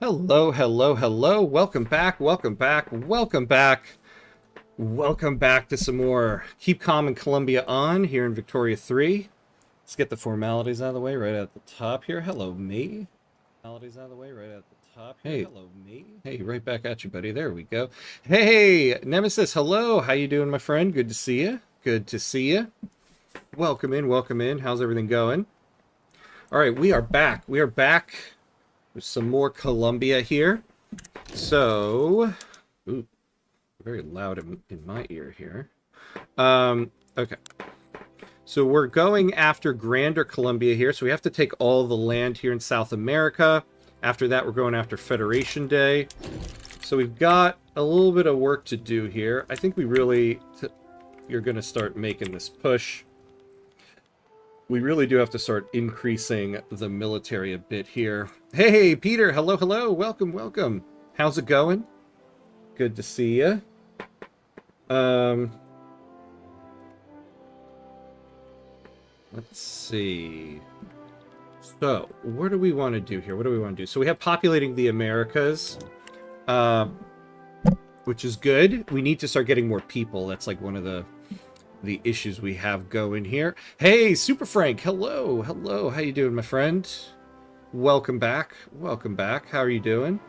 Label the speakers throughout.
Speaker 1: Hello, hello, hello. Welcome back, welcome back, welcome back. Welcome back to some more Keep Calm in Colombia on here in Victoria 3. Let's get the formalities out of the way right at the top here. Hello, me. Formalities out of the way right at the top here. Hey, hello, me. Hey, right back at you, buddy. There we go. Hey, Nemesis, hello. How you doing, my friend? Good to see you. Good to see you. Welcome in, welcome in. How's everything going? All right, we are back. We are back with some more Colombia here. So, ooh, very loud in my ear here. Okay. So we're going after Grander Colombia here. So we have to take all the land here in South America. After that, we're going after Federation Day. So we've got a little bit of work to do here. I think we really, you're going to start making this push. We really do have to start increasing the military a bit here. Hey, Peter, hello, hello, welcome, welcome. How's it going? Good to see you. Let's see. So, what do we want to do here? What do we want to do? So we have populating the Americas, which is good. We need to start getting more people. That's like one of the issues we have going here. Hey, Super Frank, hello, hello. How you doing, my friend? Welcome back. Welcome back. How are you doing?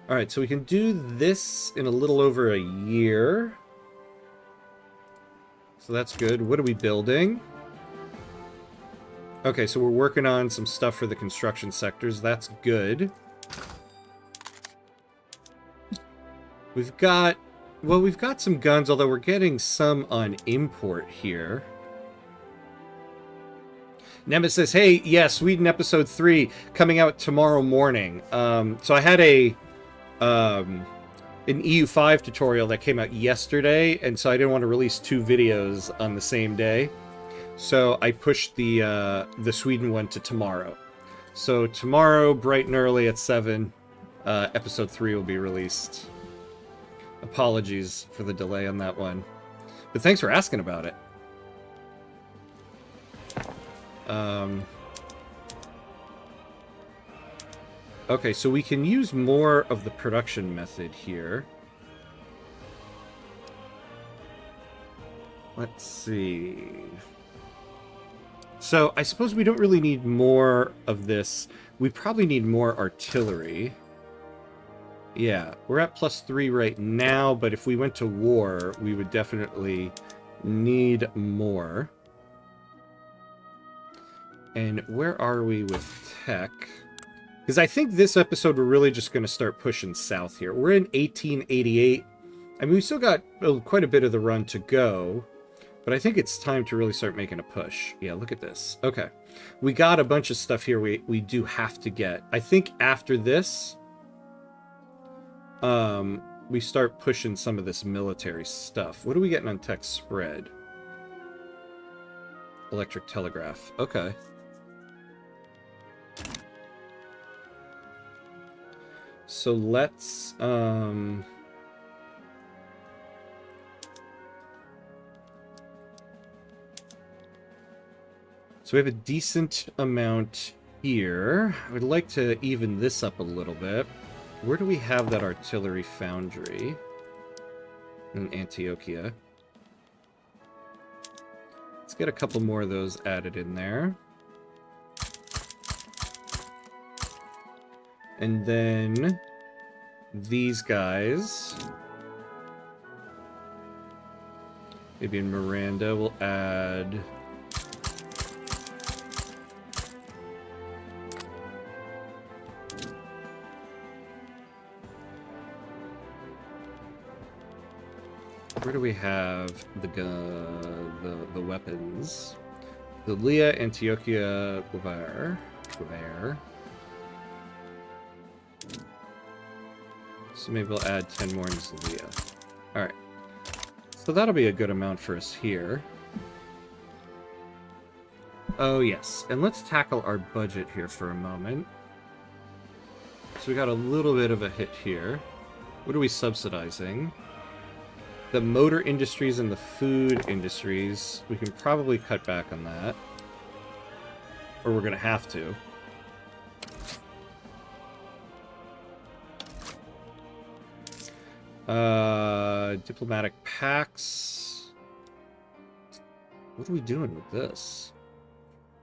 Speaker 1: All right, so we can do this in a little over a year. So that's good. What are we building? Okay, so we're working on some stuff for the construction sectors. That's good. We've got some guns, although we're getting some on import here. Nemesis, hey, yeah, Sweden episode 3 coming out tomorrow morning. So I had an EU5 tutorial that came out yesterday, and so I didn't want to release 2 videos on the same day. So I pushed the Sweden one to tomorrow. So tomorrow, bright and early at 7, episode 3 will be released. Apologies for the delay on that one. But thanks for asking about it. Okay, so we can use more of the production method here. Let's see. So I suppose we don't really need more of this. We probably need more artillery. Yeah, we're at +3 right now, but if we went to war, we would definitely need more. And where are we with tech? Because I think this episode we're really just going to start pushing south here. We're in 1888. I mean, we still got quite a bit of the run to go, but I think it's time to really start making a push. Yeah, look at this. Okay, we got a bunch of stuff here we do have to get. I think after this, we start pushing some of this military stuff. What are we getting on tech spread? Electric telegraph. Okay. So let's, so we have a decent amount here. I would like to even this up a little bit. Where do we have that artillery foundry? In Antioquia. Let's get a couple more of those added in there. And then these guys. Maybe in Miranda we'll add... Where do we have the weapons? The Leah, Antioquia, Guevara. So maybe we'll add 10 more in Leah. Alright. So that'll be a good amount for us here. Oh yes, and let's tackle our budget here for a moment. So we got a little bit of a hit here. What are we subsidizing? The motor industries and the food industries, we can probably cut back on that. Or we're going to have to. Diplomatic pacts. What are we doing with this?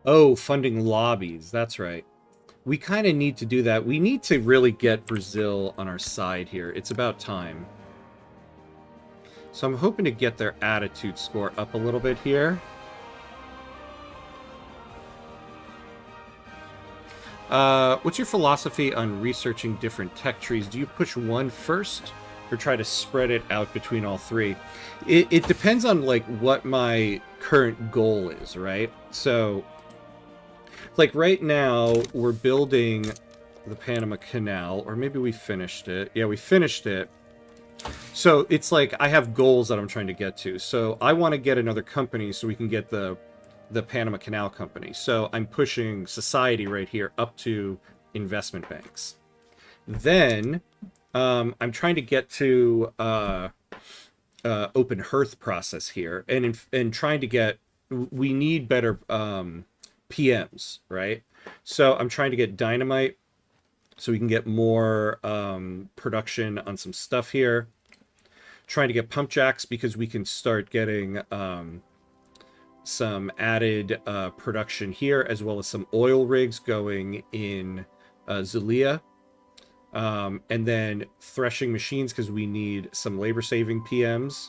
Speaker 1: Oh, funding lobbies. That's right. We kind of need to do that. We need to really get Brazil on our side here. It's about time. So I'm hoping to get their attitude score up a little bit here. What's your philosophy on researching different tech trees? Do you push one first or try to spread it out between all three? It depends on like what my current goal is, right? So like right now we're building the Panama Canal, or maybe we finished it. Yeah, we finished it. So it's like I have goals that I'm trying to get to. So I want to get another company so we can get the Panama Canal Company. So I'm pushing society right here up to investment banks. Then I'm trying to get to open hearth process here, and trying to get, we need better PMs, right? So I'm trying to get dynamite so we can get more production on some stuff here. Trying to get pump jacks because we can start getting some added production here, as well as some oil rigs going in Zulia. And then threshing machines because we need some labor-saving PMs.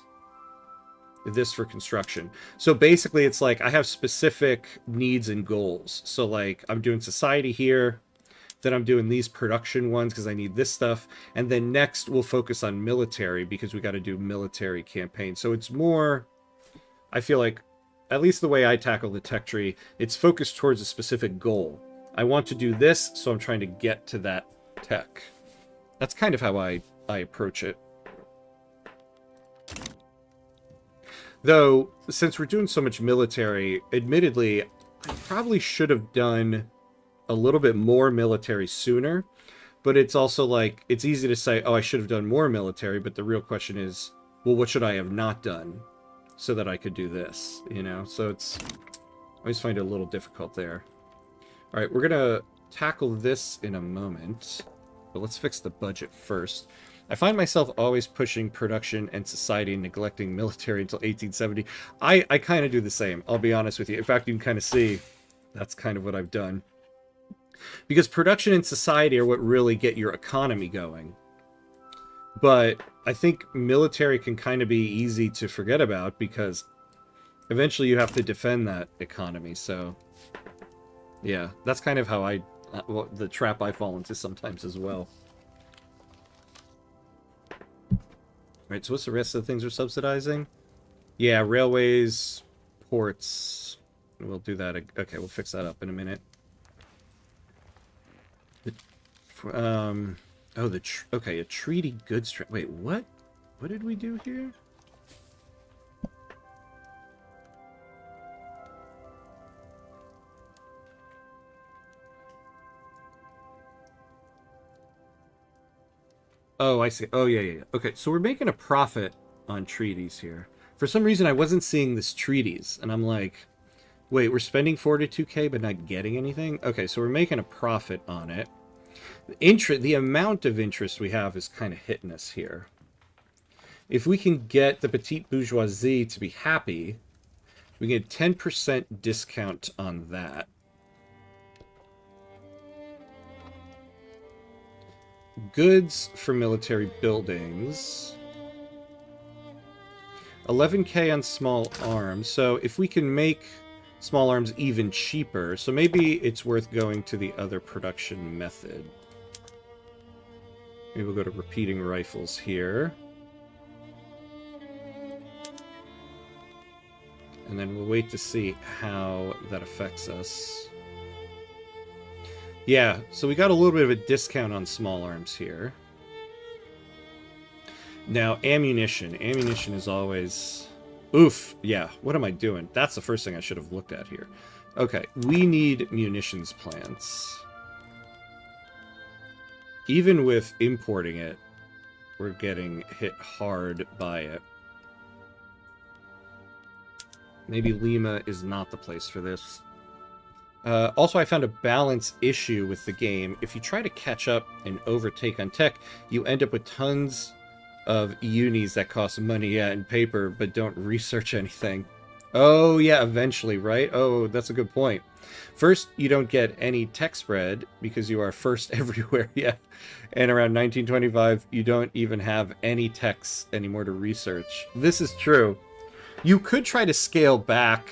Speaker 1: This for construction. So basically it's like I have specific needs and goals. So like I'm doing society here, then I'm doing these production ones because I need this stuff, and then next we'll focus on military because we got to do military campaigns. So it's more, I feel like, at least the way I tackle the tech tree, it's focused towards a specific goal. I want to do this, so I'm trying to get to that tech. That's kind of how I approach it. Though, since we're doing so much military, admittedly, I probably should have done a little bit more military sooner. But it's also like, it's easy to say, oh, I should have done more military, but the real question is, well, what should I have not done so that I could do this, you know? So it's, I always find it a little difficult there. All right, we're gonna tackle this in a moment, but let's fix the budget first. I find myself always pushing production and society and neglecting military until 1870. I kind of do the same, I'll be honest with you. In fact, you can kind of see that's kind of what I've done. Because production and society are what really get your economy going. But I think military can kind of be easy to forget about because eventually you have to defend that economy. So, yeah, that's kind of how well, the trap I fall into sometimes as well. Right, so what's the rest of the things we're subsidizing? Yeah, railways, ports. We'll do that. Okay, we'll fix that up in a minute. Okay, a treaty goods... Wait, what? What did we do here? Oh, I see. Oh, yeah. Okay, so we're making a profit on treaties here. For some reason, I wasn't seeing this treaties, and I'm like, wait, we're spending 42k but not getting anything? Okay, so we're making a profit on it. The amount of interest we have is kind of hitting us here. If we can get the petite bourgeoisie to be happy, we get a 10% discount on that. Goods for military buildings. 11k on small arms. So if we can make small arms even cheaper, so maybe it's worth going to the other production method. Maybe we'll go to repeating rifles here. And then we'll wait to see how that affects us. Yeah, so we got a little bit of a discount on small arms here. Now, ammunition. Ammunition is always... Oof, yeah, what am I doing? That's the first thing I should have looked at here. Okay, we need munitions plants. Even with importing it, we're getting hit hard by it. Maybe Lima is not the place for this. Also, I found a balance issue with the game. If you try to catch up and overtake on tech, you end up with tons of unis that cost money, yeah, and paper, but don't research anything. Oh, yeah, eventually, right? Oh, that's a good point. First, you don't get any tech spread because you are first everywhere, yeah. And around 1925, you don't even have any techs anymore to research. This is true. You could try to scale back,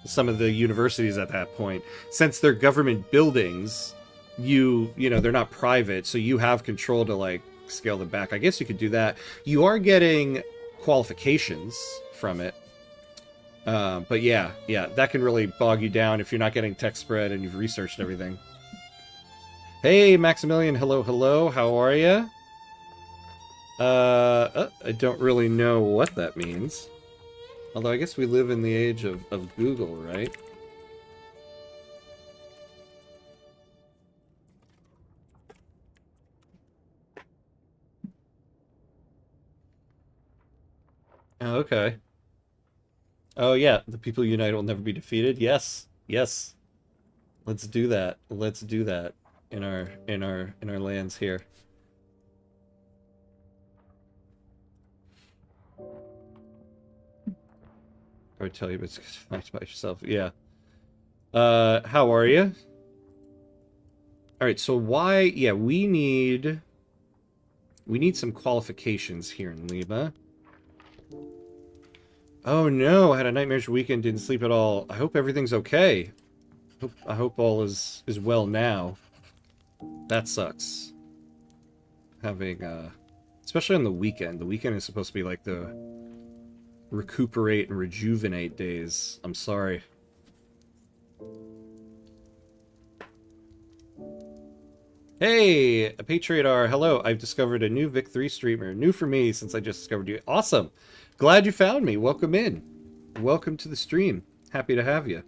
Speaker 1: some of the universities at that point. Since they're government buildings, you know, they're not private, so you have control to, like, scale them back. I guess you could do that. You are getting qualifications from it. But yeah, that can really bog you down if you're not getting tech spread and you've researched everything. Hey, Maximilian, hello, how are you? I don't really know what that means. Although I guess we live in the age of Google, right? Oh, okay. Oh yeah, the people united will never be defeated. Yes, yes. Let's do that. Let's do that in our lands here. I would tell you, but it's fight by yourself. Yeah. How are you? All right. So why? Yeah, we need some qualifications here in Lima. Oh no! I had a nightmarish weekend. Didn't sleep at all. I hope everything's okay. I hope all is well now. That sucks. Having especially on the weekend. The weekend is supposed to be like the recuperate and rejuvenate days. I'm sorry. Hey, a Patriot hello. I've discovered a new Vic 3 streamer. New for me since I just discovered you. Awesome. Glad you found me. Welcome in. Welcome to the stream. Happy to have you.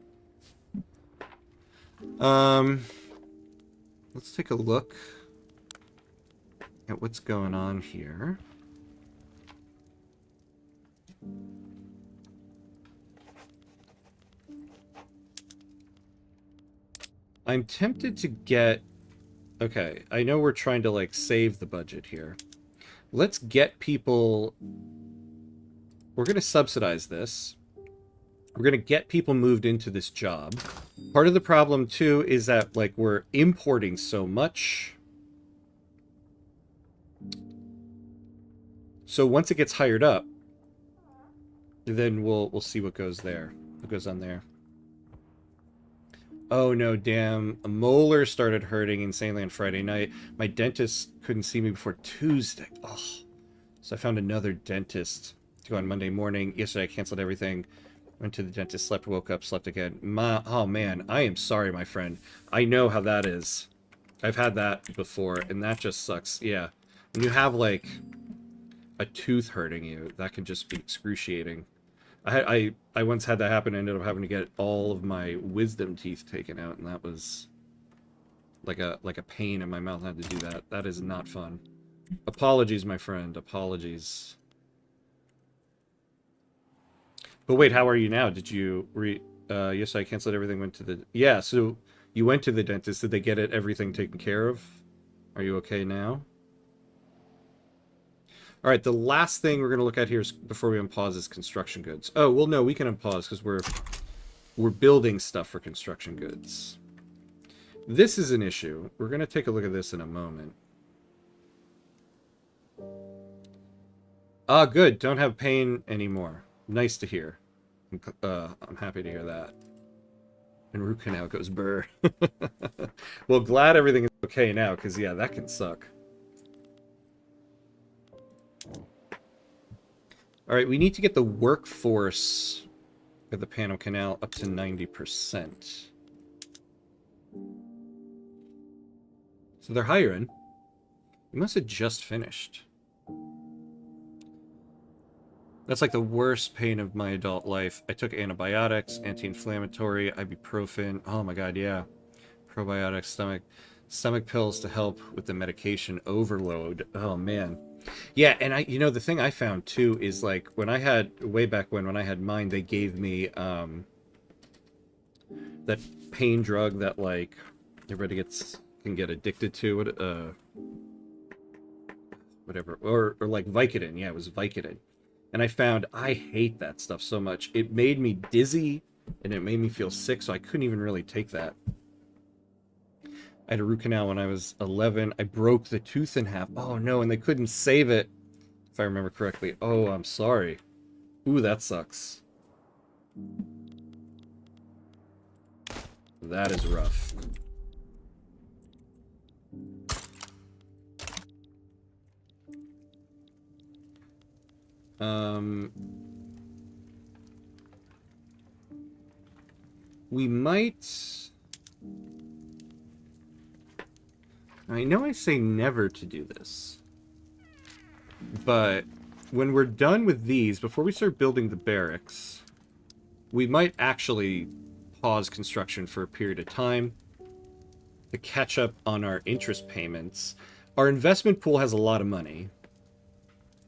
Speaker 1: Let's take a look at what's going on here. I'm tempted to get... Okay, I know we're trying to, like, save the budget here. Let's get people... We're going to subsidize this. We're going to get people moved into this job. Part of the problem, too, is that, like, we're importing so much. So once it gets hired up, then we'll see what goes there. What goes on there. Oh no, damn. A molar started hurting insanely on Friday night. My dentist couldn't see me before Tuesday. Oh. So I found another dentist to go on Monday morning. Yesterday I canceled everything. Went to the dentist, slept, woke up, slept again. Oh man, I am sorry, my friend. I know how that is. I've had that before, and that just sucks. Yeah. When you have, like, a tooth hurting you, that can just be excruciating. I once had that happen. I ended up having to get all of my wisdom teeth taken out, and that was like a pain in my mouth. I had to do that. That is not fun. Apologies, my friend. Apologies. But wait, how are you now? Did you yes, I canceled everything, went to the... Yeah, so you went to the dentist. Did they get everything taken care of? Are you okay now? All right, the last thing we're going to look at here is, before we unpause, is construction goods. Oh, well, no, we can unpause because we're building stuff for construction goods. This is an issue. We're going to take a look at this in a moment. Ah, good. Don't have pain anymore. Nice to hear. I'm happy to hear that. And root canal goes burr. Well, glad everything is okay now, because, yeah, that can suck. All right, we need to get the workforce of the Panama Canal up to 90%. So they're hiring. We must have just finished. That's like the worst pain of my adult life. I took antibiotics, anti-inflammatory, ibuprofen. Oh my god, yeah. Probiotics, stomach pills to help with the medication overload. Oh man. Yeah, and you know, the thing I found too is, like, when I had, way back when I had mine, they gave me that pain drug that, like, everybody gets can get addicted to it. Whatever. Or like Vicodin. Yeah, it was Vicodin. And I found I hate that stuff so much. It made me dizzy, and it made me feel sick, so I couldn't even really take that. I had a root canal when I was 11. I broke the tooth in half. Oh, no, and they couldn't save it, if I remember correctly. Oh, I'm sorry. Ooh, that sucks. That is rough. We might... I know I say never to do this, but when we're done with these, before we start building the barracks, we might actually pause construction for a period of time to catch up on our interest payments. Our investment pool has a lot of money,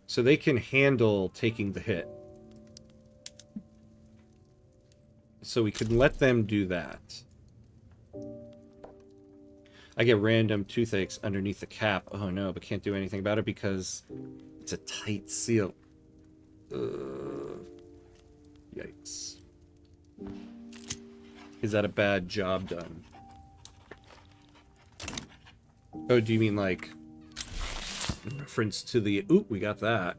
Speaker 1: so they can handle taking the hit. So we can let them do that. I get random toothaches underneath the cap. Oh no, but can't do anything about it because it's a tight seal. Yikes. Is that a bad job done? Oh, do you mean like in reference to the... Ooh, we got that.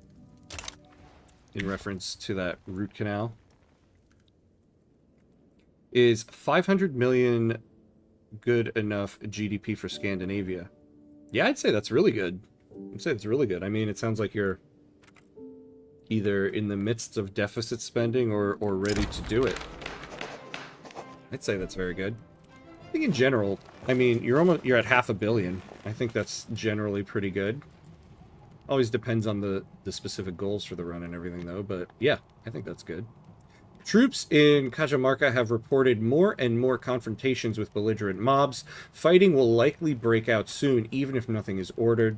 Speaker 1: In reference to that root canal. Is 500 million good enough GDP for Scandinavia? Yeah, I'd say that's really good. I'd say it's really good. I mean, it sounds like you're either in the midst of deficit spending or ready to do it. I'd say that's very good. I think in general, I mean, you're at $500 million. I think that's generally pretty good. Always depends on the specific goals for the run and everything, though. But yeah, I think that's good. Troops in Cajamarca have reported more and more confrontations with belligerent mobs. Fighting will likely break out soon, even if nothing is ordered.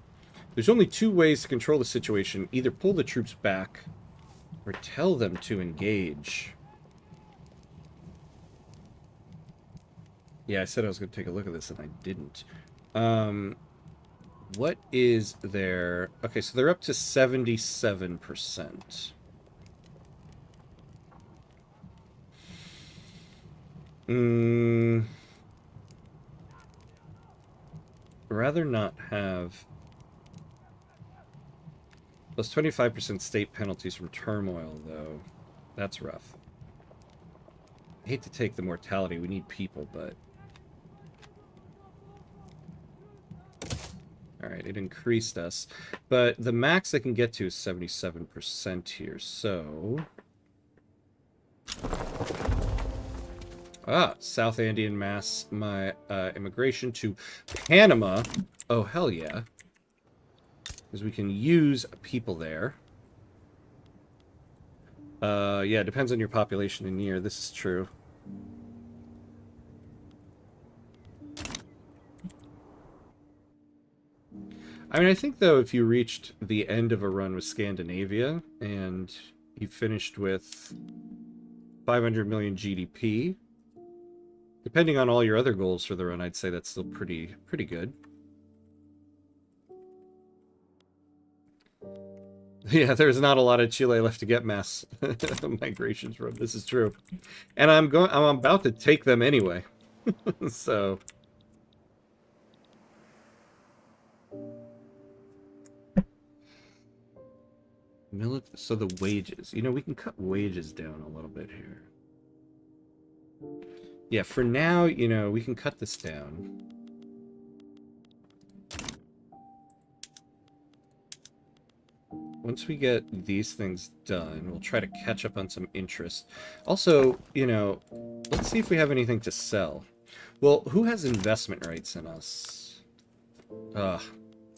Speaker 1: There's only two ways to control the situation. Either pull the troops back, or tell them to engage. Yeah, I said I was going to take a look at this, and I didn't. What is their... Okay, so they're up to 77%. Rather not have... Plus 25% state penalties from turmoil, though. That's rough. I hate to take the mortality. We need people, but... Alright, it increased us. But the max they can get to is 77% here, so... South Andean mass immigration to Panama. Oh, hell yeah. Because we can use people there. Yeah, it depends on your population in year. This is true. I mean, I think, though, if you reached the end of a run with Scandinavia and you finished with 500 million GDP, depending on all your other goals for the run, I'd say that's still pretty good. Yeah, there's not a lot of Chile left to get mass migrations from. This is true. And I'm about to take them anyway. So... So the wages. You know, we can cut wages down a little bit here. Yeah, for now, you know, we can cut this down. Once we get these things done, we'll try to catch up on some interest. Also, you know, let's see if we have anything to sell. Well, who has investment rights in us?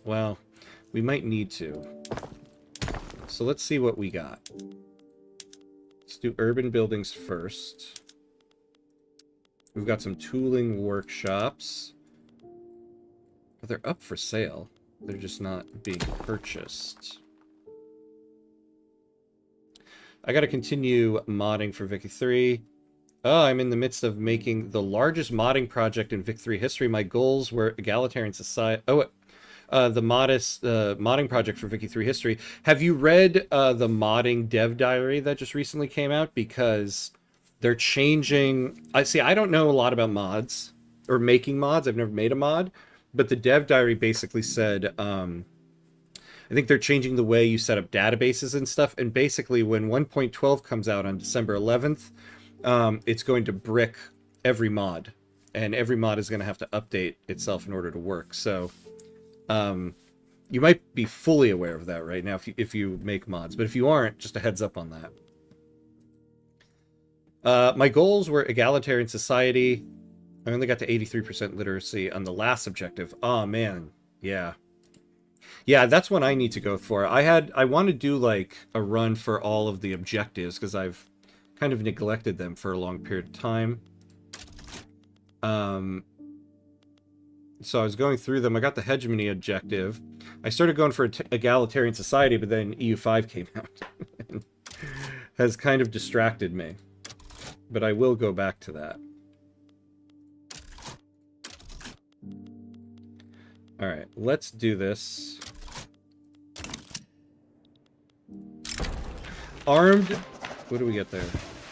Speaker 1: Well, we might need to. So let's see what we got. Let's do urban buildings first. We've got some tooling workshops. But they're up for sale. They're just not being purchased. I gotta continue modding for Vicky 3. Oh, I'm in the midst of making the largest modding project in Vic3 history. My goals were egalitarian society. Oh, the modest modding project for Vicky 3 history. Have you read the modding dev diary that just recently came out? Because they're changing. I see. I don't know a lot about mods or making mods. I've never made a mod, but the dev diary basically said. I think they're changing the way you set up databases and stuff. And basically, when 1.12 comes out on December 11th, it's going to brick every mod, and every mod is going to have to update itself in order to work. So you might be fully aware of that right now if you make mods, but if you aren't, just a heads up on that. My goals were egalitarian society. I only got to 83% literacy on the last objective. Oh man, yeah. Yeah, that's what I need to go for. I want to do like a run for all of the objectives because I've kind of neglected them for a long period of time. So I was going through them. I got the hegemony objective. I started going for egalitarian society, but then EU5 came out. Has kind of distracted me. But I will go back to that. Alright, let's do this. Armed... What do we get there?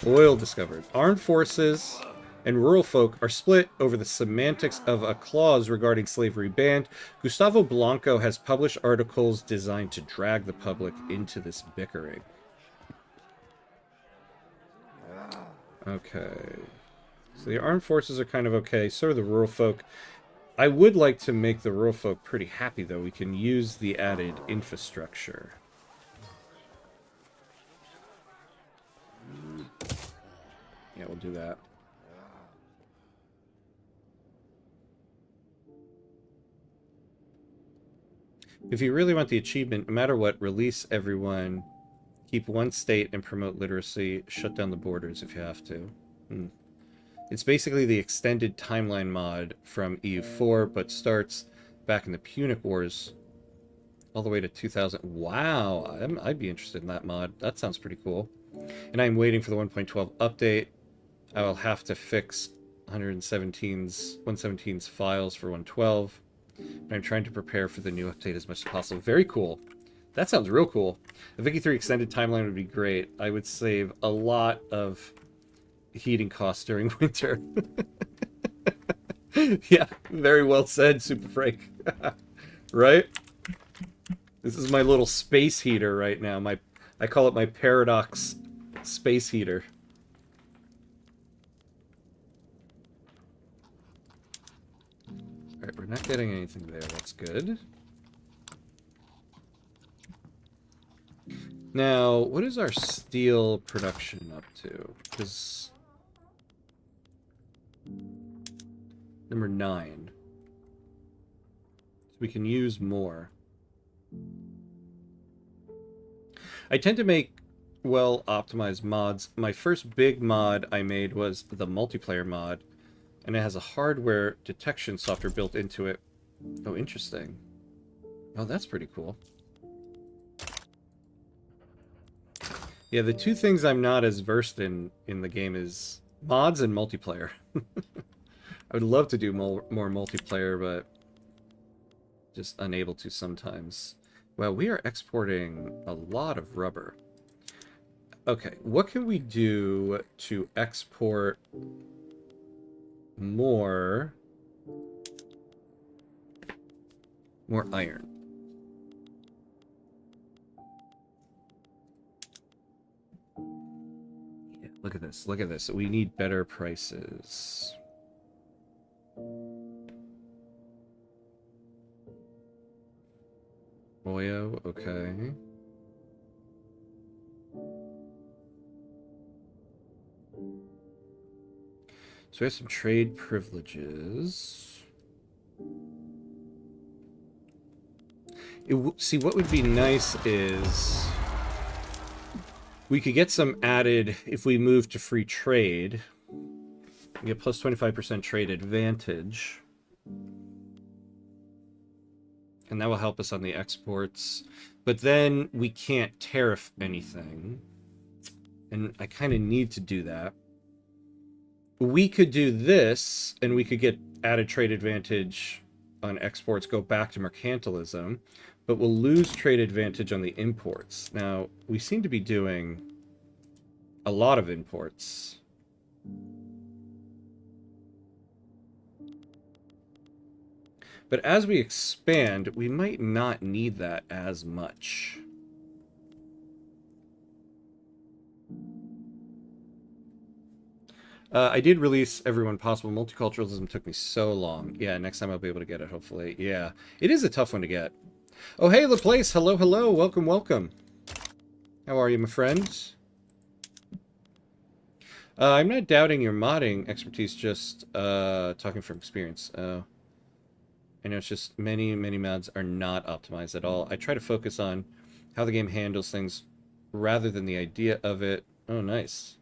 Speaker 1: Oil discovered. Armed forces and rural folk are split over the semantics of a clause regarding slavery banned. Gustavo Blanco has published articles designed to drag the public into this bickering. Okay. So the armed forces are kind of okay. So are the rural folk. I would like to make the rural folk pretty happy, though. We can use the added infrastructure. Yeah, we'll do that. If you really want the achievement, no matter what, release everyone, keep one state and promote literacy, shut down the borders if you have to. It's basically the extended timeline mod from EU4, but starts back in the Punic Wars all the way to 2000. Wow, I'd be interested in that mod. That sounds pretty cool. And I'm waiting for the 1.12 update. I will have to fix 117's files for 112. And I'm trying to prepare for the new update as much as possible. Very cool. That sounds real cool. A Vicky 3 extended timeline would be great. I would save a lot of heating costs during winter. Yeah, very well said, Super Frank. Right? This is my little space heater right now. I call it my Paradox space heater. Alright, we're not getting anything there. That's good. Now, what is our steel production up to? Because... Number 9. So we can use more. I tend to make well-optimized mods. My first big mod I made was the multiplayer mod, and it has a hardware detection software built into it. Oh, interesting. Oh, that's pretty cool. Yeah, the two things I'm not as versed in the game is mods and multiplayer. I would love to do more multiplayer, but just unable to sometimes. Well, we are exporting a lot of rubber. Okay, what can we do to export more iron? Yeah, look at this. Look at this. We need better prices. Oyo, okay. So we have some trade privileges. See, what would be nice is we could get some added if we move to free trade. We get plus 25% trade advantage. And that will help us on the exports. But then we can't tariff anything. And I kind of need to do that. we could do this, and we could get added trade advantage on exports, go back to mercantilism, but we'll lose trade advantage on the imports. Now, we seem to be doing a lot of imports. But as we expand, we might not need that as much. I did release Everyone Possible. Multiculturalism took me so long. Yeah, next time I'll be able to get it, hopefully. Yeah, it is a tough one to get. Oh, hey, LaPlace. Hello, hello. Welcome, welcome. How are you, my friend? I'm not doubting your modding expertise, just talking from experience. I know it's just many mods are not optimized at all. I try to focus on how the game handles things rather than the idea of it. Oh, nice.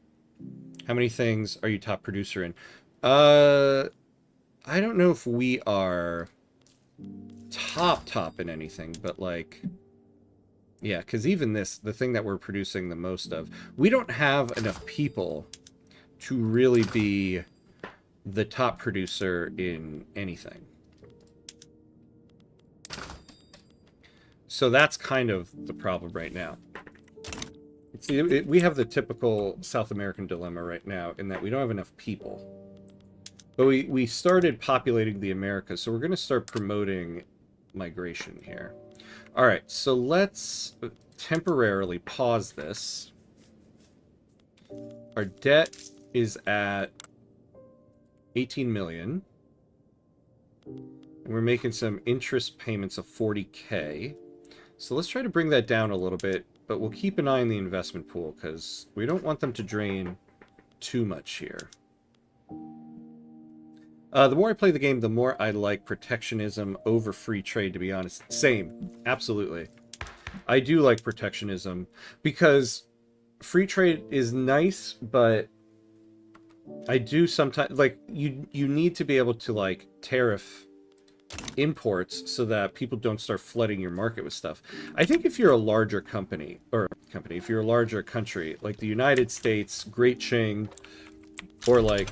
Speaker 1: How many things are you top producer in? I don't know if we are top in anything, but like, yeah, because even this, the thing that we're producing the most of, we don't have enough people to really be the top producer in anything. So that's kind of the problem right now. See, we have the typical South American dilemma right now in that we don't have enough people. But we started populating the Americas, so we're going to start promoting migration here. All right, so let's temporarily pause this. Our debt is at 18 million. And we're making some interest payments of 40K. So let's try to bring that down a little bit, but we'll keep an eye on the investment pool because we don't want them to drain too much here. The more I play the game, the more I like protectionism over free trade, to be honest. Same. Absolutely. I do like protectionism because free trade is nice, but I do sometimes, like, you need to be able to, like, tariff imports so that people don't start flooding your market with stuff. I think if you're a larger company, if you're a larger country, like the United States, Great Qing, or like,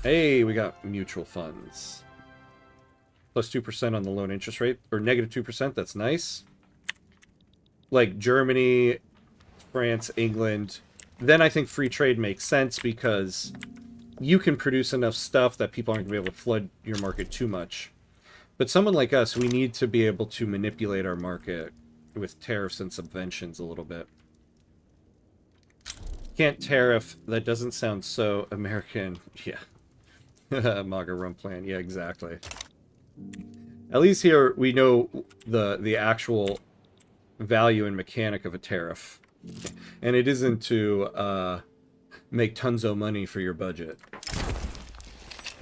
Speaker 1: hey, we got mutual funds. Plus 2% on the loan interest rate, or negative 2%, that's nice. Like Germany, France, England, then I think free trade makes sense because you can produce enough stuff that people aren't going to be able to flood your market too much. But someone like us, we need to be able to manipulate our market with tariffs and subventions a little bit. Can't tariff, that doesn't sound so American. Yeah. MAGA rum plan, yeah, exactly. At least here we know the actual value and mechanic of a tariff. And it isn't to make tons of money for your budget.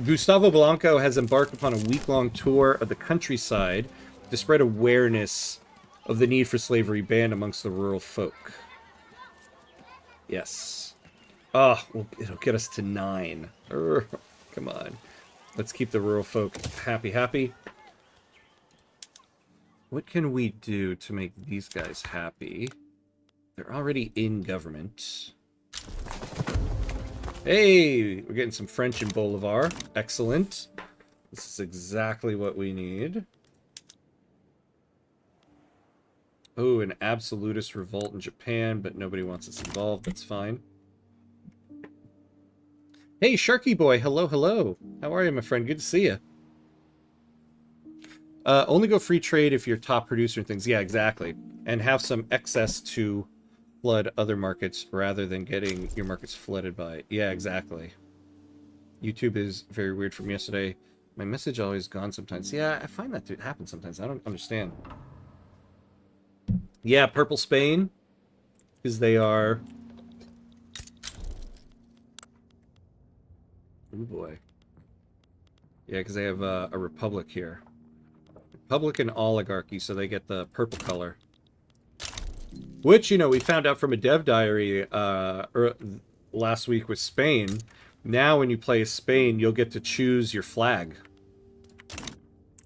Speaker 1: Gustavo Blanco has embarked upon a week-long tour of the countryside to spread awareness of the need for slavery banned amongst the rural folk. Yes. Oh, well, it'll get us to 9. Come on. Let's keep the rural folk happy. What can we do to make these guys happy? They're already in government. Hey, we're getting some French in Bolivar. Excellent. This is exactly what we need. Oh, an absolutist revolt in Japan, but nobody wants us involved. That's fine. Hey, Sharky Boy. Hello, hello. How are you, my friend? Good to see you. Only go free trade if you're top producer and things. Yeah, exactly. And have some excess to flood other markets rather than getting your markets flooded by. Yeah, exactly. YouTube is very weird from yesterday. My message always gone sometimes. Yeah, I find that to happen sometimes. I don't understand. Yeah, Purple Spain, because they are... Oh boy. Yeah, because they have a republic here. Republican oligarchy, so they get the purple color. Which, you know, we found out from a dev diary last week with Spain. Now when you play as Spain, you'll get to choose your flag.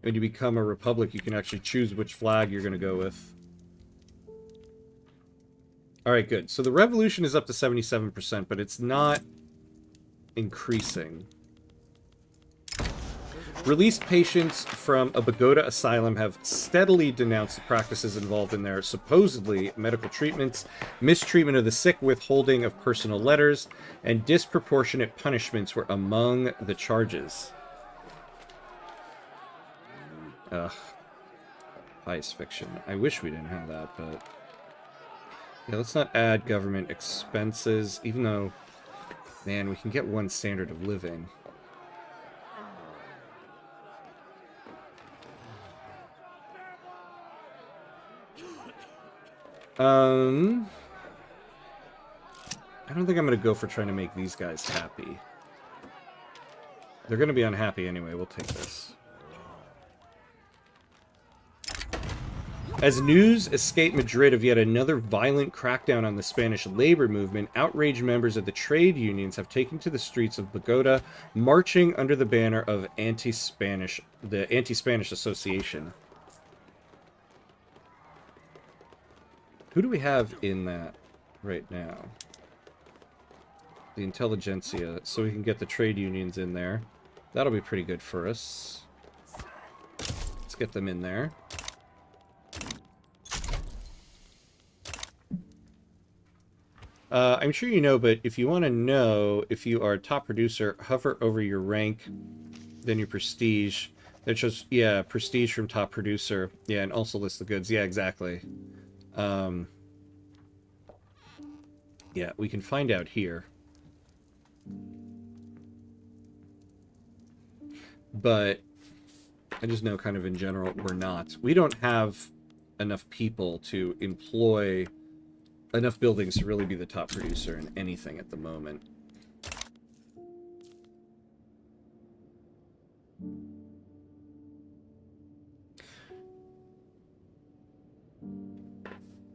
Speaker 1: When you become a republic, you can actually choose which flag you're going to go with. Alright, good. So the revolution is up to 77%, but it's not increasing. Released patients from a Bogota asylum have steadily denounced the practices involved in their supposedly medical treatments, mistreatment of the sick, withholding of personal letters, and disproportionate punishments were among the charges. Ugh. Bias fiction. I wish we didn't have that, but... yeah, let's not add government expenses, even though, man, we can get one standard of living. I don't think I'm going to go for trying to make these guys happy. They're going to be unhappy anyway. We'll take this. As news escaped Madrid of yet another violent crackdown on the Spanish labor movement, outraged members of the trade unions have taken to the streets of Bogota, marching under the banner of the Anti-Spanish Association. Who do we have in that right now? The intelligentsia, so we can get the trade unions in there. That'll be pretty good for us. Let's get them in there. I'm sure you know, but if you want to know if you are a top producer, hover over your rank, then your prestige. That shows, yeah, prestige from top producer. Yeah, and also list the goods. Yeah, exactly. Yeah, we can find out here. But I just know kind of in general, we're not. We don't have enough people to employ enough buildings to really be the top producer in anything at the moment.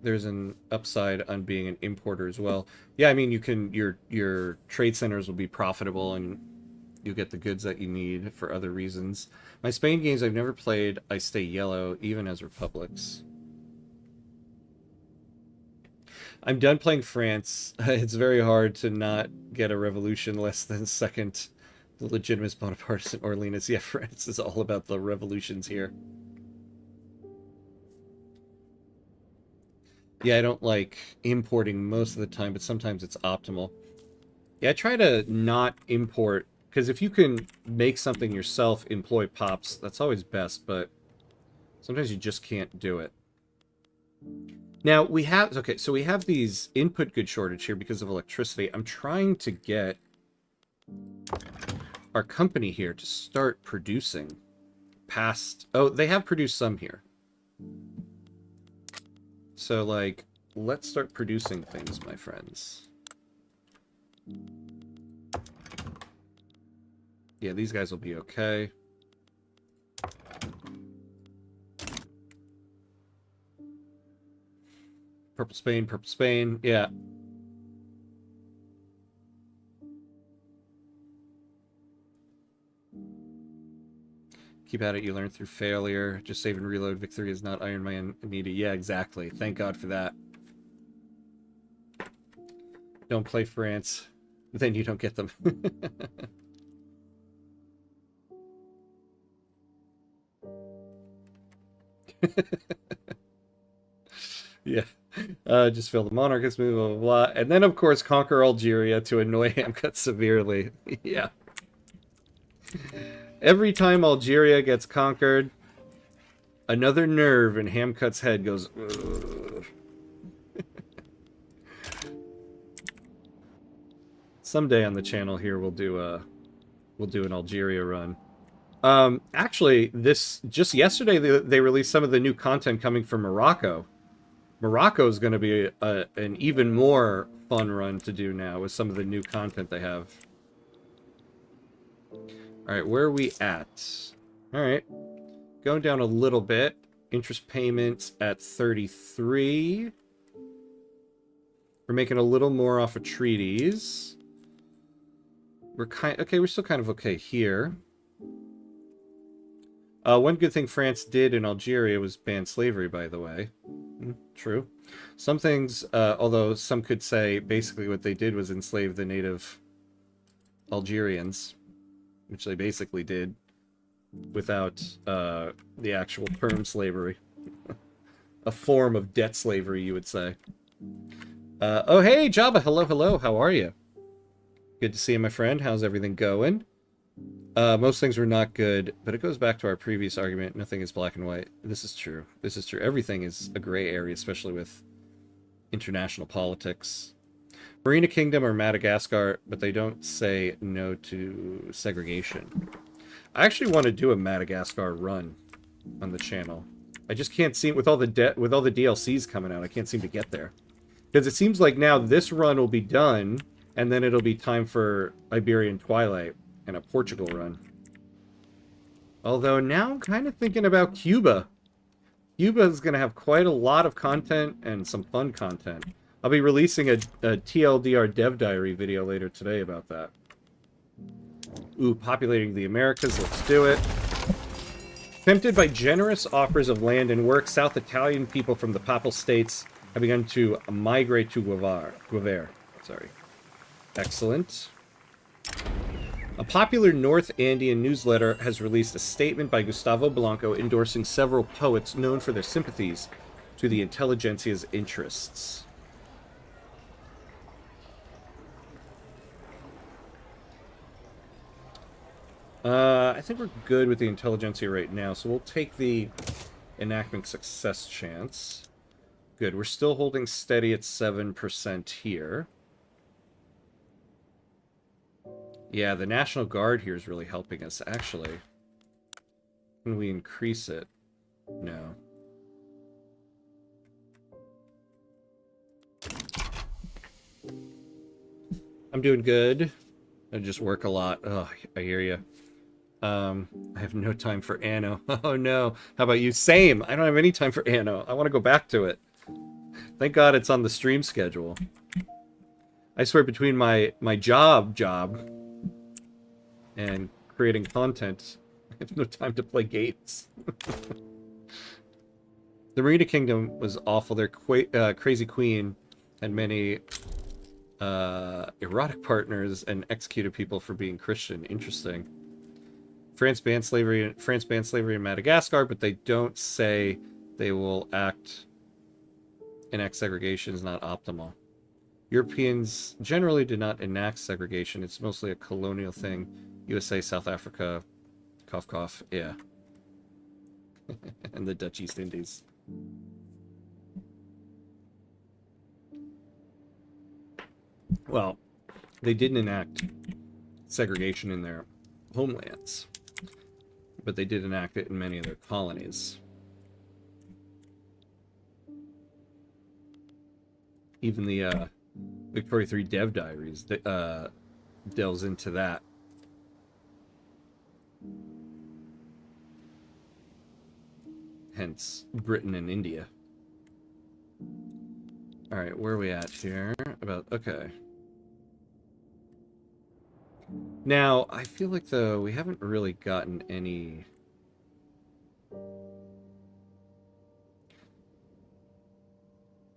Speaker 1: There's an upside on being an importer as well. Yeah, I mean, you can, your trade centers will be profitable and you'll get the goods that you need for other reasons. My Spain games I've never played, I stay yellow, even as republics. I'm done playing France. It's very hard to not get a revolution less than second. The legitimist Bonapartist in Orleans. Yeah, France is all about the revolutions here. Yeah, I don't like importing most of the time, but sometimes it's optimal. Yeah, I try to not import, because if you can make something yourself, employ pops, that's always best, but sometimes you just can't do it. Now, we have... okay, so we have these input good shortage here because of electricity. I'm trying to get our company here to start producing past... oh, they have produced some here. So, like, let's start producing things, my friends. Yeah, these guys will be okay. Purple Spain, yeah. Keep at it, you learn through failure. Just save and reload. Victory is not Iron Man needed. Yeah, exactly. Thank God for that. Don't play France. Then you don't get them. Yeah. Just fill the monarchist move, blah, blah, blah. And then, of course, conquer Algeria to annoy Hamcut severely. Yeah. Every time Algeria gets conquered, another nerve in Hamcut's head goes... Someday on the channel here we'll do an Algeria run. Actually, just yesterday they released some of the new content coming from Morocco. Morocco is going to be an even more fun run to do now with some of the new content they have. Alright, where are we at? Alright. Going down a little bit. Interest payments at 33. We're making a little more off of treaties. We're we're still kind of okay here. One good thing France did in Algeria was ban slavery, by the way. True. Some things, although some could say basically what they did was enslave the native Algerians, which they basically did without the actual term slavery. A form of debt slavery, you would say. Oh, hey, Jabba. Hello, hello. How are you? Good to see you, my friend. How's everything going? Most things were not good, but it goes back to our previous argument. Nothing is black and white. This is true. This is true. Everything is a gray area, especially with international politics. Marina Kingdom or Madagascar, but they don't say no to segregation. I actually want to do a Madagascar run on the channel. I just can't seem, with all the DLCs coming out, I can't seem to get there. Because it seems like now this run will be done, and then it'll be time for Iberian Twilight and a Portugal run. Although now I'm kind of thinking about Cuba. Cuba is going to have quite a lot of content and some fun content. I'll be releasing a TLDR Dev Diary video later today about that. Ooh, populating the Americas, let's do it. Tempted by generous offers of land and work, South Italian people from the Papal States have begun to migrate to Guevara. Sorry. Excellent. A popular North Andean newsletter has released a statement by Gustavo Blanco endorsing several poets known for their sympathies to the intelligentsia's interests. I think we're good with the intelligentsia right now, so we'll take the enactment success chance. Good, we're still holding steady at 7% here. Yeah, the National Guard here is really helping us, actually. Can we increase it? No. I'm doing good. I just work a lot. Oh, I hear you. I have no time for Anno. Oh no. How about you? Same. I don't have any time for Anno. I want to go back to it. Thank God it's on the stream schedule. I swear between my job and creating content, I have no time to play games. The Marina Kingdom was awful. Their crazy queen had many erotic partners and executed people for being Christian. Interesting. France banned slavery in Madagascar, but they don't say they will enact segregation is not optimal. Europeans generally do not enact segregation. It's mostly a colonial thing. USA, South Africa, cough cough, yeah. And the Dutch East Indies. Well, they didn't enact segregation in their homelands, but they did enact it in many of their colonies. Even the Victoria 3 Dev Diaries delves into that. Hence, Britain and India. Alright, where are we at here? Okay. Now, I feel like, though, we haven't really gotten any...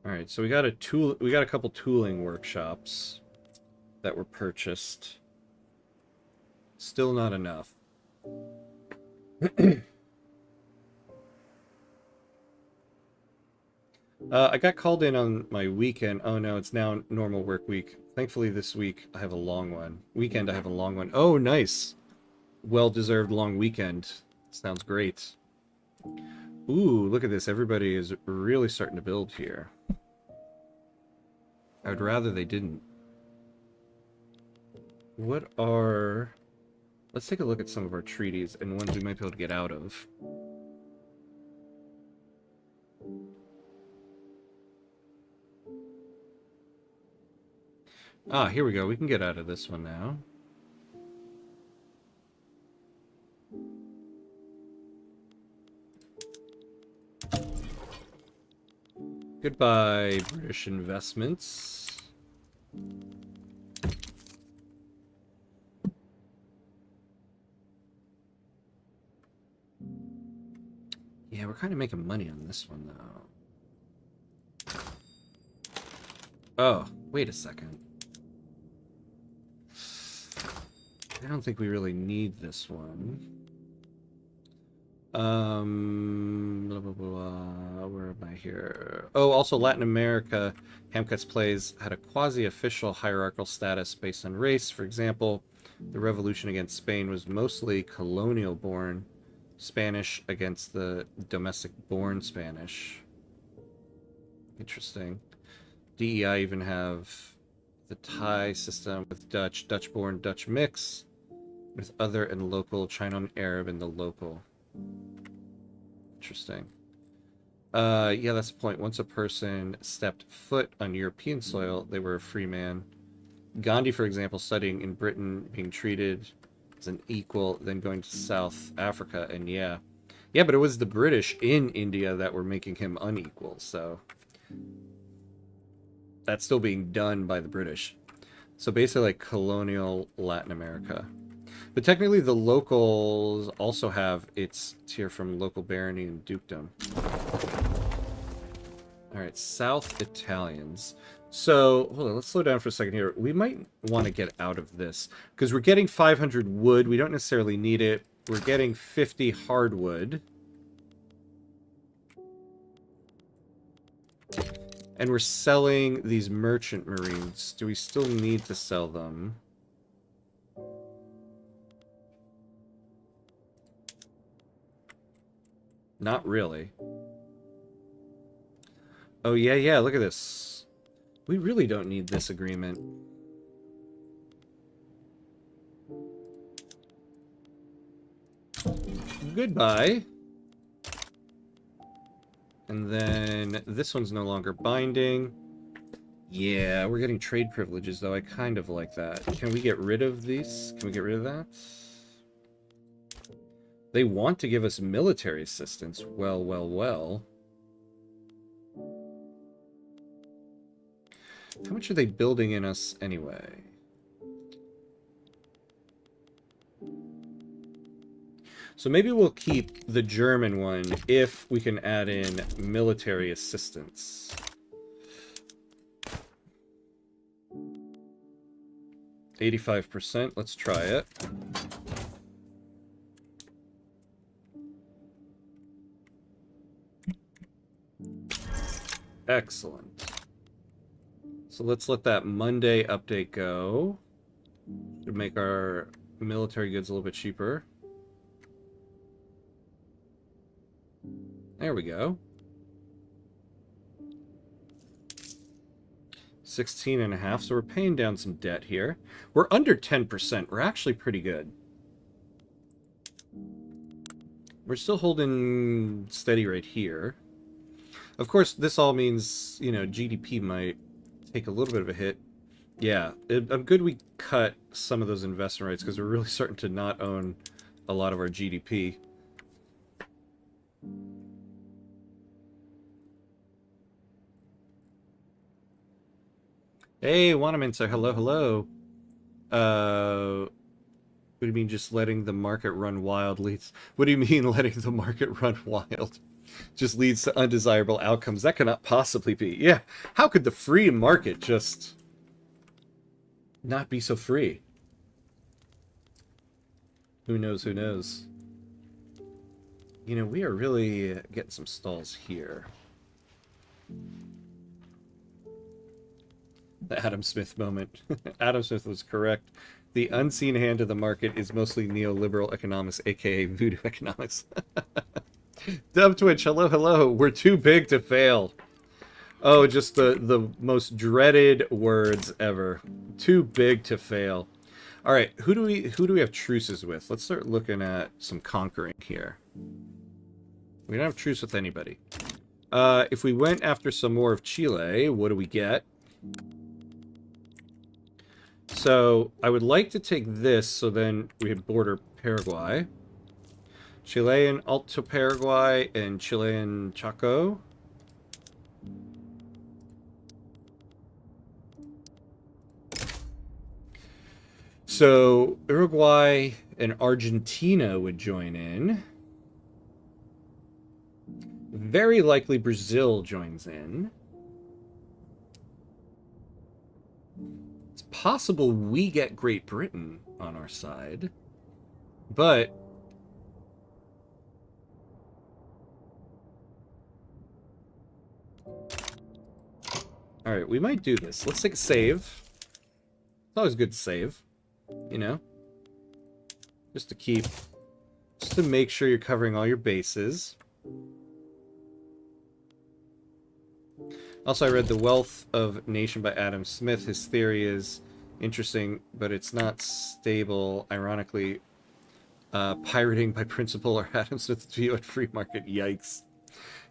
Speaker 1: Alright, so we got a couple tooling workshops that were purchased. Still not enough. I got called in on my weekend. Oh no, it's now normal work week. Thankfully this week I have a long one. Weekend I have a long one. Oh, nice. Well-deserved long weekend. Sounds great. Ooh, look at this. Everybody is really starting to build here. I would rather they didn't. Let's take a look at some of our treaties and ones we might be able to get out of. Ah, here we go. We can get out of this one now. Goodbye, British investments. Yeah, we're kind of making money on this one, though. Oh, wait a second. I don't think we really need this one. Blah, blah, blah. Where am I here? Oh, also Latin America. Hamcut's plays had a quasi-official hierarchical status based on race. For example, the revolution against Spain was mostly colonial-born Spanish against the domestic-born Spanish. Interesting. DEI even have the Thai system with Dutch-born Dutch mix, with other and local, China and Arab in the local. Interesting. Yeah, that's the point. Once a person stepped foot on European soil, they were a free man. Gandhi, for example, studying in Britain, being treated as an equal, then going to South Africa, and yeah. Yeah, but it was the British in India that were making him unequal, so... That's still being done by the British. So basically like colonial Latin America. But technically the locals also have its tier from local barony and dukedom. Alright, South Italians. So, hold on, let's slow down for a second here. We might want to get out of this. Because we're getting 500 wood. We don't necessarily need it. We're getting 50 hardwood. And we're selling these merchant marines. Do we still need to sell them? Not really. Oh, yeah, look at this. We really don't need this agreement. Goodbye. And then this one's no longer binding. Yeah, we're getting trade privileges, though. I kind of like that. Can we get rid of these? Can we get rid of that? They want to give us military assistance. Well. How much are they building in us anyway? So maybe we'll keep the German one if we can add in military assistance. %. Let's try it. Excellent. So let's let that Monday update go to make our military goods a little bit cheaper. There we go. 16.5, so we're paying down some debt here. We're under 10%. We're actually pretty good. We're still holding steady right here. Of course, this all means, you know, GDP might take a little bit of a hit. Yeah, I'm good we cut some of those investment rates because we're really starting to not own a lot of our GDP. Hey, Wanaminter, hello. What do you mean just letting the market run wild leads? What do you mean letting the market run wild? Just leads to undesirable outcomes. That cannot possibly be. Yeah, how could the free market just not be so free? Who knows, who knows? You know, we are really getting some stalls here. The Adam Smith moment. Adam Smith was correct. The unseen hand of the market is mostly neoliberal economics, aka voodoo economics. Dove Twitch, hello. We're too big to fail. Oh, just the most dreaded words ever. Too big to fail. All right, who do we have truces with? Let's start looking at some conquering here. We don't have truce with anybody. If we went after some more of Chile, what do we get? So I would like to take this, so then we border Paraguay. Chilean Alto Paraguay and Chilean Chaco. So Uruguay and Argentina would join in. Very likely Brazil joins in. It's possible we get Great Britain on our side, but all right, we might do this. Let's take a save. It's always good to save, you know, just to make sure you're covering all your bases. Also, I read The Wealth of Nation by Adam Smith. His theory is interesting, but it's not stable. Ironically, pirating by principle or Adam Smith's view on free market. Yikes.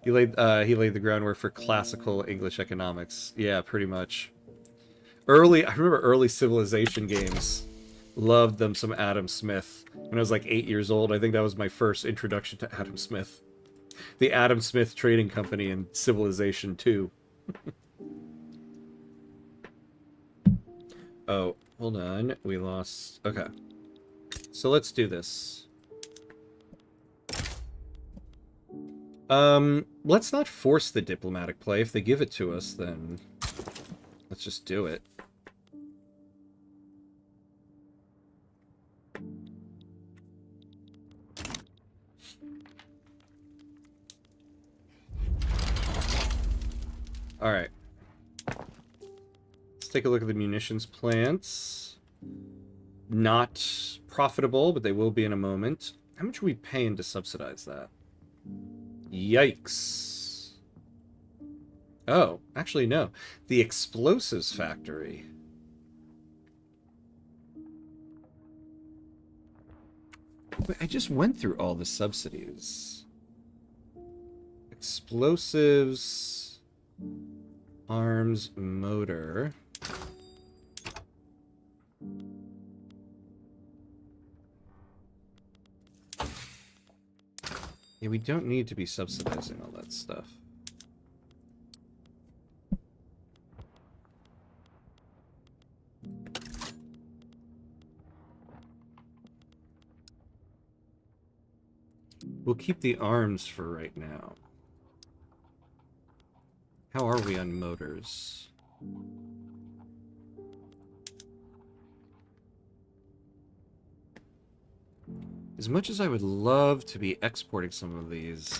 Speaker 1: He laid the groundwork for classical English economics. Yeah, pretty much. I remember early Civilization games. Loved them some Adam Smith. When I was like 8 years old, I think that was my first introduction to Adam Smith. The Adam Smith Trading Company in Civilization 2. Oh, hold on. We lost... Okay. So let's do this. Let's not force the diplomatic play. If they give it to us, then let's just do it. All right. Let's take a look at the munitions plants. Not profitable, but they will be in a moment. How much are we paying to subsidize that? Yikes. Oh, actually, no. The explosives factory. Wait, I just went through all the subsidies. Explosives, arms, motor. Yeah, we don't need to be subsidizing all that stuff. We'll keep the arms for right now. How are we on motors? As much as I would love to be exporting some of these,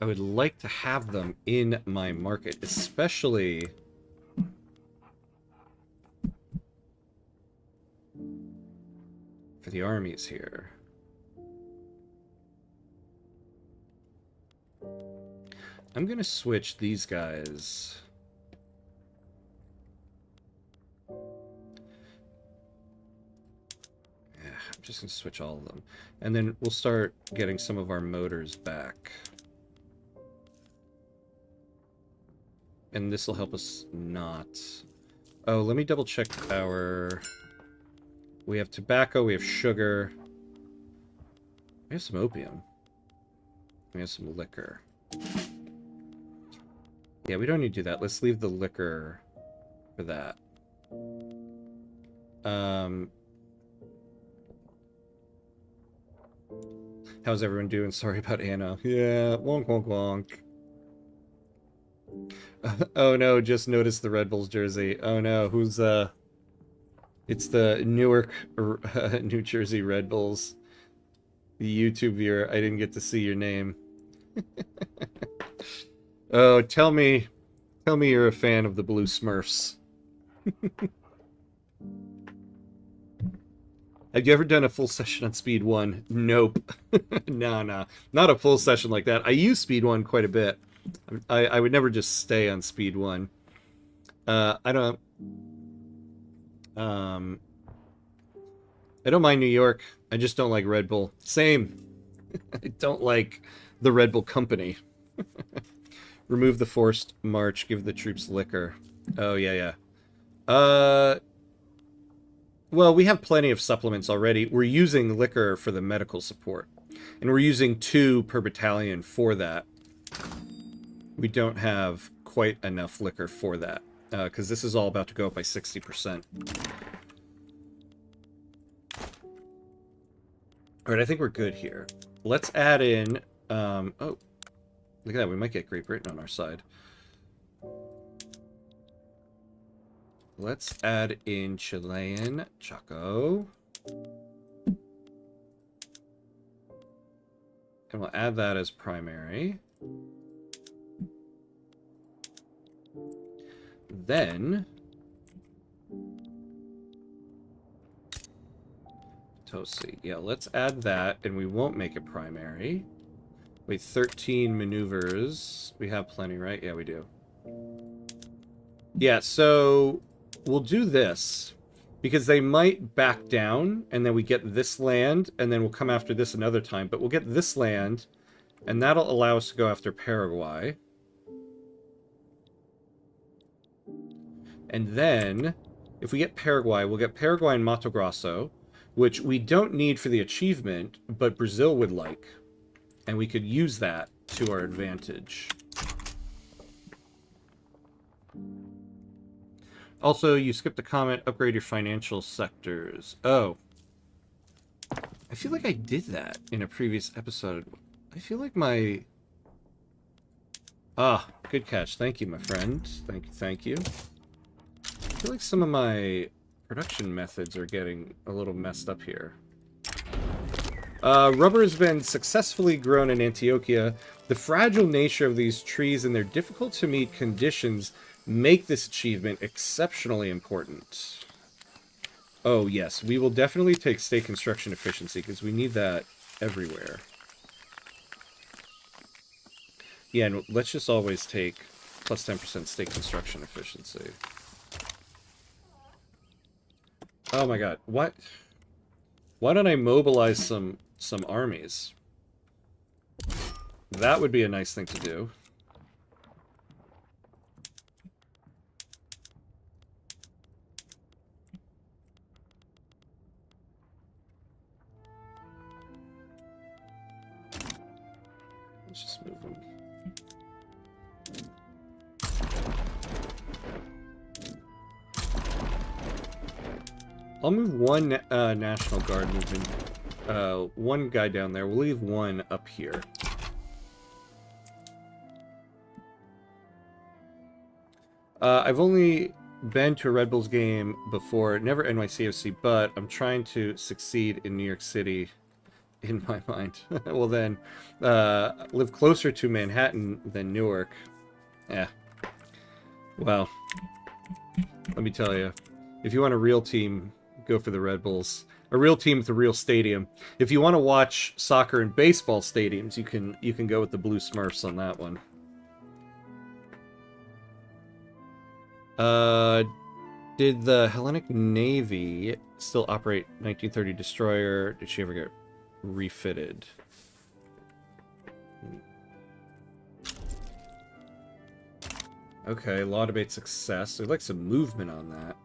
Speaker 1: I would like to have them in my market, especially for the armies here. I'm going to switch these guys. I'm just going to switch all of them. And then we'll start getting some of our motors back. And this will help us not... Oh, let me double check our... We have tobacco, we have sugar. We have some opium. We have some liquor. Yeah, we don't need to do that. Let's leave the liquor for that. How's everyone doing? Sorry about Anna. Yeah, wonk, wonk, wonk. Oh no, just noticed the Red Bulls jersey. Oh no, who's, It's the Newark, New Jersey Red Bulls. The YouTube viewer. I didn't get to see your name. Oh, tell me you're a fan of the Blue Smurfs. Have you ever done a full session on Speed 1? Nope. No. Not a full session like that. I use Speed 1 quite a bit. I would never just stay on Speed 1. I don't mind New York. I just don't like Red Bull. Same. I don't like the Red Bull company. Remove the forced march. Give the troops liquor. Oh, yeah. Well, we have plenty of supplements already. We're using liquor for the medical support. And we're using 2 per battalion for that. We don't have quite enough liquor for that. Because this is all about to go up by 60%. Alright, I think we're good here. Let's add in... oh, look at that. We might get Great Britain on our side. let's add in Chilean Chaco. And we'll add that as primary. Then Tosi. Yeah, let's add that, and we won't make it primary. Wait, 13 maneuvers. We have plenty, right? Yeah, we do. Yeah, so we'll do this. Because they might back down, and then we get this land, and then we'll come after this another time. But we'll get this land, and that'll allow us to go after Paraguay. And then, if we get Paraguay, we'll get Paraguay and Mato Grosso, which we don't need for the achievement, but Brazil would like. And we could use that to our advantage. Also, you skipped a comment, upgrade your financial sectors. Oh. I feel like I did that in a previous episode. I feel like my... Ah, good catch. Thank you, my friend. Thank you. I feel like some of my production methods are getting a little messed up here. Rubber has been successfully grown in Antioquia. The fragile nature of these trees and their difficult-to-meet conditions make this achievement exceptionally important. Oh, yes. We will definitely take state construction efficiency, because we need that everywhere. Yeah, and let's just always take plus 10% state construction efficiency. Oh my god. What? Why don't I mobilize some armies? That would be a nice thing to do. Let's just move them. I'll move one National Guard movement. One guy down there. We'll leave one up here. I've only been to a Red Bulls game before, never NYCFC, but I'm trying to succeed in New York City in my mind. Well then, live closer to Manhattan than Newark. Yeah. Well, let me tell you, if you want a real team, go for the Red Bulls. A real team with a real stadium. If you want to watch soccer and baseball stadiums, you can go with the Blue Smurfs on that one. Did the Hellenic Navy still operate 1930 destroyer? Did she ever get refitted? Okay, law debate success. There's like some movement on that.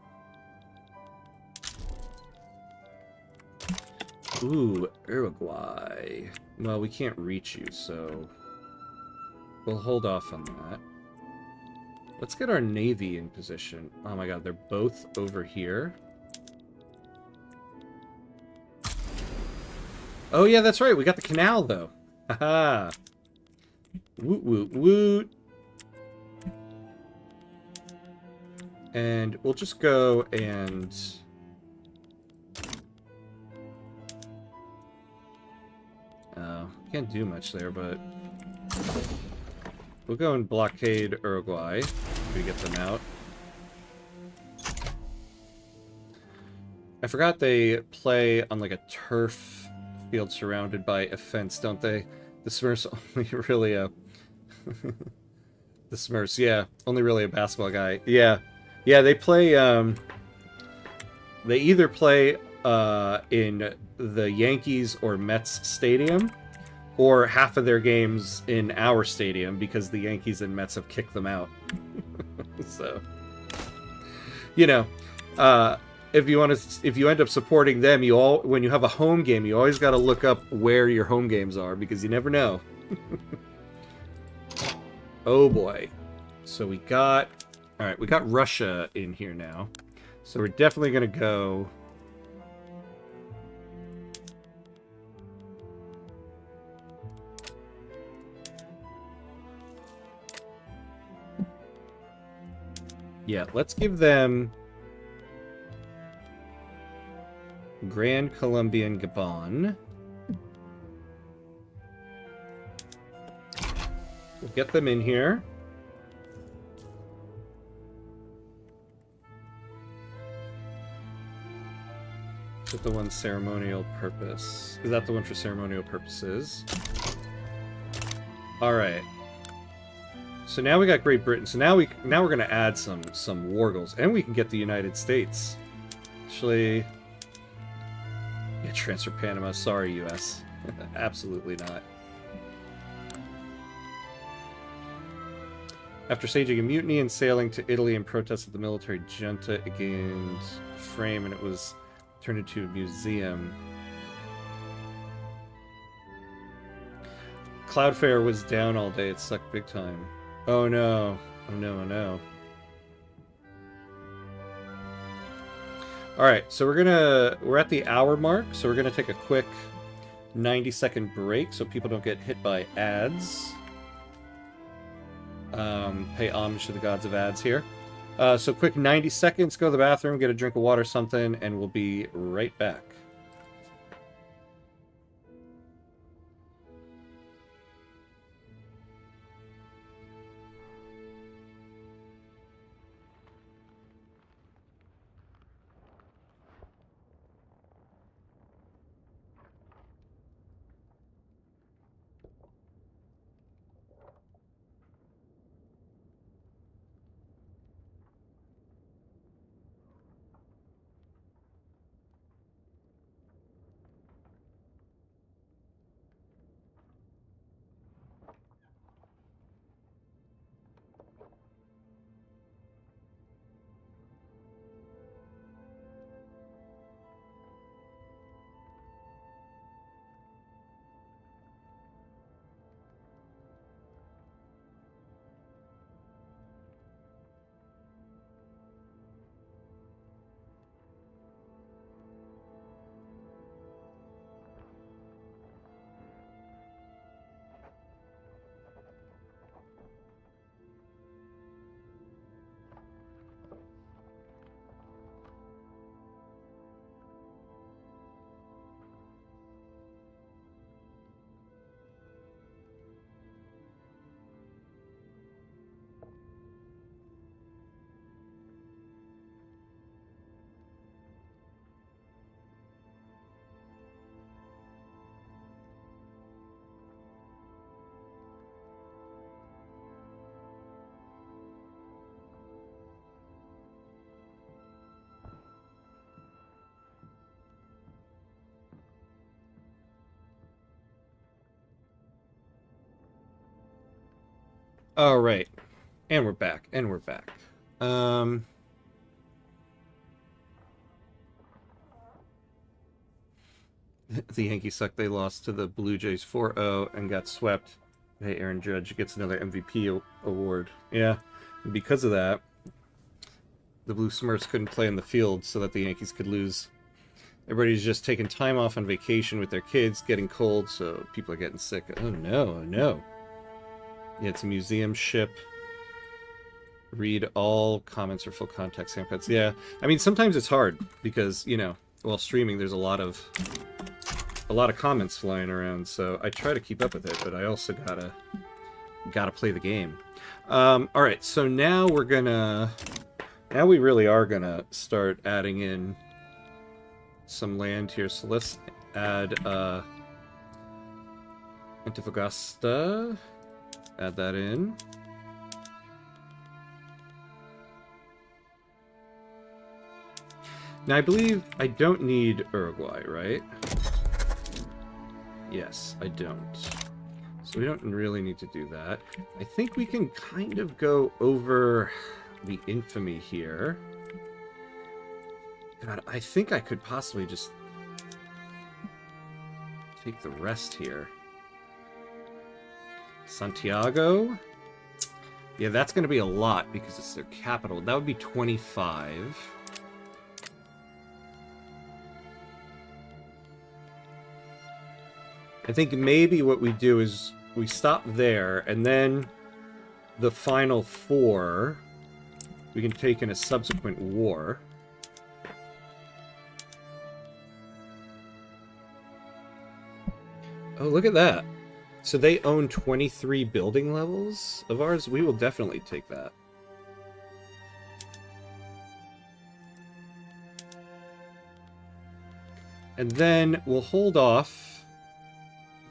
Speaker 1: Ooh, Uruguay. Well, we can't reach you, so we'll hold off on that. Let's get our navy in position. Oh my god, they're both over here. Oh yeah, that's right. We got the canal, though. Haha. Woot woot woot. And we'll just go and... can't do much there, but... we'll go and blockade Uruguay if we get them out. I forgot they play on like a turf field surrounded by a fence, don't they? The Smurfs only really a... the Smurfs, yeah. Only really a basketball guy. Yeah. Yeah, they play, they either play in the Yankees or Mets stadium, or half of their games in our stadium because the Yankees and Mets have kicked them out. So, you know, if you end up supporting them, when you have a home game, you always got to look up where your home games are because you never know. Oh boy. So we got Russia in here now. So we're definitely going to go... Yeah, let's give them Grand Colombia and Gabon. We'll get them in here. Is that the one ceremonial purpose? Is that the one for ceremonial purposes? Alright. So now we got Great Britain. So now we're gonna add some war goals. And we can get the United States. Actually, yeah, transfer Panama. Sorry, US. Absolutely not. After staging a mutiny and sailing to Italy in protest of the military junta, it gained frame and it was turned into a museum. Cloudflare was down all day. It sucked big time. Oh no. Oh no, oh no. Alright, so we're at the hour mark, so we're gonna take a quick 90-second break so people don't get hit by ads. Pay homage to the gods of ads here. So quick 90 seconds, go to the bathroom, get a drink of water, something, and we'll be right back. All right, and we're back, and we're back. The Yankees suck. They lost to the Blue Jays 4-0 and got swept. Hey, Aaron Judge gets another MVP award. Yeah, and because of that, the Blue Smurfs couldn't play in the field so that the Yankees could lose. Everybody's just taking time off on vacation with their kids, getting cold, so people are getting sick. Oh no, oh no. Yeah, it's a museum ship. Read all comments for full context samples. Yeah, I mean, sometimes it's hard because, you know, while streaming, there's a lot of comments flying around, so I try to keep up with it, but I also gotta play the game. All right, so now we really are gonna start adding in some land here. So let's add Antofagasta. Add that in. Now I believe I don't need Uruguay, right? Yes, I don't. So we don't really need to do that. I think we can kind of go over the infamy here. God, I think I could possibly just take the rest here. Santiago? Yeah, that's going to be a lot because it's their capital. That would be 25. I think maybe what we do is we stop there, and then the final 4 we can take in a subsequent war. Oh, look at that. So they own 23 building levels of ours? We will definitely take that. And then we'll hold off.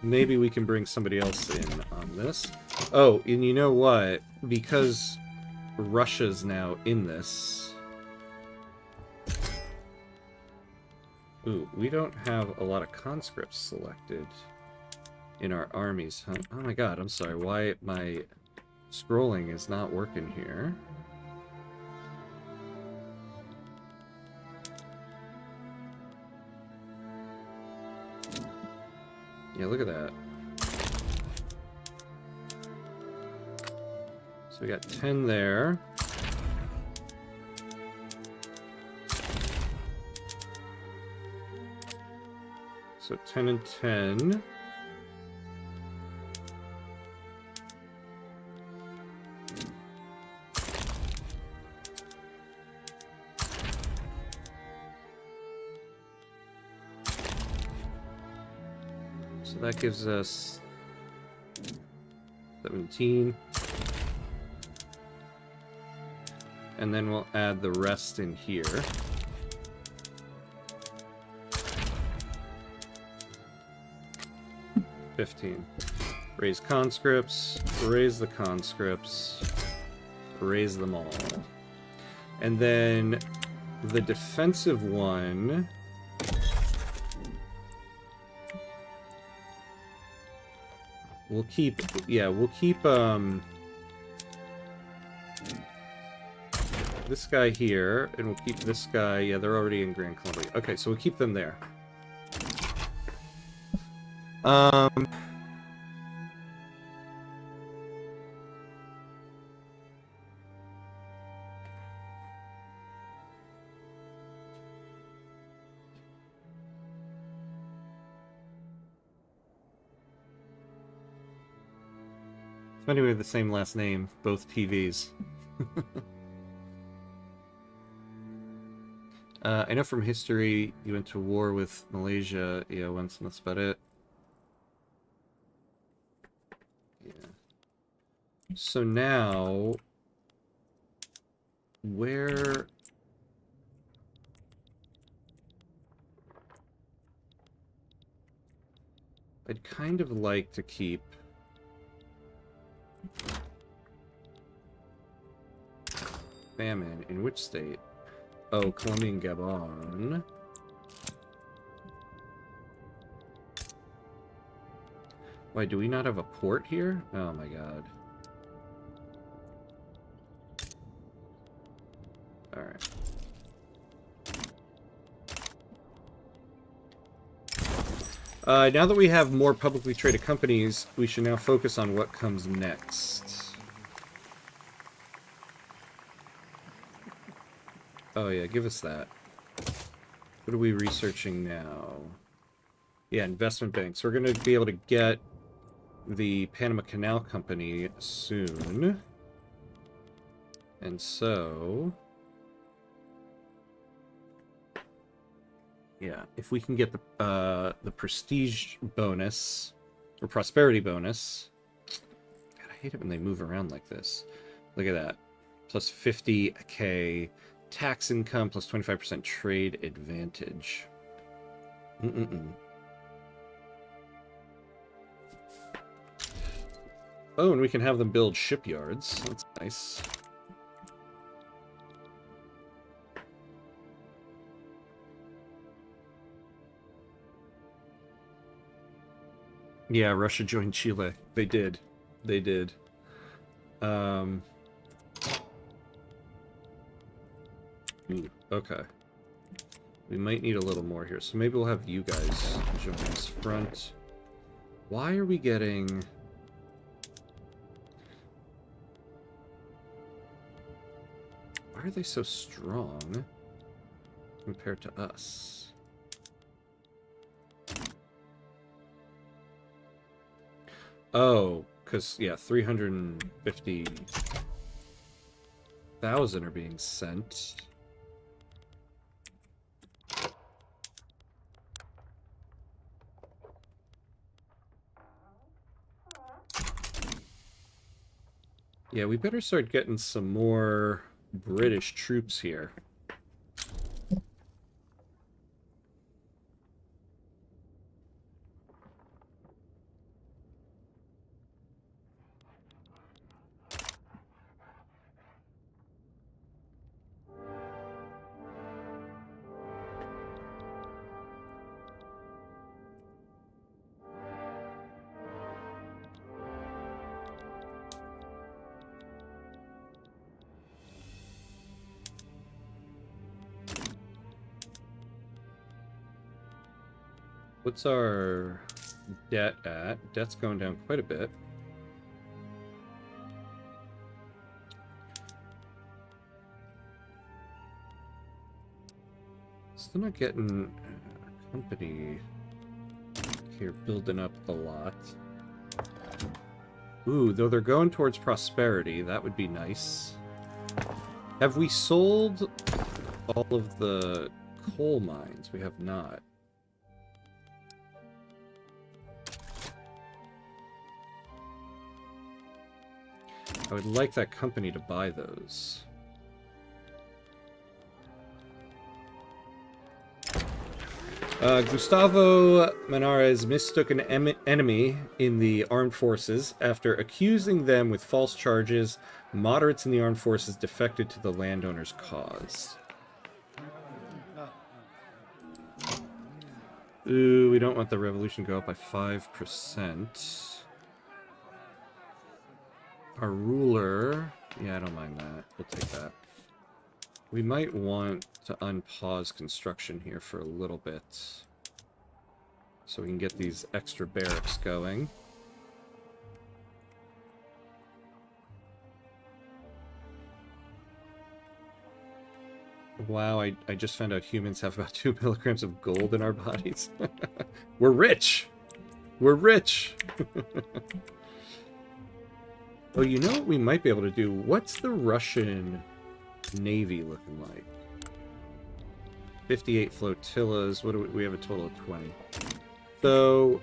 Speaker 1: Maybe we can bring somebody else in on this. Oh, and you know what? Because Russia's now in this. Ooh, we don't have a lot of conscripts selected in our armies, huh? Oh my god, I'm sorry. Why my scrolling is not working here. Yeah, look at that. So we got 10 there. So 10 and 10. So that gives us 17. And then we'll add the rest in here. $15. Raise conscripts, raise the conscripts, raise them all. And then the defensive one... We'll keep, yeah, we'll keep, this guy here, and we'll keep this guy, yeah, they're already in Grander Colombia. Okay, so we'll keep them there. Funny we have the same last name, both TVs. I know from history you went to war with Malaysia, yeah, once, and that's about it. Yeah. So now, where... I'd kind of like to keep... Famine. In which state? Oh, Colombia and Gabon. Why, do we not have a port here? Oh my god. Alright. Now that we have more publicly traded companies, we should now focus on what comes next. Oh yeah, give us that. What are we researching now? Yeah, investment banks. We're going to be able to get the Panama Canal Company soon. And so... yeah, if we can get the prestige bonus, or prosperity bonus... God, I hate it when they move around like this. Look at that. Plus 50k... tax income plus 25% trade advantage. Oh, and we can have them build shipyards. That's nice. Yeah, Russia joined Chile. They did. They did. Ooh, okay. We might need a little more here, so maybe we'll have you guys join this front. Why are we getting... Why are they so strong compared to us? Oh, because, yeah, 350,000 are being sent. Yeah, we better start getting some more British troops here. What's our debt at? Debt's going down quite a bit. Still not getting a company here building up a lot. Ooh, though they're going towards prosperity, that would be nice. Have we sold all of the coal mines? We have not. I would like that company to buy those. Gustavo Manarez mistook an enemy in the armed forces. After accusing them with false charges, moderates in the armed forces defected to the landowner's cause. Ooh, we don't want the revolution to go up by 5%. Our ruler... Yeah, I don't mind that. We'll take that. We might want to unpause construction here for a little bit, so we can get these extra barracks going. Wow, I just found out humans have about 2 milligrams of gold in our bodies. We're rich! We're rich! Oh, you know what we might be able to do? What's the Russian Navy looking like? 58 flotillas. What do we have? A total of 20. So,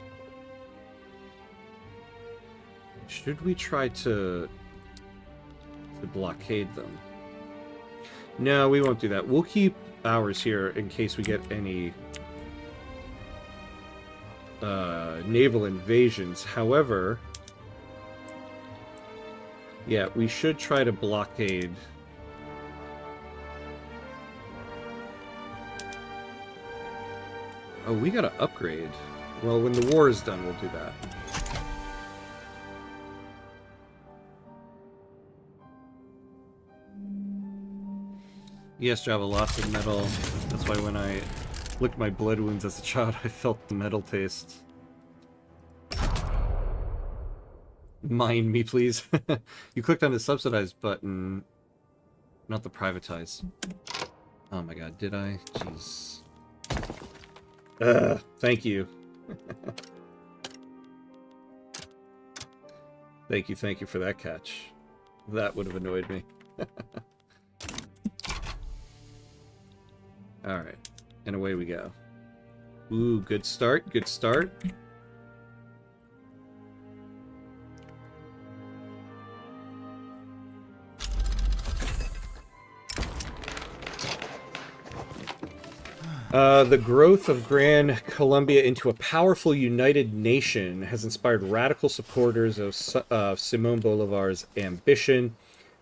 Speaker 1: should we try to blockade them? No, we won't do that. We'll keep ours here in case we get any naval invasions. However, yeah, we should try to blockade. Oh, we gotta upgrade. Well, when the war is done, we'll do that. Yes, Java, lots of metal. That's why when I licked my blood wounds as a child, I felt the metal taste. Mind me, please. You clicked on the subsidize button, not the privatize. Oh my god, did I? Jeez. Thank you. Thank you for that catch. That would have annoyed me. Alright, and away we go. Ooh, good start, good start. The growth of Grander Colombia into a powerful united nation has inspired radical supporters of Simón Bolívar's ambition.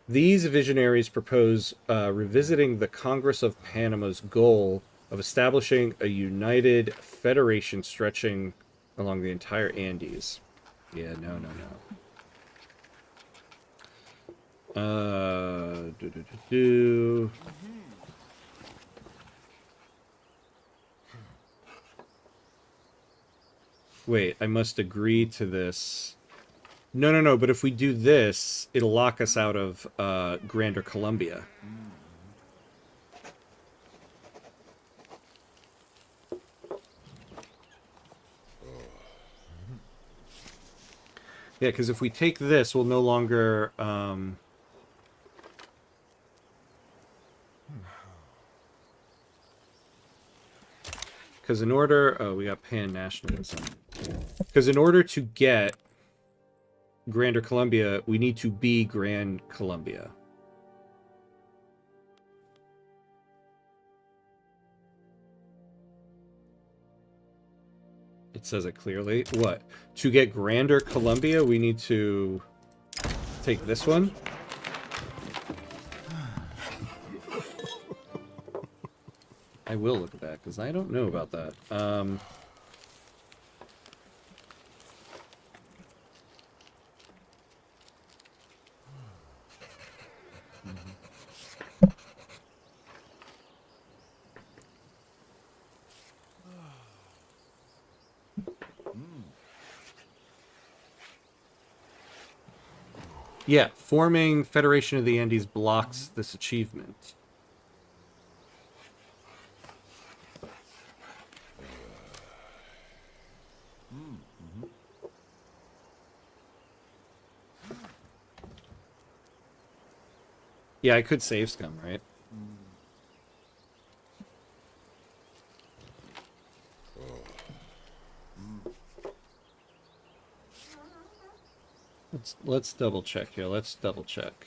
Speaker 1: These visionaries propose revisiting the Congress of Panama's goal of establishing a united federation stretching along the entire Andes. Yeah, no. Wait, I must agree to this. No, but if we do this, it'll lock us out of Grander Colombia. Yeah, because if we take this, we'll no longer... Because in order... Oh, we got pan-nationalism. Because in order to get Grander Colombia, we need to be Grand Colombia. It says it clearly. What? To get Grander Colombia, we need to take this one. I will look at that, because I don't know about that. Yeah, forming Federation of the Andes blocks this achievement. Yeah, I could save scum, right? Let's double check here. Let's double check.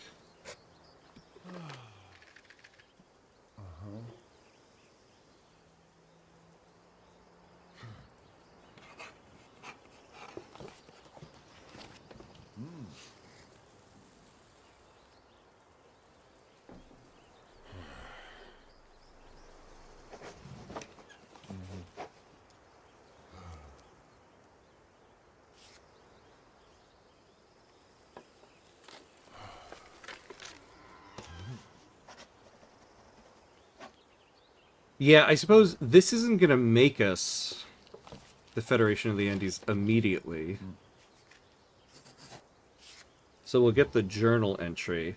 Speaker 1: Yeah, I suppose this isn't going to make us the Federation of the Andes immediately. So we'll get the journal entry.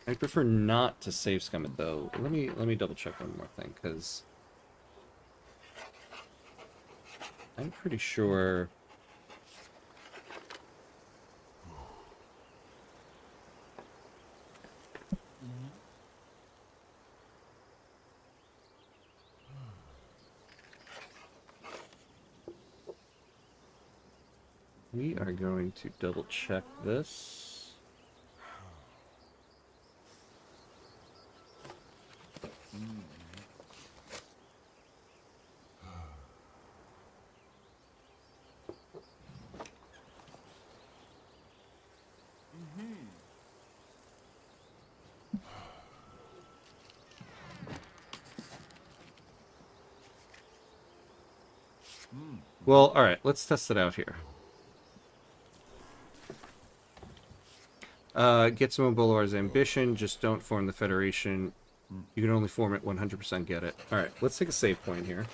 Speaker 1: I prefer not to save scum it though. Let me double check one more thing, because I'm pretty sure. We are going to double check this. Well, all right, let's test it out here. Get Simon Bolivar's ambition, just don't form the Federation. You can only form it 100% get it. Alright, let's take a save point here.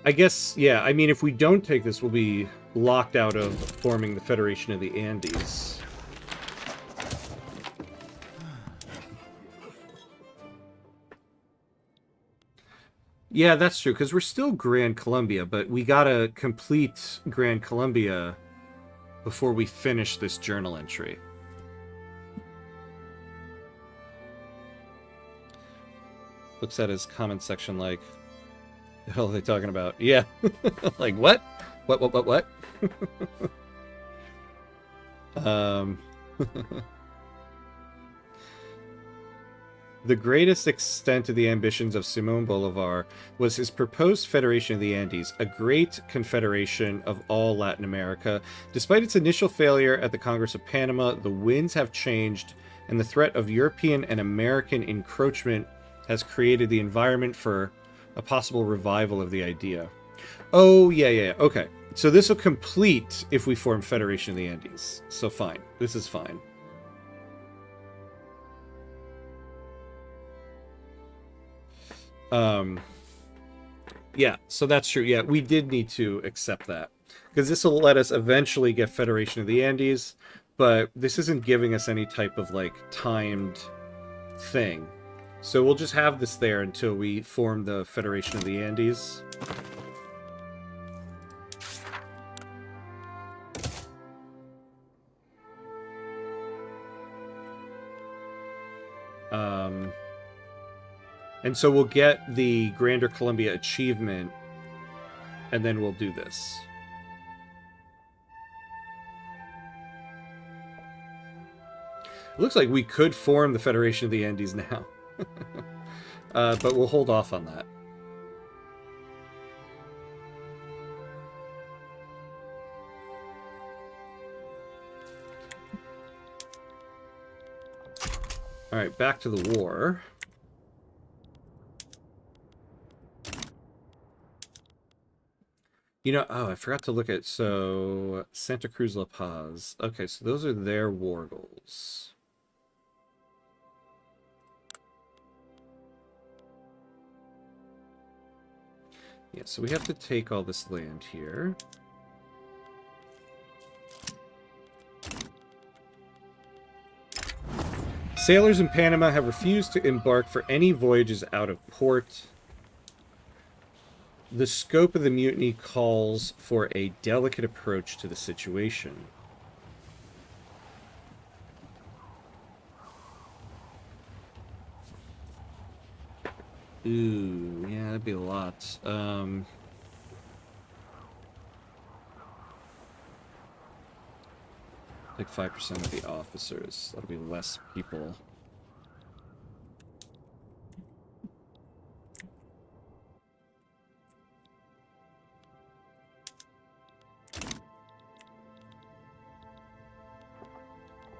Speaker 1: I guess, yeah, I mean, if we don't take this, we'll be locked out of forming the Federation of the Andes. Yeah, that's true, because we're still Grand Colombia, but we gotta complete Grand Colombia before we finish this journal entry. Looks at his comment section like, the hell are they talking about? Yeah. Like, what? What? The greatest extent of the ambitions of Simón Bolívar was his proposed Federation of the Andes, a great confederation of all Latin America. Despite its initial failure at the Congress of Panama, the winds have changed, and the threat of European and American encroachment has created the environment for a possible revival of the idea. Oh, yeah, okay. So this will complete if we form Federation of the Andes. So fine. This is fine. Yeah, so that's true. Yeah, we did need to accept that, because this will let us eventually get Federation of the Andes, but this isn't giving us any type of, like, timed thing. So we'll just have this there until we form the Federation of the Andes. And so we'll get the Grander Colombia achievement, and then we'll do this. It looks like we could form the Federation of the Andes now. But we'll hold off on that. Alright, back to the war. You know, oh, I forgot to look at, so, Santa Cruz La Paz. Okay, so those are their war goals. Yeah, so we have to take all this land here. Sailors in Panama have refused to embark for any voyages out of port. The scope of the mutiny calls for a delicate approach to the situation. Ooh, yeah, that'd be a lot. Like 5% of the officers. That'll be less people.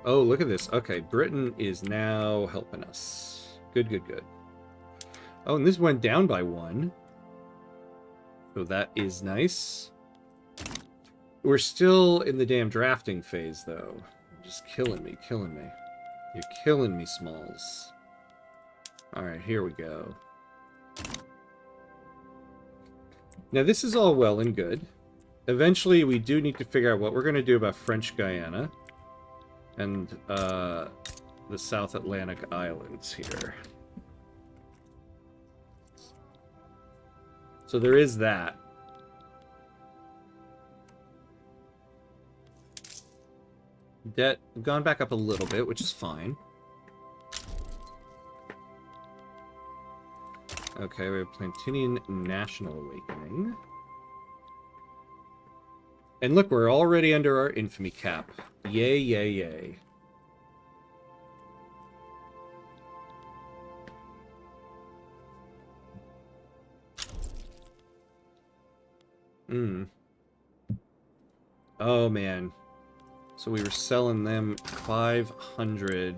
Speaker 1: Oh, look at this. Okay, Britain is now helping us. Good, good, good. Oh, and this went down by 1. So that is nice. We're still in the damn drafting phase, though. Just killing me, killing me. You're killing me, Smalls. Alright, here we go. Now, this is all well and good. Eventually, we do need to figure out what we're going to do about French Guiana and the South Atlantic Islands here. So there is that. Debt gone back up a little bit, which is fine. Okay, we have Plantinian National Awakening. And look, we're already under our infamy cap. Yay, yay, yay. Oh, man. So we were selling them 500.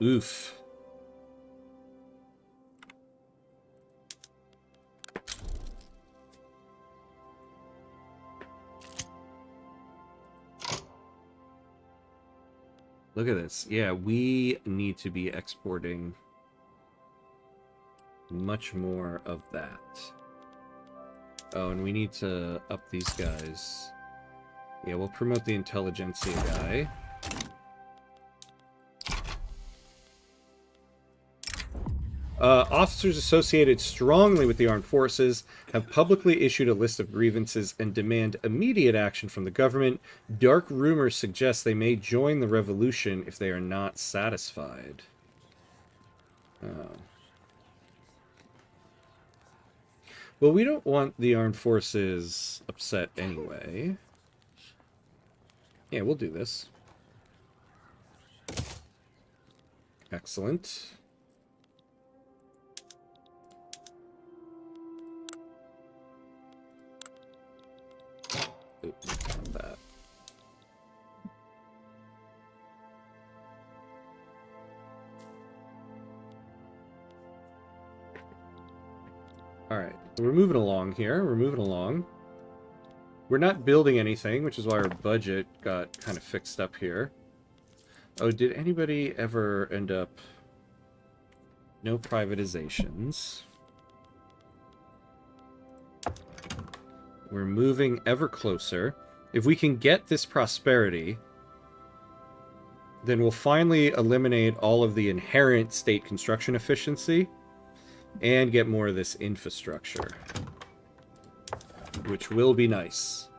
Speaker 1: Oof. Look at this. Yeah, we need to be exporting much more of that. Oh, and we need to up these guys. Yeah, we'll promote the intelligentsia guy. Officers associated strongly with the armed forces have publicly issued a list of grievances and demand immediate action from the government. Dark rumors suggest they may join the revolution if they are not satisfied. Oh. Well, we don't want the armed forces upset anyway. Yeah, we'll do this. Excellent. Oops, not that. Alright, so we're moving along here. We're moving along. We're not building anything, which is why our budget got kind of fixed up here. Oh, did anybody ever end up... No privatizations. We're moving ever closer. If we can get this prosperity, then we'll finally eliminate all of the inherent state construction efficiency and get more of this infrastructure, which will be nice.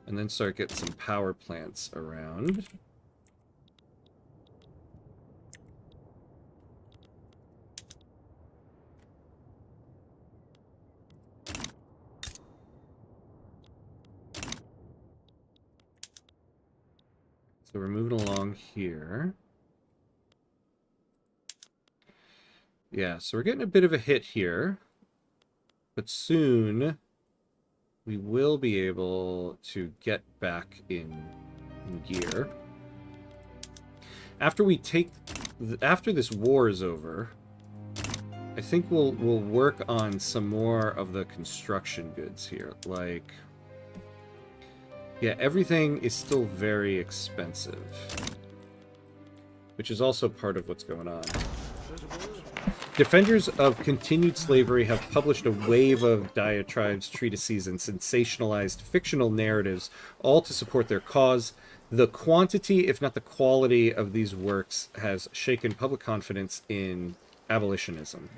Speaker 1: And then start getting some power plants around. So we're moving along here. Yeah, so we're getting a bit of a hit here. But soon we will be able to get back in gear. After this war is over, I think we'll work on some more of the construction goods here. Like, yeah, everything is still very expensive, which is also part of what's going on. Defenders of continued slavery have published a wave of diatribes, treatises, and sensationalized fictional narratives, all to support their cause. The quantity, if not the quality, of these works has shaken public confidence in abolitionism.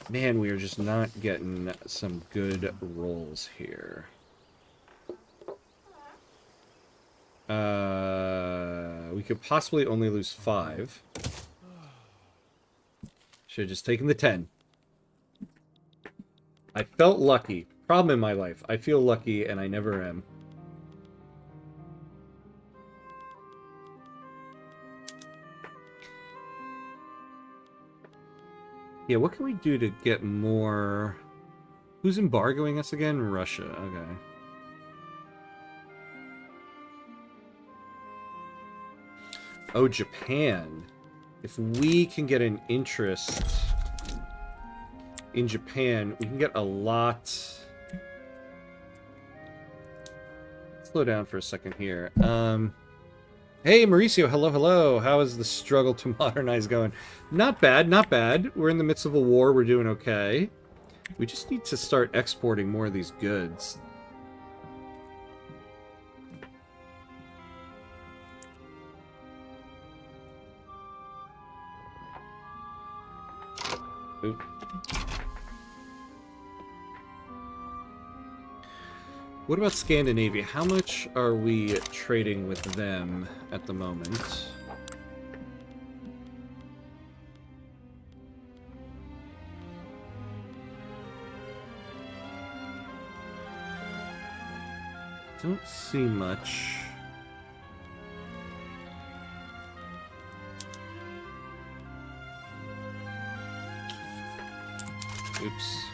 Speaker 1: Man, we are just not getting some good rolls here. We could possibly only lose 5. Should have just taken the 10. I felt lucky. Problem in my life. I feel lucky, and I never am. Yeah, what can we do to get more... Who's embargoing us again? Russia. Okay. Oh, Japan. If we can get an interest in Japan, we can get a lot... Slow down for a second here. Hey, Mauricio, hello, hello. How is the struggle to modernize going? Not bad, not bad. We're in the midst of a war. We're doing okay. We just need to start exporting more of these goods. Oop. What about Scandinavia? How much are we trading with them at the moment? Don't see much. Oops.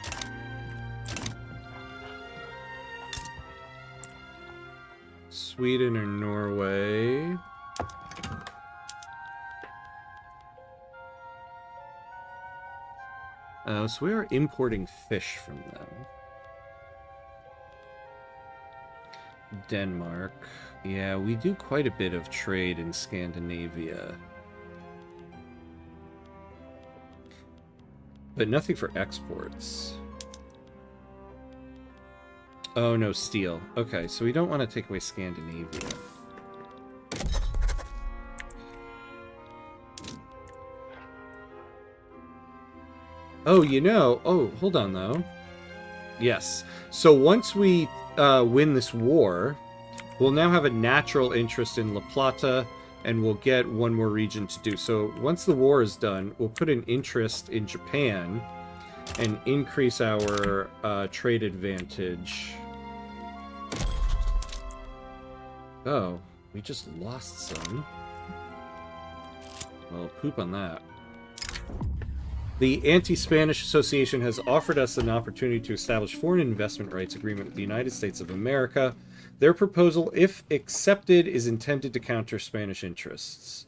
Speaker 1: Sweden or Norway. So we are importing fish from them. Denmark. Yeah, we do quite a bit of trade in Scandinavia. But nothing for exports. Oh, no, steel. Okay, so we don't want to take away Scandinavia. Oh, you know... Oh, hold on, though. Yes. So once we win this war, we'll now have a natural interest in La Plata, and we'll get one more region to do. So once the war is done, we'll put an interest in Japan and increase our trade advantage. Oh, we just lost some. Well, poop on that. The Anti-Spanish Association has offered us an opportunity to establish foreign investment rights agreement with the United States of America. Their proposal, if accepted, is intended to counter Spanish interests.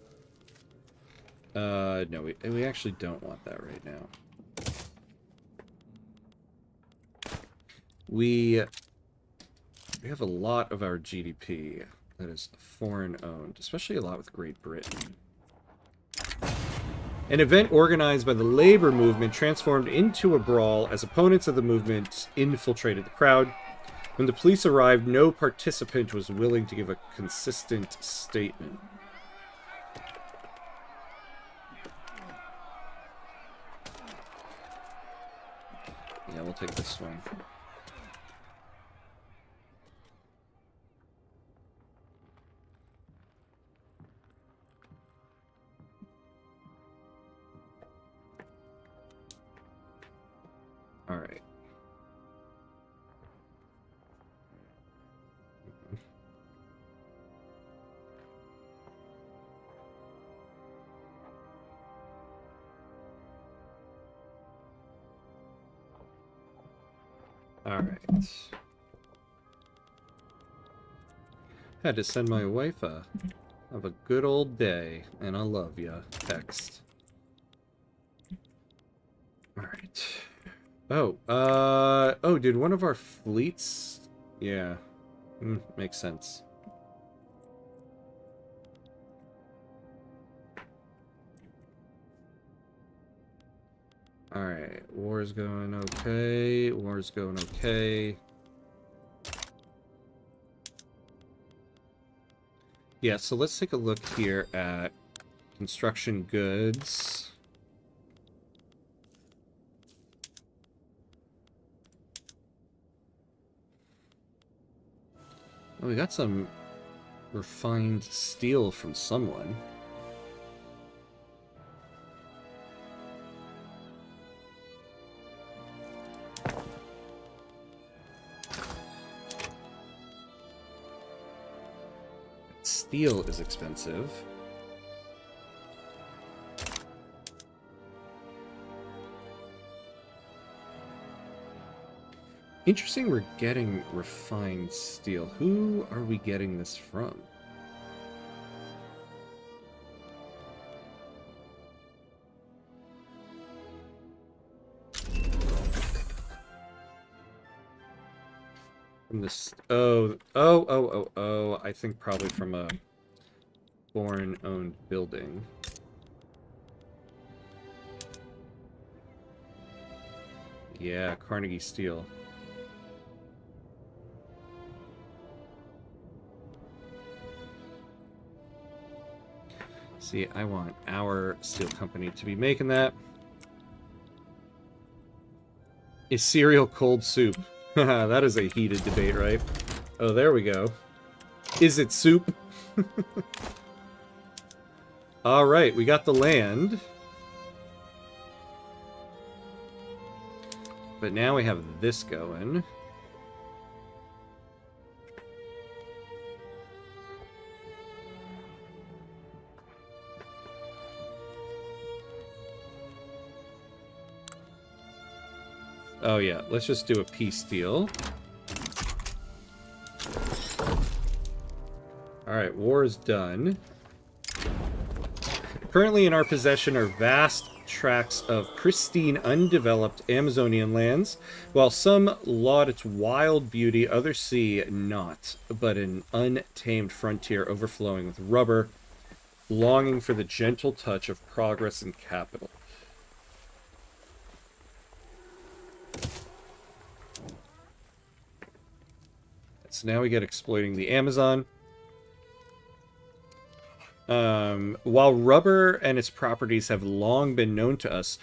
Speaker 1: No, we actually don't want that right now. We have a lot of our GDP that is foreign-owned, especially a lot with Great Britain. An event organized by the labor movement transformed into a brawl as opponents of the movement infiltrated the crowd. When the police arrived, no participant was willing to give a consistent statement. Yeah, we'll take this one. All right. All right. Had to send my wife a "have a good old day and I love ya" text. All right. Oh, did one of our fleets? Yeah. Makes sense. Alright, war's going okay. War's going okay. Yeah, so let's take a look here at construction goods. Oh, we got some refined steel from someone. Steel is expensive. Interesting we're getting refined steel. Who are we getting this from? From this... Oh, I think probably from a foreign-owned building. Yeah, Carnegie Steel. See, I want our steel company to be making that. Is cereal cold soup? That is a heated debate, right? Oh, there we go. Is it soup? Alright, we got the land. But now we have this going. Oh yeah, let's just do a peace deal. Alright, war is done. Currently in our possession are vast tracts of pristine, undeveloped Amazonian lands. While some laud its wild beauty, others see not, but an untamed frontier overflowing with rubber, longing for the gentle touch of progress and capital. So now we get exploiting the Amazon. While rubber and its properties have long been known to us,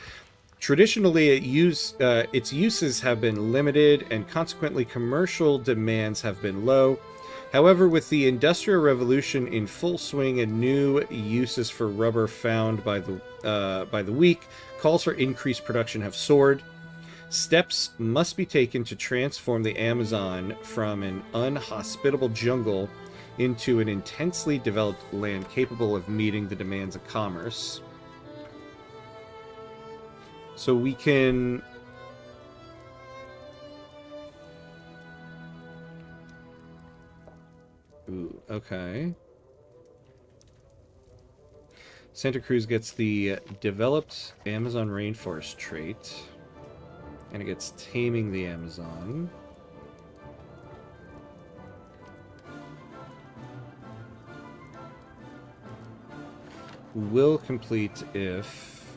Speaker 1: traditionally its uses have been limited and consequently commercial demands have been low. However, with the Industrial Revolution in full swing and new uses for rubber found by the week, calls for increased production have soared. Steps must be taken to transform the Amazon from an unhospitable jungle into an intensely developed land capable of meeting the demands of commerce. So we can... Ooh, okay. Santa Cruz gets the developed Amazon rainforest trait. And it gets taming the Amazon. Will complete if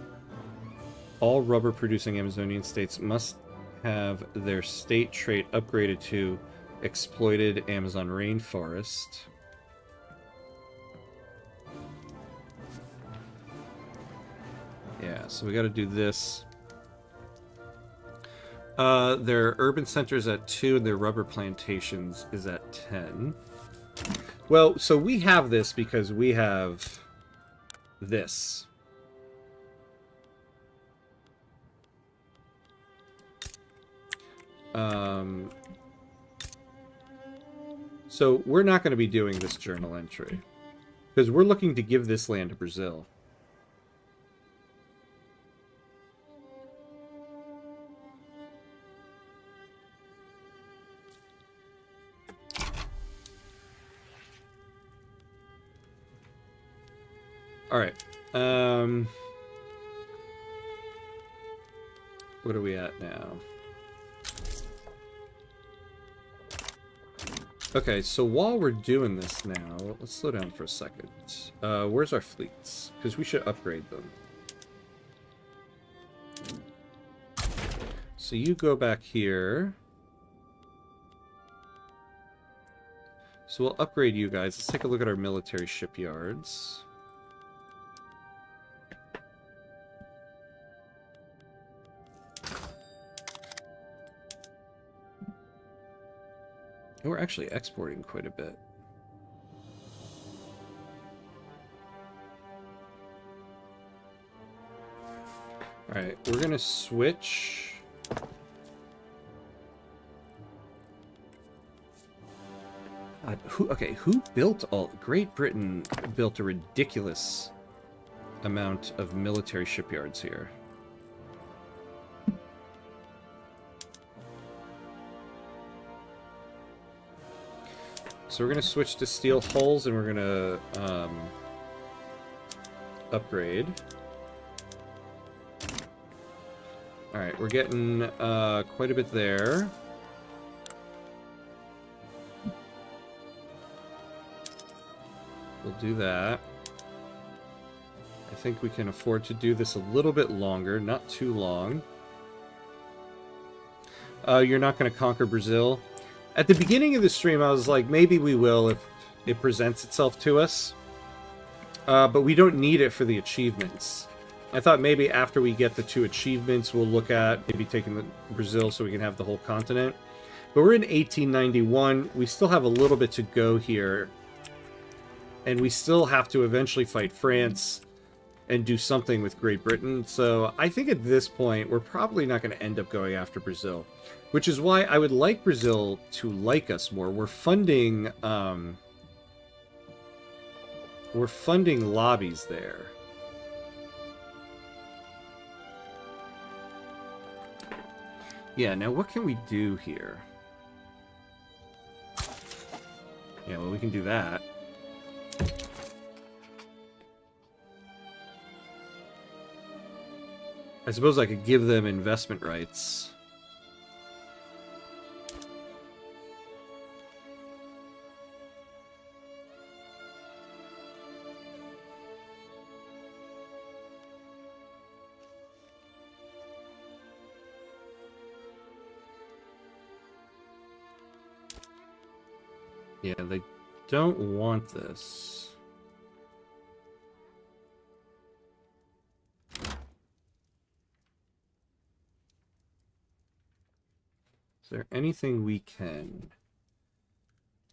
Speaker 1: all rubber-producing Amazonian states must have their state trait upgraded to exploited Amazon rainforest. Yeah, so we got to do this. Their urban centers at 2 and their rubber plantations is at 10. Well, so we have this because we have this. So we're not going to be doing this journal entry because we're looking to give this land to Brazil. All right. What are we at now? Okay, so while we're doing this now, let's slow down for a second. Where's our fleets? Because we should upgrade them. So you go back here. So we'll upgrade you guys. Let's take a look at our military shipyards. We're actually exporting quite a bit. Alright, we're gonna switch. Who built all... Great Britain built a ridiculous amount of military shipyards here. So we're going to switch to steel hulls, and we're going to upgrade. Alright, we're getting quite a bit there. We'll do that. I think we can afford to do this a little bit longer, not too long. You're not going to conquer Brazil. At the beginning of the stream, I was like, maybe we will if it presents itself to us. But we don't need it for the achievements. I thought maybe after we get the 2 achievements, we'll look at maybe taking Brazil so we can have the whole continent. But we're in 1891. We still have a little bit to go here. And we still have to eventually fight France and do something with Great Britain. So I think at this point, we're probably not going to end up going after Brazil. Which is why I would like Brazil to like us more. We're funding lobbies there. Yeah, now what can we do here? Yeah, well, we can do that. I suppose I could give them investment rights. Yeah, they don't want this. Is there anything we can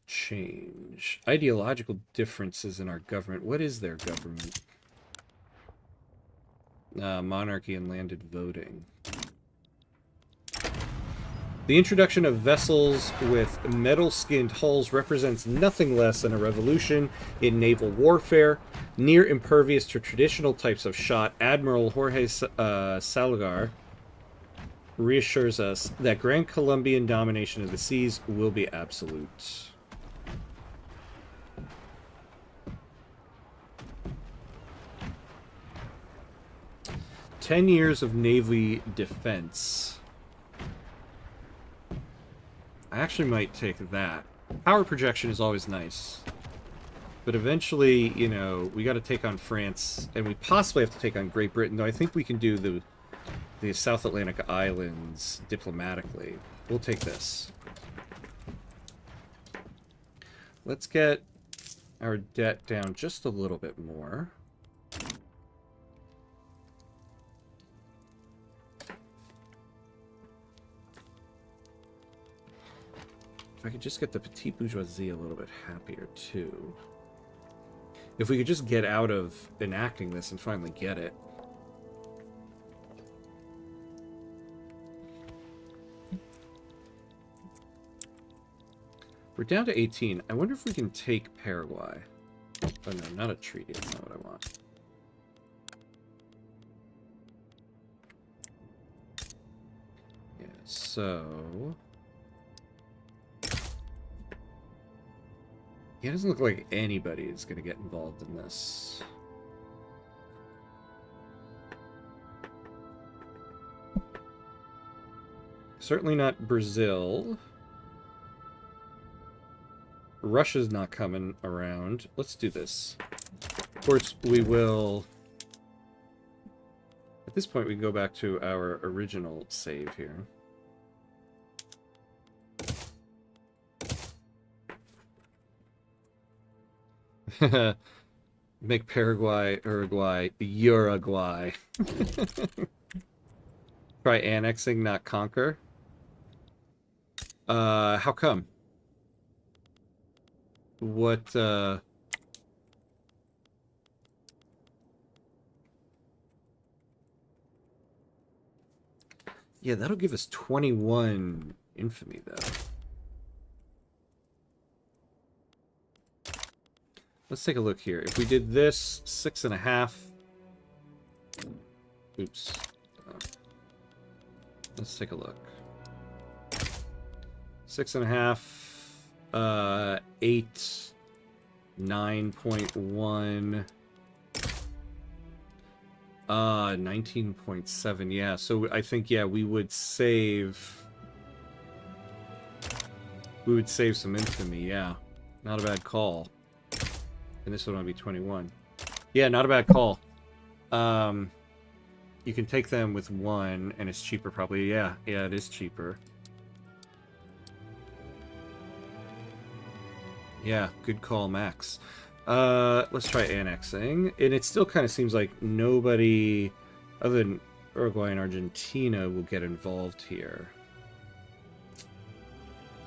Speaker 1: change? Ideological differences in our government. What is their government? Monarchy and landed voting. The introduction of vessels with metal-skinned hulls represents nothing less than a revolution in naval warfare. Near impervious to traditional types of shot, Admiral Jorge Salgar reassures us that Grand Colombian domination of the seas will be absolute. "10 years of Navy defense." I actually might take that. Power projection is always nice. But eventually, you know, we got to take on France, and we possibly have to take on Great Britain, though I think we can do the South Atlantic Islands diplomatically. We'll take this. Let's get our debt down just a little bit more. If I could just get the petite bourgeoisie a little bit happier, too. If we could just get out of enacting this and finally get it. We're down to 18. I wonder if we can take Paraguay. Oh no, not a treaty. That's not what I want. Yeah, so... Yeah, it doesn't look like anybody is going to get involved in this. Certainly not Brazil. Russia's not coming around. Let's do this. Of course, we will... At this point, we can go back to our original save here. Make Paraguay, Uruguay, Uruguay. Try annexing, not conquer. How come? What, Yeah, that'll give us 21 infamy, though. Let's take a look here. If we did this, 6.5... Oops. Let's take a look. 6.5... 8... 9.1... 19.7, yeah. So I think, yeah, we would save... We would save some infamy, yeah. Not a bad call. And this would only be 21. Yeah, not a bad call. You can take them with 1, and it's cheaper probably. Yeah, it is cheaper. Yeah, good call, Max. Let's try annexing. And it still kind of seems like nobody other than Uruguay and Argentina will get involved here.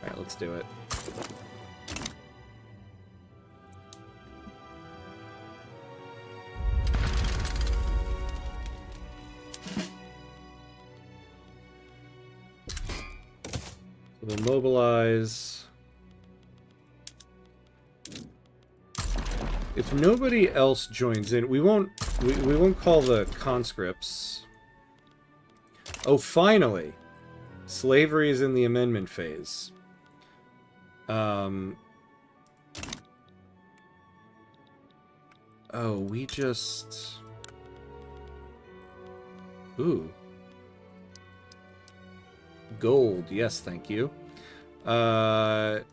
Speaker 1: Alright, let's do it. We'll mobilize. If nobody else joins in, we won't call the conscripts. Oh, finally! Slavery is in the amendment phase. Oh, we just... Ooh. Gold, yes, thank you. The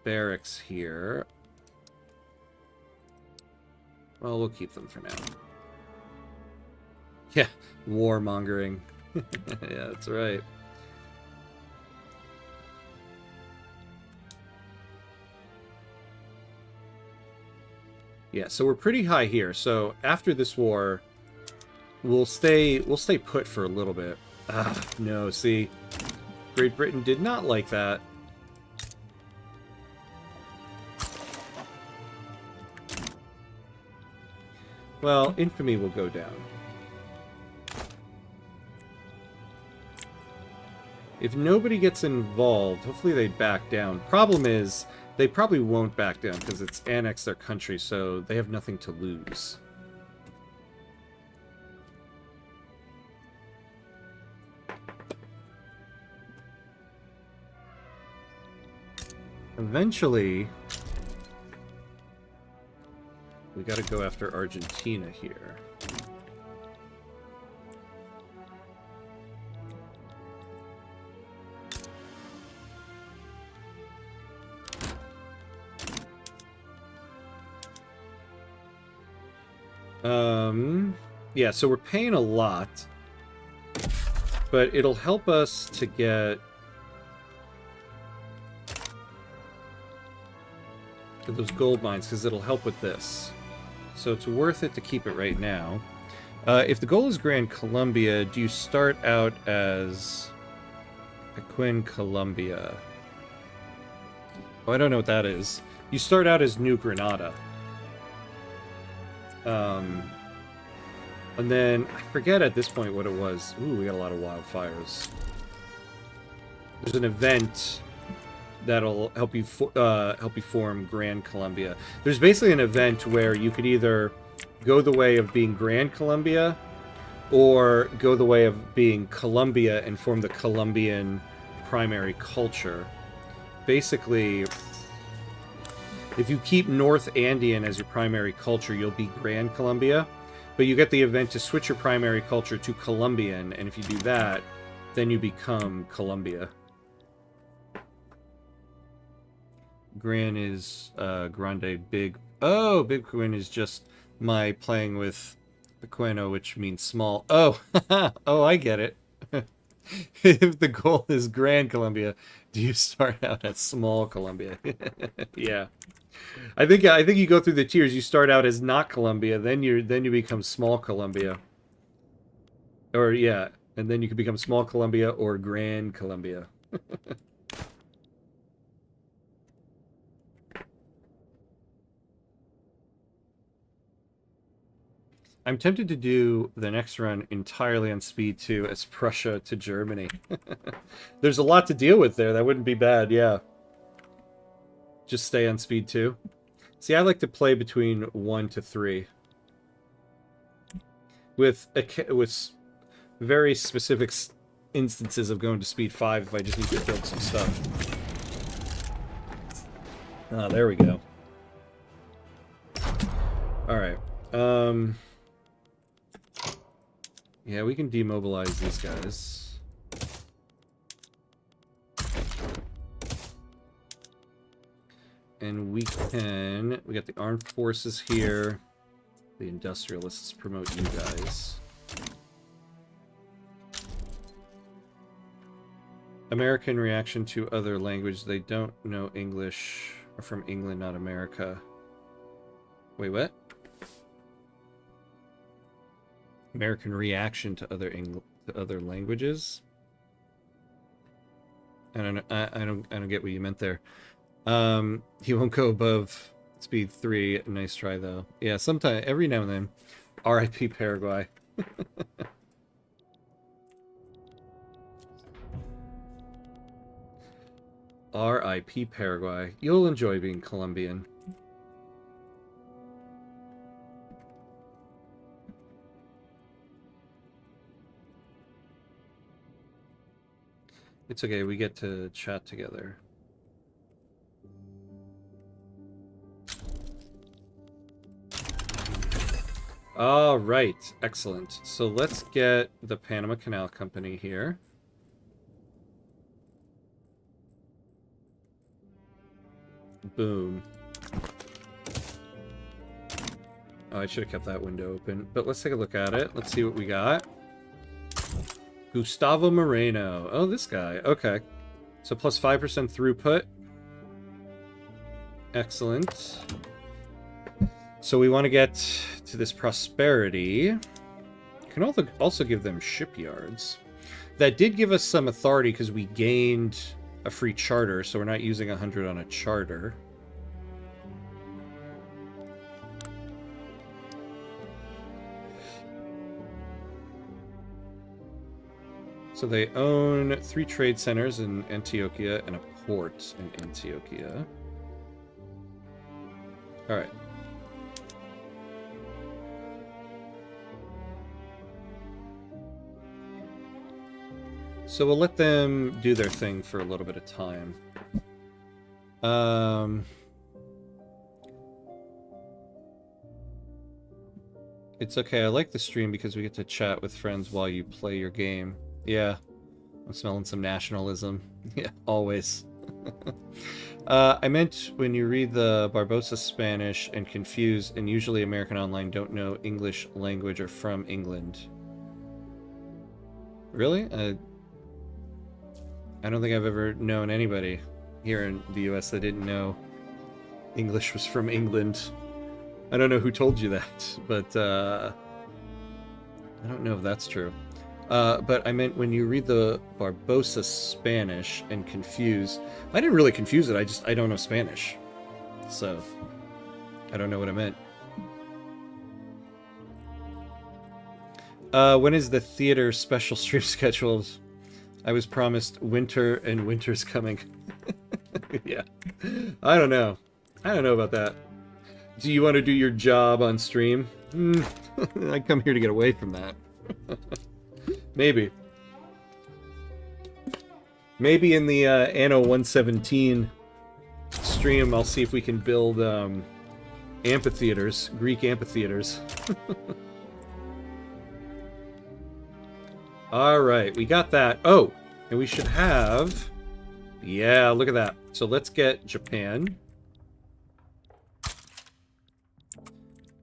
Speaker 1: barracks here. Well, we'll keep them for now. Yeah, warmongering. Yeah, that's right. Yeah, so we're pretty high here. So after this war, we'll stay put for a little bit. Ah, no, see, Great Britain did not like that. Well, infamy will go down. If nobody gets involved, hopefully they back down. Problem is, they probably won't back down because it's annexed their country, so they have nothing to lose. Eventually, we gotta go after Argentina here. Yeah, so we're paying a lot, but it'll help us to get those gold mines, because it'll help with this. So it's worth it to keep it right now. If the goal is Grander Colombia, do you start out as Ep8 Colombia? Oh, I don't know what that is. You start out as New Granada. And then, I forget at this point what it was. Ooh, we got a lot of wildfires. There's an event that'll help you form Grand Colombia. There's basically an event where you could either go the way of being Grand Colombia, or go the way of being Colombia and form the Colombian primary culture. Basically, if you keep North Andean as your primary culture, you'll be Grand Colombia, but you get the event to switch your primary culture to Colombian, and if you do that, then you become Colombia. Gran is Grande Big. Oh, Big Quinn is just my playing with Pequeno, which means small. Oh, oh, I get it. If the goal is Grand Colombia, do you start out at small Colombia? Yeah, I think you go through the tiers. You start out as not Colombia, then you become small Colombia, or yeah, and then you can become small Colombia or Grand Colombia. I'm tempted to do the next run entirely on speed 2 as Prussia to Germany. There's a lot to deal with there. That wouldn't be bad, yeah. Just stay on speed 2. See, I like to play between 1 to 3. With very specific instances of going to speed 5 if I just need to build some stuff. Ah, there we go. Alright. Yeah, we can demobilize these guys. And we got the armed forces here. The industrialists promote you guys. American reaction to other language. They don't know English. Are from England, not America. Wait, what? American reaction to other languages. I don't get what you meant there. He won't go above speed 3. Nice try though. Yeah, sometime every now and then. R.I.P. Paraguay. R.I.P. Paraguay. You'll enjoy being Colombian. It's okay, we get to chat together. All right, excellent. So let's get the Panama Canal Company here. Boom. Oh, I should have kept that window open. But let's take a look at it. Let's see what we got. Gustavo Moreno. Oh, this guy. Okay. So plus 5% throughput. Excellent. So we want to get to this prosperity. Can also give them shipyards. That did give us some authority because we gained a free charter, so we're not using 100 on a charter. So they own 3 trade centers in Antioquia and a port in Antioquia. All right. So we'll let them do their thing for a little bit of time. It's okay. I like the stream because we get to chat with friends while you play your game. Yeah, I'm smelling some nationalism. Yeah, always. I meant when you read the Barbosa Spanish and confuse, and usually American Online don't know English language or from England. Really? I don't think I've ever known anybody here in the US that didn't know English was from England. I don't know who told you that, but I don't know if that's true. But I meant when you read the Barbosa Spanish and confuse, I didn't really confuse it. I don't know Spanish, so I don't know what I meant. When is the theater special stream scheduled? I was promised winter, and winter's coming. Yeah, I don't know. I don't know about that. Do you want to do your job on stream? I come here to get away from that. Maybe. Maybe in the Anno 117 stream, I'll see if we can build amphitheaters, Greek amphitheaters. Alright, we got that. Oh, and we should have... Yeah, look at that. So let's get Japan.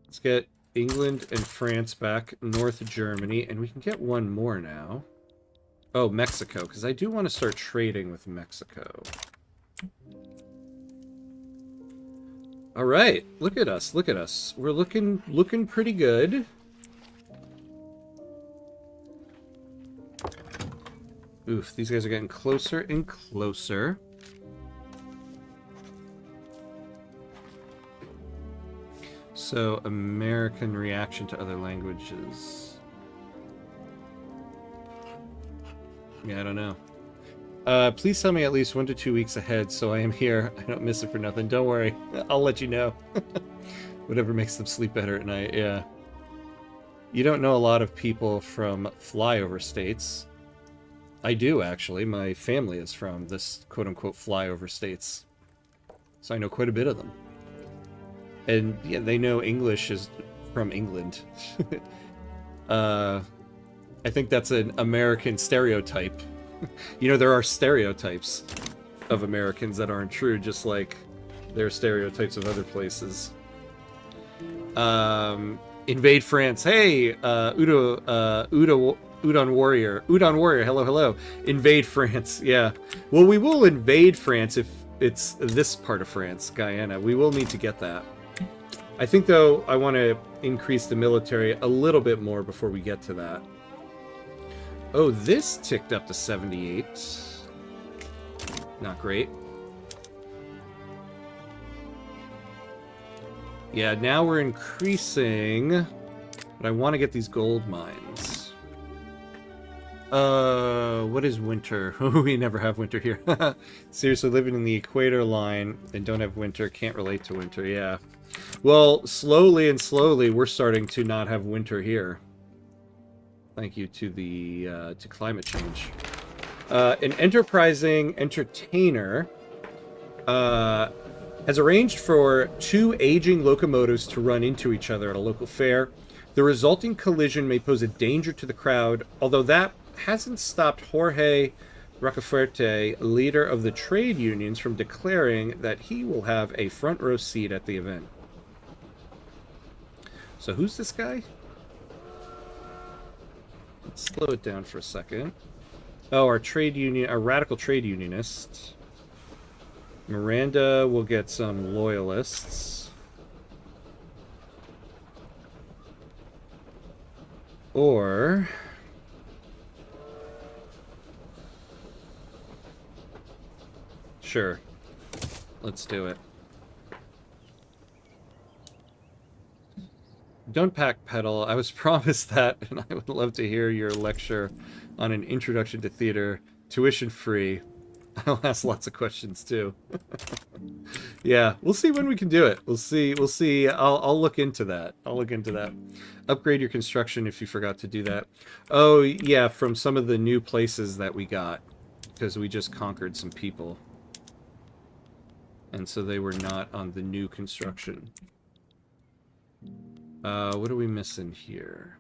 Speaker 1: Let's get England and France back, North Germany, and we can get one more now. Oh, Mexico, because I do want to start trading with Mexico. Alright, look at us, look at us. We're looking pretty good. Oof, these guys are getting closer and closer. So, American reaction to other languages. Yeah, I don't know. Please tell me at least 1 to 2 weeks ahead so I am here. I don't miss it for nothing. Don't worry. I'll let you know. Whatever makes them sleep better at night, yeah. You don't know a lot of people from flyover states. I do, actually. My family is from this quote-unquote flyover states. So I know quite a bit of them. And yeah, they know English is from England. I think that's an American stereotype. You know, there are stereotypes of Americans that aren't true, just like there are stereotypes of other places. Invade France. Hey, Udon Warrior. Udon Warrior, hello, hello. Invade France, yeah. Well, we will invade France if it's this part of France, Guyana. We will need to get that. I think, though, I want to increase the military a little bit more before we get to that. Oh, this ticked up to 78. Not great. Yeah, now we're increasing, but I want to get these gold mines. What is winter? We never have winter here. Seriously, living in the equator line and don't have winter, can't relate to winter, yeah. Well, slowly and slowly, we're starting to not have winter here. Thank you to the to climate change. An enterprising entertainer has arranged for 2 aging locomotives to run into each other at a local fair. The resulting collision may pose a danger to the crowd, although that hasn't stopped Jorge Rocafuerte, leader of the trade unions, from declaring that he will have a front row seat at the event. So who's this guy? Let's slow it down for a second. Oh, our radical trade unionist. Miranda will get some loyalists. Or... Sure. Let's do it. Don't backpedal. I was promised that, and I would love to hear your lecture on an introduction to theater, tuition free. I'll ask lots of questions too. Yeah, we'll see when we can do it. We'll see. We'll see. I'll look into that. I'll look into that. Upgrade your construction if you forgot to do that. Oh yeah, from some of the new places that we got, because we just conquered some people, and so they were not on the new construction. What are we missing here?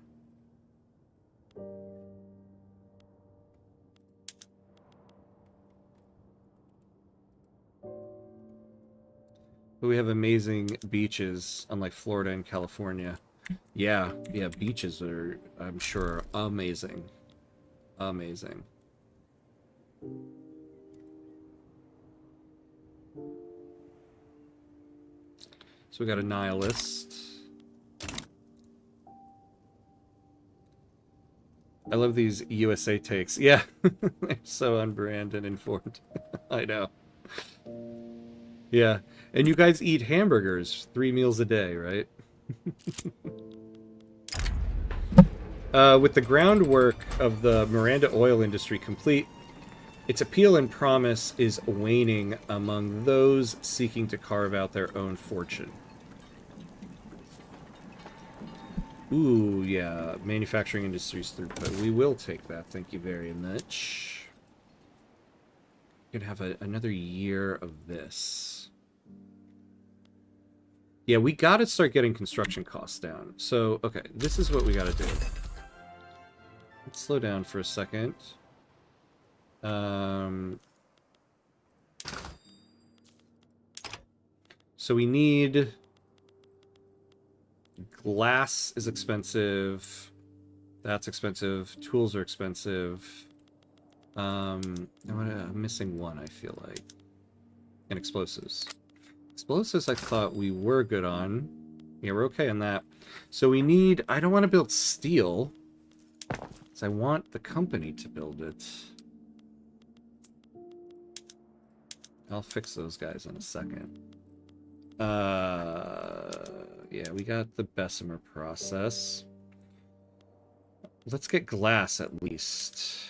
Speaker 1: But we have amazing beaches, unlike Florida and California. Yeah, beaches are, I'm sure, amazing. Amazing. So we got a nihilist. I love these USA takes. Yeah, they're so unbranded and informed. I know. Yeah, and you guys eat hamburgers 3 meals a day, right? With the groundwork of the Miranda oil industry complete, its appeal and promise is waning among those seeking to carve out their own fortune. Ooh, yeah, manufacturing industries throughput. We will take that, thank you very much. We're gonna have another year of this. Yeah, we gotta start getting construction costs down. So, okay, this is what we gotta do. Let's slow down for a second. So we need... Glass is expensive. That's expensive. Tools are expensive. I'm missing one, I feel like. And explosives. Explosives I thought we were good on. Yeah, we're okay on that. So we need... I don't want to build steel. Because I want the company to build it. I'll fix those guys in a second. Yeah, we got the Bessemer process. Let's get glass at least.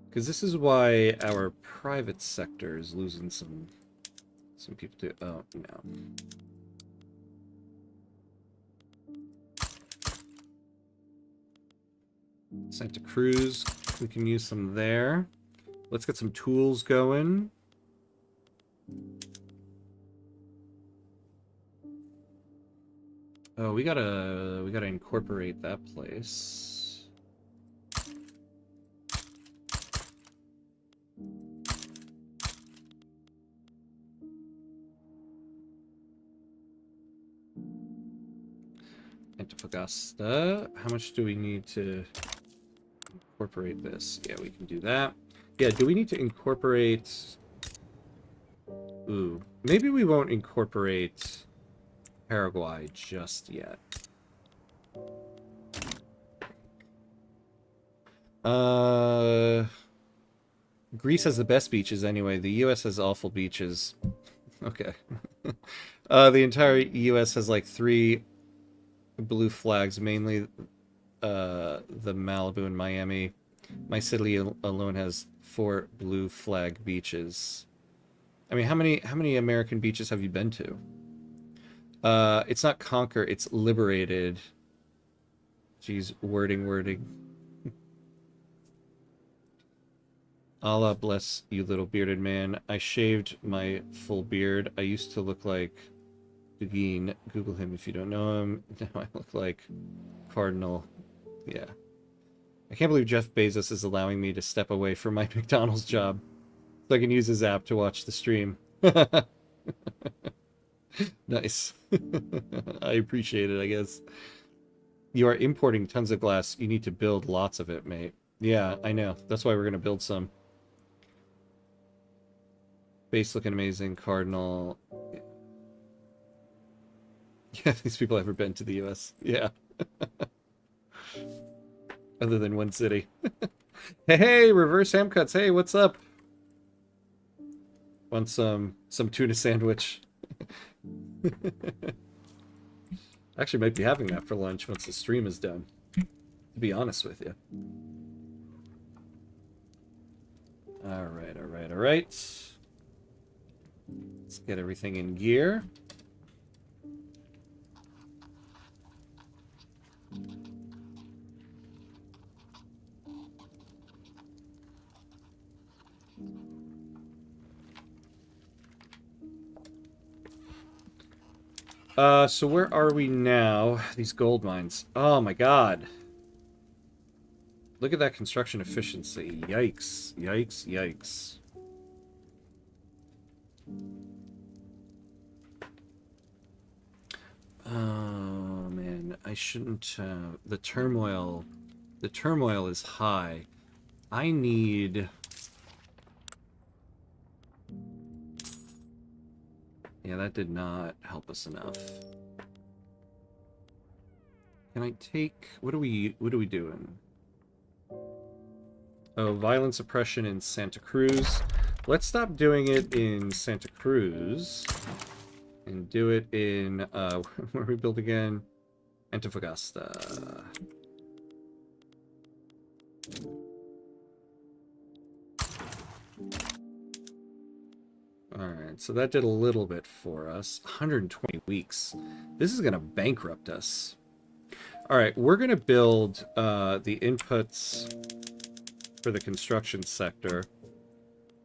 Speaker 1: Because this is why our private sector is losing some people too. Oh, no. Santa Cruz, we can use some there. Let's get some tools going. Oh, we gotta incorporate that place. Antofagasta. How much do we need to incorporate this? Yeah, we can do that. Yeah, do we need to incorporate... Ooh, maybe we won't incorporate Paraguay just yet. Greece has the best beaches anyway. The US has awful beaches. Okay. The entire US has like 3 blue flags, mainly the Malibu and Miami. My city alone has 4 blue flag beaches. I mean, how many American beaches have you been to? It's not conquer, it's liberated. Jeez, wording. Allah bless you, little bearded man. I shaved my full beard. I used to look like Dugin. Google him if you don't know him. Now I look like Cardinal. Yeah. I can't believe Jeff Bezos is allowing me to step away from my McDonald's job so I can use his app to watch the stream. Nice. I appreciate it, I guess. You are importing tons of glass. You need to build lots of it, mate. Yeah, I know. That's why we're going to build some. Base looking amazing. Cardinal. Yeah, these people ever been to the US? Yeah. Other than one city. Hey, reverse ham cuts. Hey, what's up? Want some tuna sandwich? Actually might be having that for lunch once the stream is done, to be honest with you. Alright. Let's get everything in gear. So where are we now? These gold mines. Oh my god. Look at that construction efficiency. Yikes. Yikes. Oh man, I shouldn't the turmoil is high. I need... Yeah, that did not help us enough. Can I take... What are we doing? Oh, violent suppression in Santa Cruz. Let's stop doing it in Santa Cruz and do it in, where we build again? Antofagasta. Alright, so that did a little bit for us. 120 weeks. This is going to bankrupt us. Alright, we're going to build the inputs for the construction sector.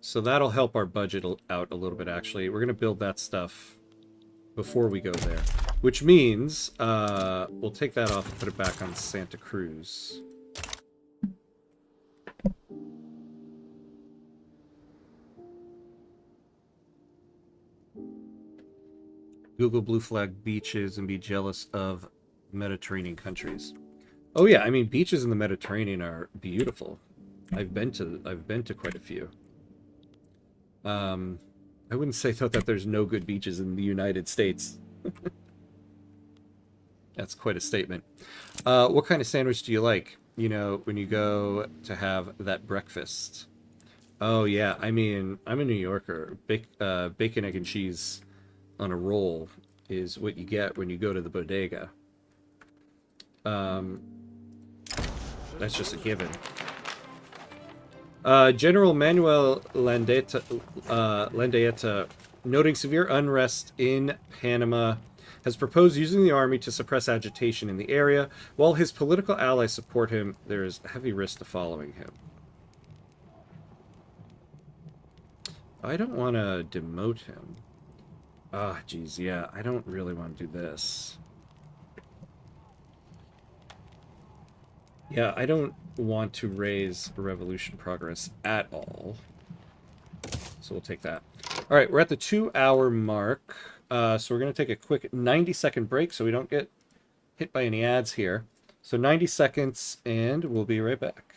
Speaker 1: So that'll help our budget out a little bit, actually. We're going to build that stuff before we go there. Which means we'll take that off and put it back on Santa Cruz. Google blue flag beaches and be jealous of Mediterranean countries. Oh yeah, I mean beaches in the Mediterranean are beautiful. I've been to quite a few. I wouldn't say though that there's no good beaches in the United States. That's quite a statement. What kind of sandwich do you like? You know, when you go to have that breakfast. Oh yeah, I mean, I'm a New Yorker. Bacon, egg, and cheese on a roll is what you get when you go to the bodega. That's just a given. General Manuel Landaeta, noting severe unrest in Panama, has proposed using the army to suppress agitation in the area. While his political allies support him, there is heavy risk to following him. I don't want to demote him. Ah, geez, yeah, I don't really want to do this. Yeah, I don't want to raise revolution progress at all. So we'll take that. All right, we're at the 2-hour mark. So we're going to take a quick 90-second break so we don't get hit by any ads here. So 90 seconds, and we'll be right back.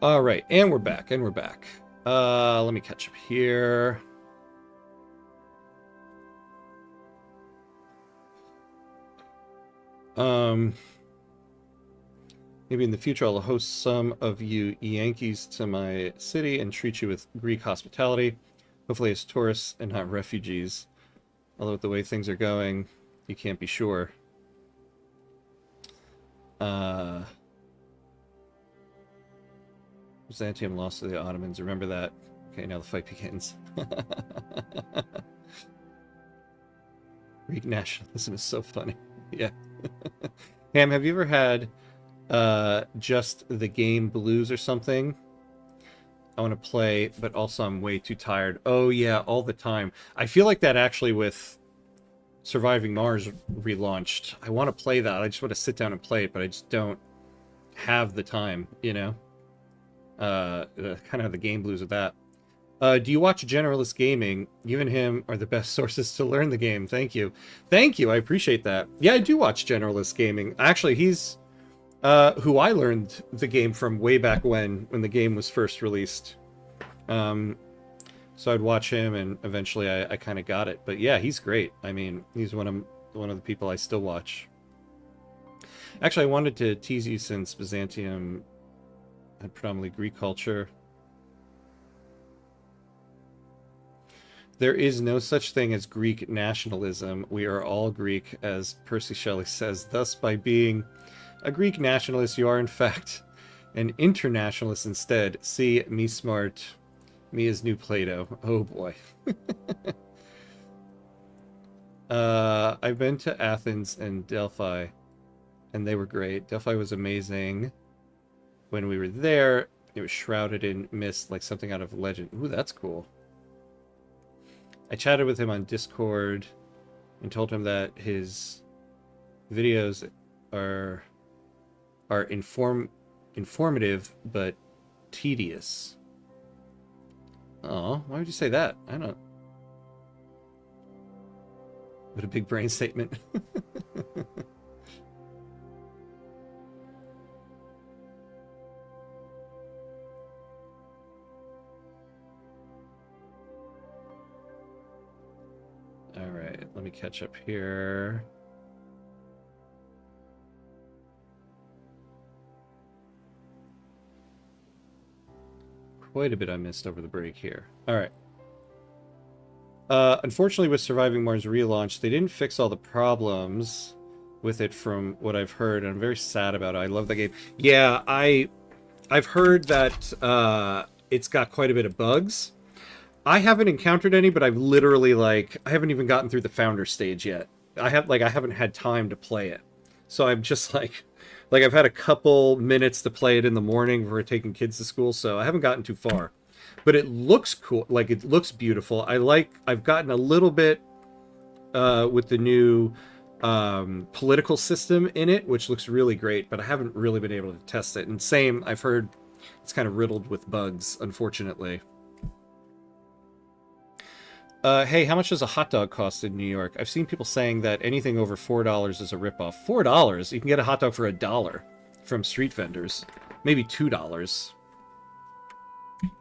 Speaker 1: All right, and we're back, let me catch up here. Maybe in the future I'll host some of you Yankees to my city and treat you with Greek hospitality, hopefully as tourists and not refugees. Although with the way things are going, you can't be sure. Byzantium lost to the Ottomans. Remember that. Okay, now the fight begins. Greek nationalism is so funny. Yeah. Ham, have you ever had just the game blues or something? I want to play, but also I'm way too tired. Oh yeah, all the time. I feel like that actually with Surviving Mars relaunched. I want to play that. I just want to sit down and play it, but I just don't have the time, you know? Kind of the game blues with that. Do you watch Generalist Gaming? You and him are the best sources to learn the game. Thank you. Thank you. I appreciate that. Yeah, I do watch Generalist Gaming. Actually, he's who I learned the game from way back when the game was first released. So I'd watch him, and eventually I kind of got it. But yeah, he's great. I mean, he's one of the people I still watch. Actually, I wanted to tease you since Byzantium had predominantly Greek culture. There is no such thing as Greek nationalism. We are all Greek, as Percy Shelley says. Thus, by being a Greek nationalist, you are, in fact, an internationalist instead. See, me smart. Me is new Plato. Oh, boy. I've been to Athens and Delphi, and they were great. Delphi was amazing. When we were there, it was shrouded in mist like something out of legend. Ooh, that's cool. I chatted with him on Discord and told him that his videos are informative but tedious. Oh, why would you say that? I don't. What a big brain statement. All right, let me catch up here. Quite a bit I missed over the break here. All right. Unfortunately, with Surviving Mars relaunch, they didn't fix all the problems with it from what I've heard, and I'm very sad about it. I love that game. Yeah, I've heard that it's got quite a bit of bugs. I haven't encountered any, but I've literally, like, I haven't even gotten through the founder stage yet. I haven't had time to play it. So I'm just like I've had a couple minutes to play it in the morning for taking kids to school, so I haven't gotten too far. But it looks cool. Like, it looks beautiful. I've gotten a little bit with the new political system in it, which looks really great, but I haven't really been able to test it. And same, I've heard it's kind of riddled with bugs, unfortunately. Hey, how much does a hot dog cost in New York? I've seen people saying that anything over $4 is a ripoff. $4? You can get a hot dog for $1 from street vendors. Maybe $2.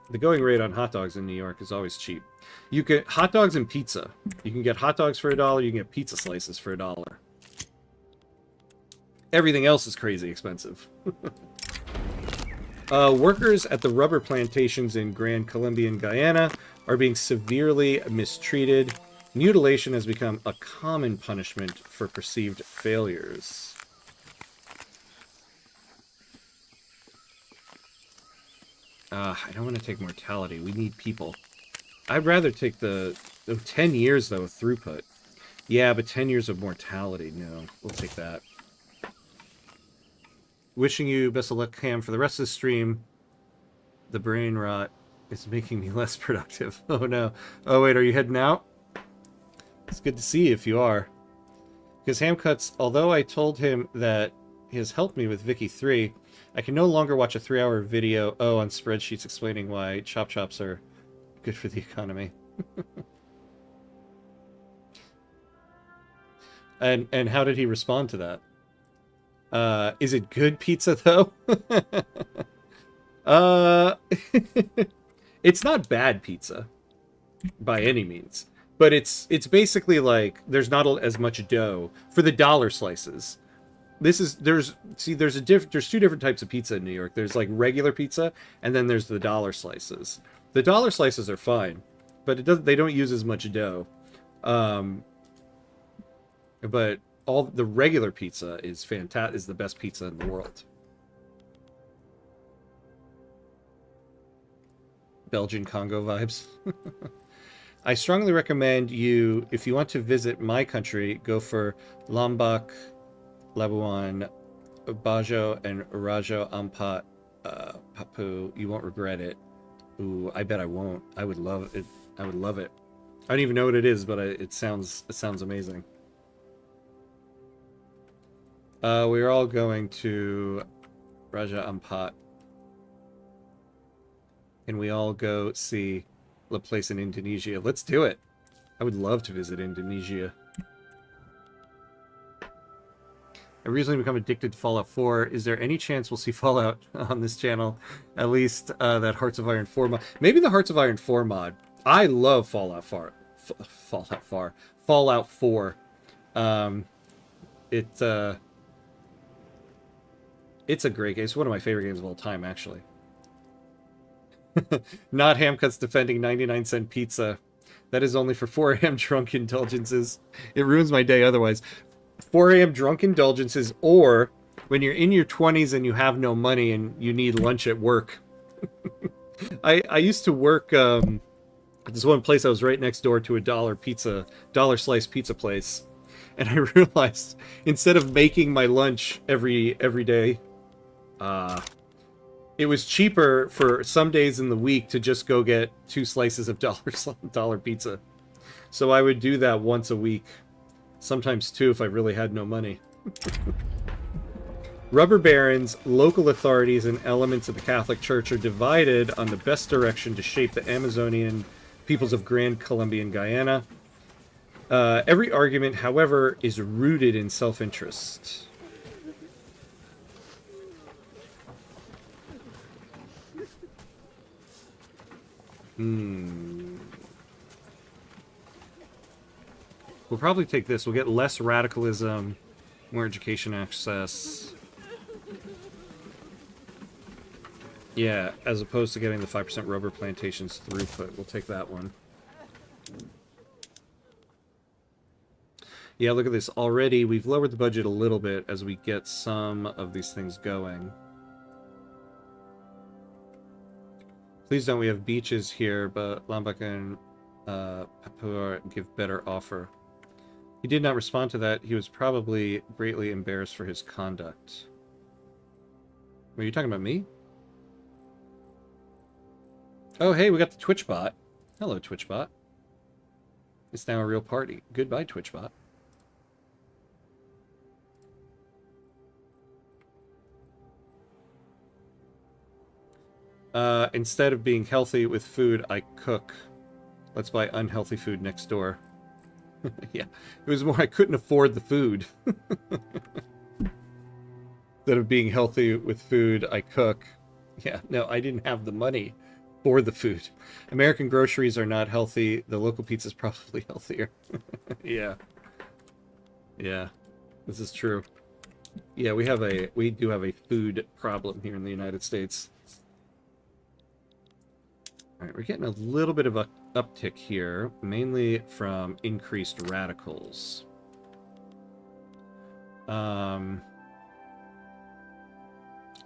Speaker 1: The going rate on hot dogs in New York is always cheap. You get hot dogs and pizza. You can get hot dogs for $1. You can get pizza slices for $1. Everything else is crazy expensive. Workers at the rubber plantations in Grander Colombia and Guyana are being severely mistreated. Mutilation has become a common punishment for perceived failures. I don't want to take mortality. We need people. I'd rather take the 10 years, though, of throughput. Yeah, but 10 years of mortality. No, we'll take that. Wishing you best of luck, Cam, for the rest of the stream. The brain rot is making me less productive. Oh, no. Oh, wait, are you heading out? It's good to see you if you are. Because Hamcuts, although I told him that he has helped me with Vicky 3, I can no longer watch a 3-hour video, on spreadsheets explaining why Chop Chops are good for the economy. And how did he respond to that? Is it good pizza, though? It's not bad pizza, by any means. But it's basically like, there's not as much dough for the dollar slices. there's two different types of pizza in New York. There's like regular pizza, and then there's the dollar slices. The dollar slices are fine, but they don't use as much dough. But all the regular pizza is fantastic, is the best pizza in the world. Belgian Congo vibes. I strongly recommend you, if you want to visit my country, go for Lombok, Labuan, Bajo, and Rajo Ampat, Papu. You won't regret it. Ooh, I bet I won't. I would love it. I would love it. I don't even know what it is, but it sounds amazing. We're all going to Raja Ampat. And we all go see a place in Indonesia. Let's do it. I would love to visit Indonesia. I recently become addicted to Fallout 4. Is there any chance we'll see Fallout on this channel? At least that Hearts of Iron 4 mod. Maybe the Hearts of Iron 4 mod. I love Fallout 4. Fallout 4. It's a great game. It's one of my favorite games of all time, actually. Not Hamcuts defending 99-cent pizza. That is only for 4 a.m. drunk indulgences. It ruins my day otherwise. 4 a.m. drunk indulgences, or when you're in your 20s and you have no money and you need lunch at work. I used to work at this one place. I was right next door to a dollar slice pizza place. And I realized instead of making my lunch every day, it was cheaper for some days in the week to just go get 2 slices of dollar pizza. So I would do that once a week. Sometimes 2 if I really had no money. Rubber barons, local authorities, and elements of the Catholic Church are divided on the best direction to shape the Amazonian peoples of Grander Colombia and Guyana. Every argument, however, is rooted in self-interest. We'll probably take this. We'll get less radicalism, more education access. Yeah, as opposed to getting the 5% rubber plantations throughput. We'll take that one. Yeah, look at this. Already, we've lowered the budget a little bit as we get some of these things going. Please don't. We have beaches here, but Lombok and Papua give better offer. He did not respond to that. He was probably greatly embarrassed for his conduct. Were you talking about me? Oh, hey, we got the Twitch bot. Hello, Twitch bot. It's now a real party. Goodbye, Twitch bot. Instead of being healthy with food I cook, let's buy unhealthy food next door. Yeah, it was more I couldn't afford the food. Instead of being healthy with food I cook. Yeah, no, I didn't have the money for the food. American groceries are not healthy. The local pizza's probably healthier. Yeah. Yeah, this is true. Yeah, we do have a food problem here in the United States. All right, we're getting a little bit of a uptick here, mainly from increased radicals. Oh,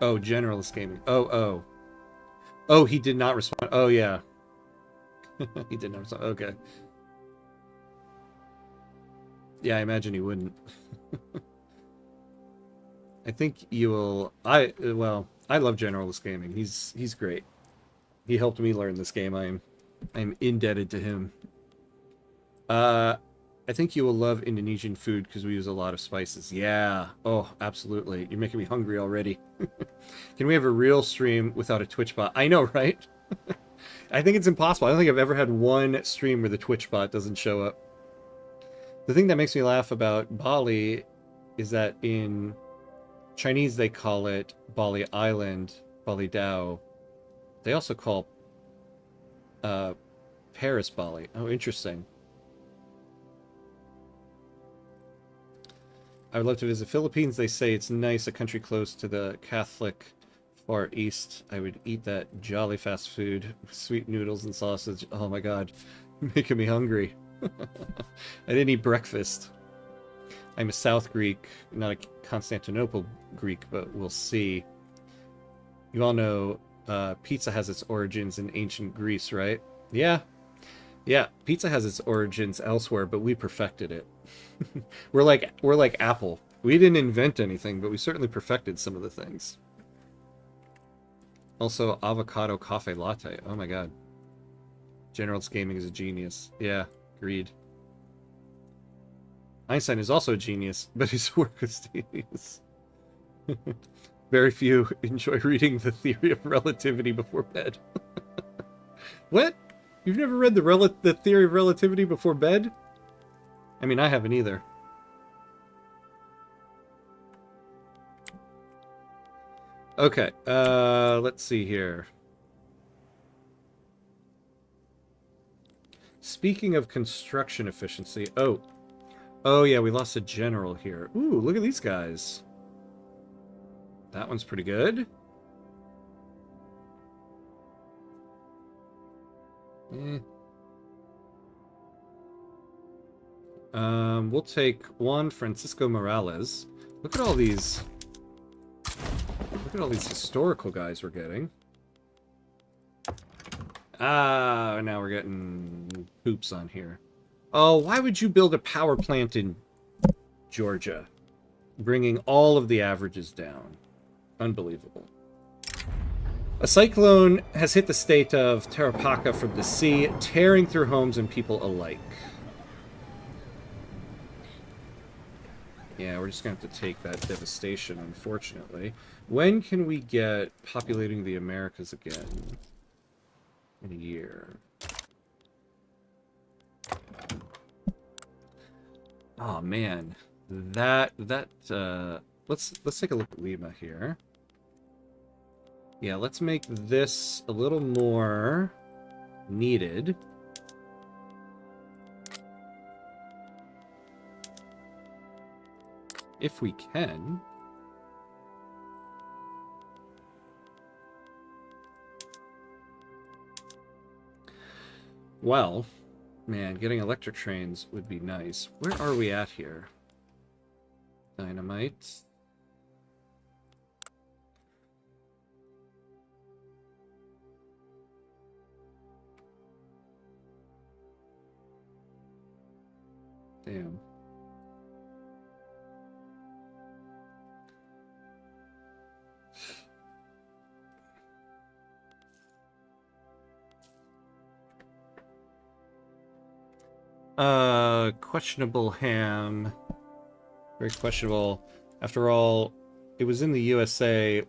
Speaker 1: generalist gaming. Oh, he did not respond. Oh, yeah. He did not respond. Okay. Yeah, I imagine he wouldn't. I think you will... Well, I love generalist gaming. He's great. He helped me learn this game. I'm indebted to him. I think you will love Indonesian food because we use a lot of spices. Yeah. Oh, absolutely. You're making me hungry already. Can we have a real stream without a Twitch bot? I know, right? I think it's impossible. I don't think I've ever had one stream where the Twitch bot doesn't show up. The thing that makes me laugh about Bali is that in Chinese they call it Bali Island, Bali Dao. They also call Paris Bali. Oh, interesting. I would love to visit Philippines. They say it's nice, a country close to the Catholic Far East. I would eat that jolly fast food, sweet noodles and sausage. Oh my god, making me hungry. I didn't eat breakfast. I'm a South Greek, not a Constantinople Greek, but we'll see. You all know pizza has its origins in ancient Greece, right? Yeah. Yeah, pizza has its origins elsewhere, but we perfected it. We're like Apple. We didn't invent anything, but we certainly perfected some of the things. Also, avocado cafe latte. Oh my god. General's Gaming is a genius. Yeah, agreed. Einstein is also a genius, but his work was tedious. Very few enjoy reading the theory of relativity before bed. What? You've never read the theory of relativity before bed? I mean, I haven't either. Okay, let's see here. Speaking of construction efficiency, oh yeah, we lost a general here. Ooh, look at these guys. That one's pretty good. We'll take Juan Francisco Morales. Look at all these historical guys we're getting. Ah, now we're getting poops on here. Oh, why would you build a power plant in Georgia? Bringing all of the averages down. Unbelievable. A cyclone has hit the state of Tarapacá from the sea, tearing through homes and people alike. Yeah, we're just going to have to take that devastation, unfortunately. When can we get populating the Americas again? In a year. Oh man, let's take a look at Lima here. Yeah, let's make this a little more needed. If we can. Well, man, getting electric trains would be nice. Where are we at here? Dynamite. Damn. Questionable ham. Very questionable. After all, it was in the USA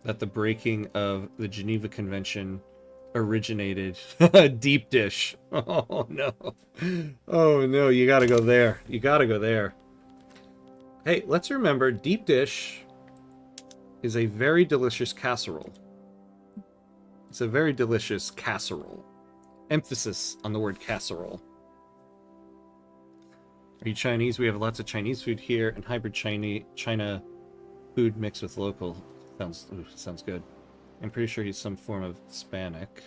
Speaker 1: that the breaking of the Geneva Convention originated. Deep dish. Oh no. Oh no, you gotta go there. You gotta go there. Hey, let's remember, deep dish is a very delicious casserole. It's a very delicious casserole. Emphasis on the word casserole. Are you Chinese? We have lots of Chinese food here, and hybrid China food mixed with local. Sounds good. I'm pretty sure he's some form of Hispanic.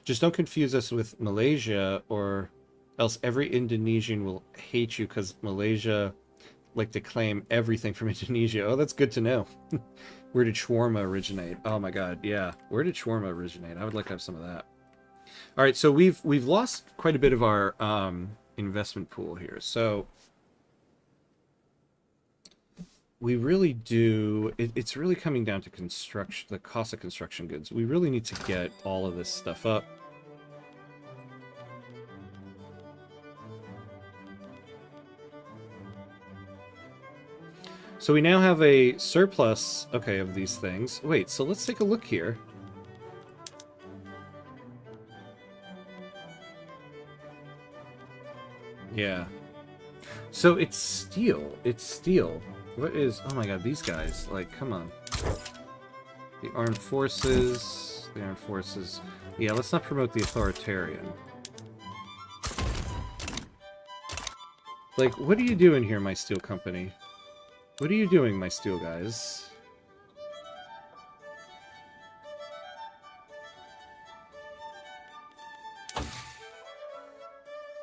Speaker 1: Just don't confuse us with Malaysia, or else every Indonesian will hate you because Malaysia like to claim everything from Indonesia. Oh, that's good to know. Where did shawarma originate? Oh my god, yeah. Where did shawarma originate? I would like to have some of that. All right, so we've lost quite a bit of our investment pool here. So we really do. It's really coming down to construction, the cost of construction goods. We really need to get all of this stuff up. So we now have a surplus, okay, of these things. Wait, so let's take a look here. Yeah. So it's steel. It's steel. What is... Oh my god, these guys. Like, come on. The armed forces. The armed forces. Yeah, let's not promote the authoritarian. Like, what are you doing here, my steel company? What are you doing, my steel guys?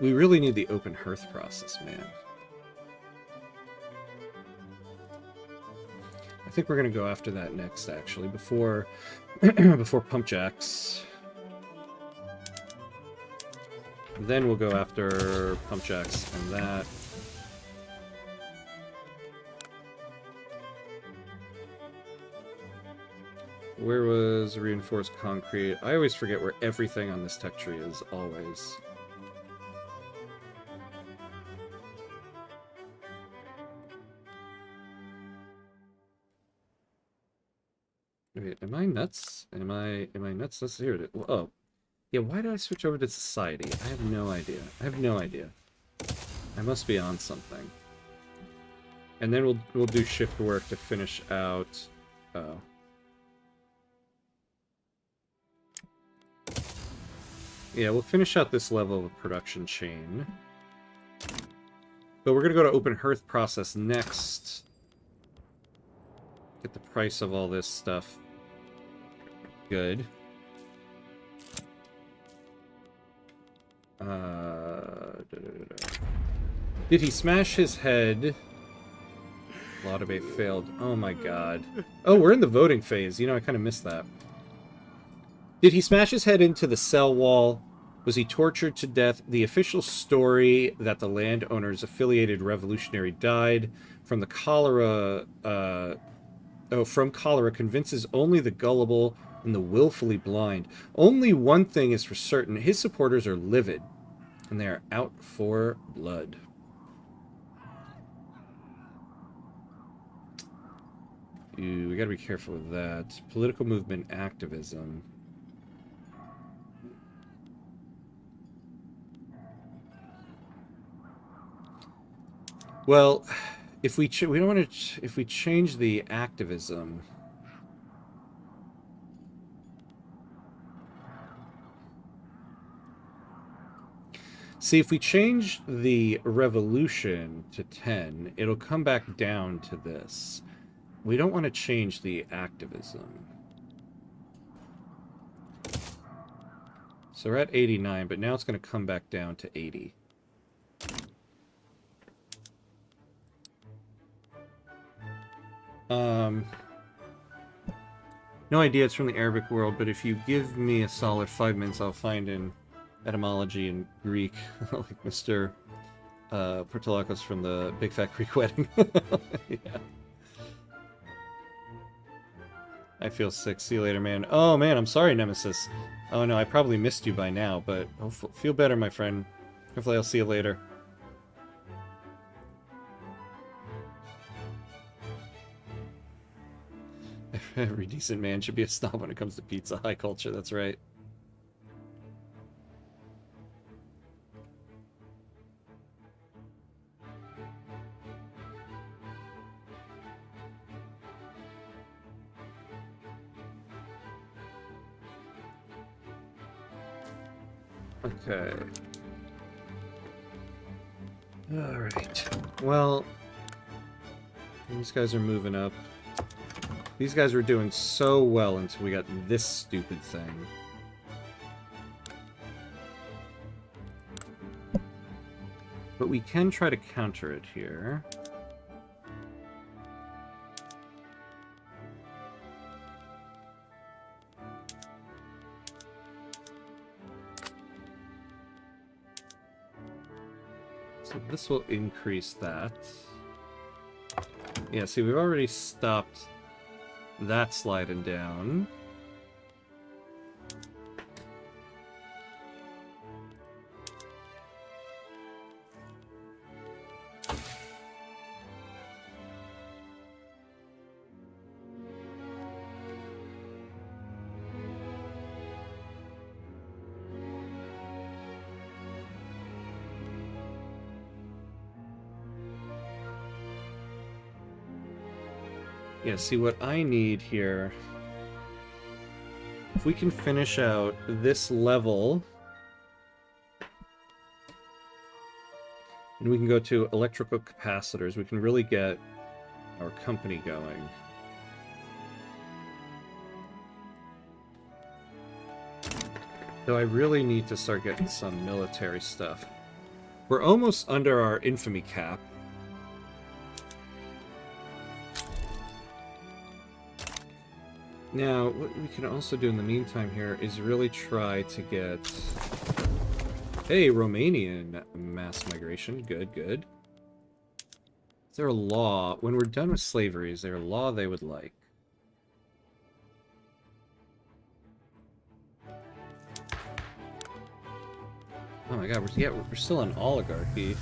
Speaker 1: We really need the open hearth process, man. I think we're gonna go after that next, actually, before before pump jacks. Then we'll go after pump jacks and that. Where was reinforced concrete? I always forget where everything on this tech tree is, always. Wait, am I nuts? Am I nuts? Let's hear it. Oh. Yeah, why did I switch over to society? I have no idea. I have no idea. I must be on something. And then we'll do shift work to finish out. Oh. Yeah, we'll finish out this level of production chain. But we're gonna go to open hearth process next. Get the price of all this stuff good. Did he smash his head? Laudabate failed. Oh my god. Oh, we're in the voting phase. You know, I kind of missed that. Did he smash his head into the cell wall? Was he tortured to death? The official story that the landowner's affiliated revolutionary died from the cholera... from cholera convinces only the gullible and the willfully blind. Only one thing is for certain. His supporters are livid, and they are out for blood. Ooh, we gotta be careful with that. Political movement activism. Well, if we don't want to, if we change the activism, see, if we change the revolution to 10, it'll come back down to this. We don't want to change the activism. So we're at 89, but now it's going to come back down to 80. No idea, it's from the Arabic world, but if you give me a solid 5 minutes, I'll find in etymology in Greek, like Mr. Portolakos from the Big Fat Greek Wedding. Yeah. I feel sick. See you later, man. Oh, man, I'm sorry, Nemesis. Oh, no, I probably missed you by now, but feel better, my friend. Hopefully I'll see you later. Every decent man should be a snob when it comes to pizza. High culture, that's right. Okay. Alright. Well, these guys are moving up. These guys were doing so well until we got this stupid thing. But we can try to counter it here. So this will increase that. Yeah, see, we've already stopped that sliding down. Yeah, see, what I need here, if we can finish out this level, and And we can go to electrical capacitors. We can really get our company going. Though I really need to start getting some military stuff. We're almost under our infamy cap. Now, what we can also do in the meantime here is really try to get... Hey, Romanian mass migration. Good, good. Is there a law? When we're done with slavery, is there a law they would like? Oh my god, we're still an oligarchy.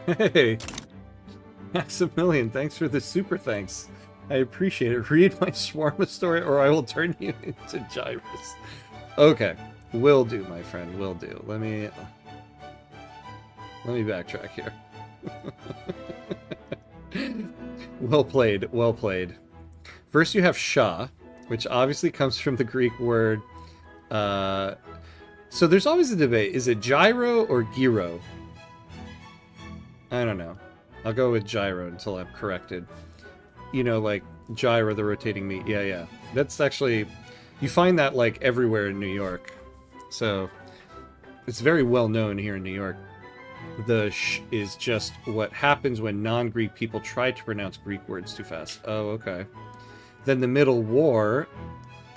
Speaker 1: Hey! Maximilian, thanks for the super thanks. I appreciate it. Read my shawarma story or I will turn you into Gyrus. Okay. Will do, my friend. Will do. Let me backtrack here. Well played. Well played. First you have Shah, which obviously comes from the Greek word. So there's always a debate. Is it gyro or gyro? I don't know. I'll go with gyro until I'm corrected. You know, like gyro, the rotating meat. Yeah, yeah. That's actually... You find that, like, everywhere in New York. So, it's very well known here in New York. The sh is just what happens when non-Greek people try to pronounce Greek words too fast. Oh, okay. Then the Middle War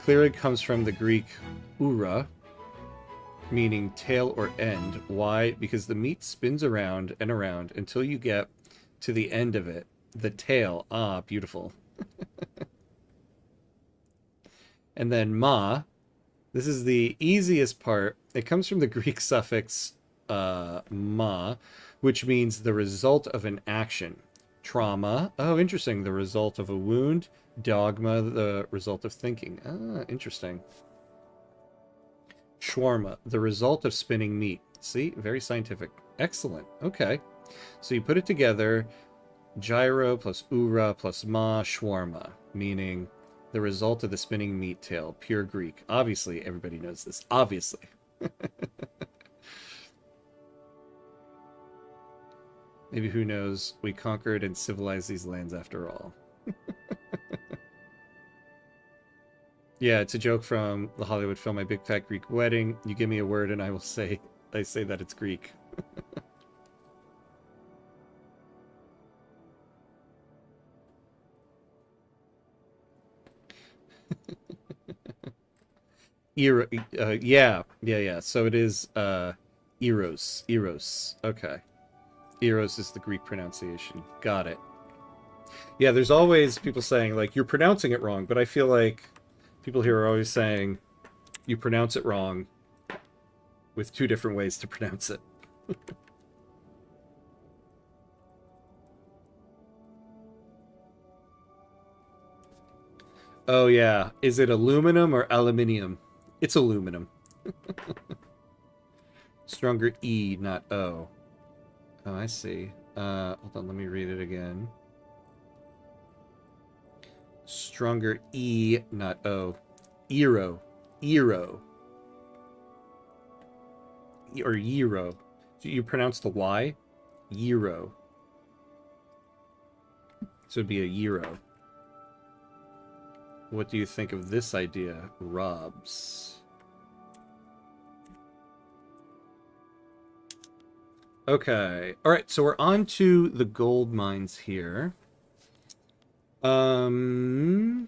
Speaker 1: clearly comes from the Greek ura, meaning tail or end. Why? Because the meat spins around and around until you get to the end of it. The tail. Ah, beautiful. And then ma. This is the easiest part. It comes from the Greek suffix ma, which means the result of an action. Trauma. Oh, interesting. The result of a wound. Dogma. The result of thinking. Ah, interesting. Shawarma. The result of spinning meat. See? Very scientific. Excellent. Okay. So you put it together. Gyro plus ura plus ma, shawarma. Meaning the result of the spinning meat tail. Pure Greek. Obviously, everybody knows this. Obviously. Maybe who knows? We conquered and civilized these lands after all. Yeah, it's a joke from the Hollywood film My Big Fat Greek Wedding. You give me a word and I say that it's Greek. Yeah. So it is Eros. Eros. Okay. Eros is the Greek pronunciation. Got it. Yeah, there's always people saying, like, you're pronouncing it wrong, but I feel like people here are always saying you pronounce it wrong with two different ways to pronounce it. Oh, yeah. Is it aluminum or aluminium? It's aluminum. Stronger E, not O. Oh, I see. Hold on, let me read it again. Stronger E, not O. Eero. Eero. Or Euro. You pronounce the Y? Euro. So it'd be a Euro. What do you think of this idea, Robs? Okay. All right, so we're on to the gold mines here. You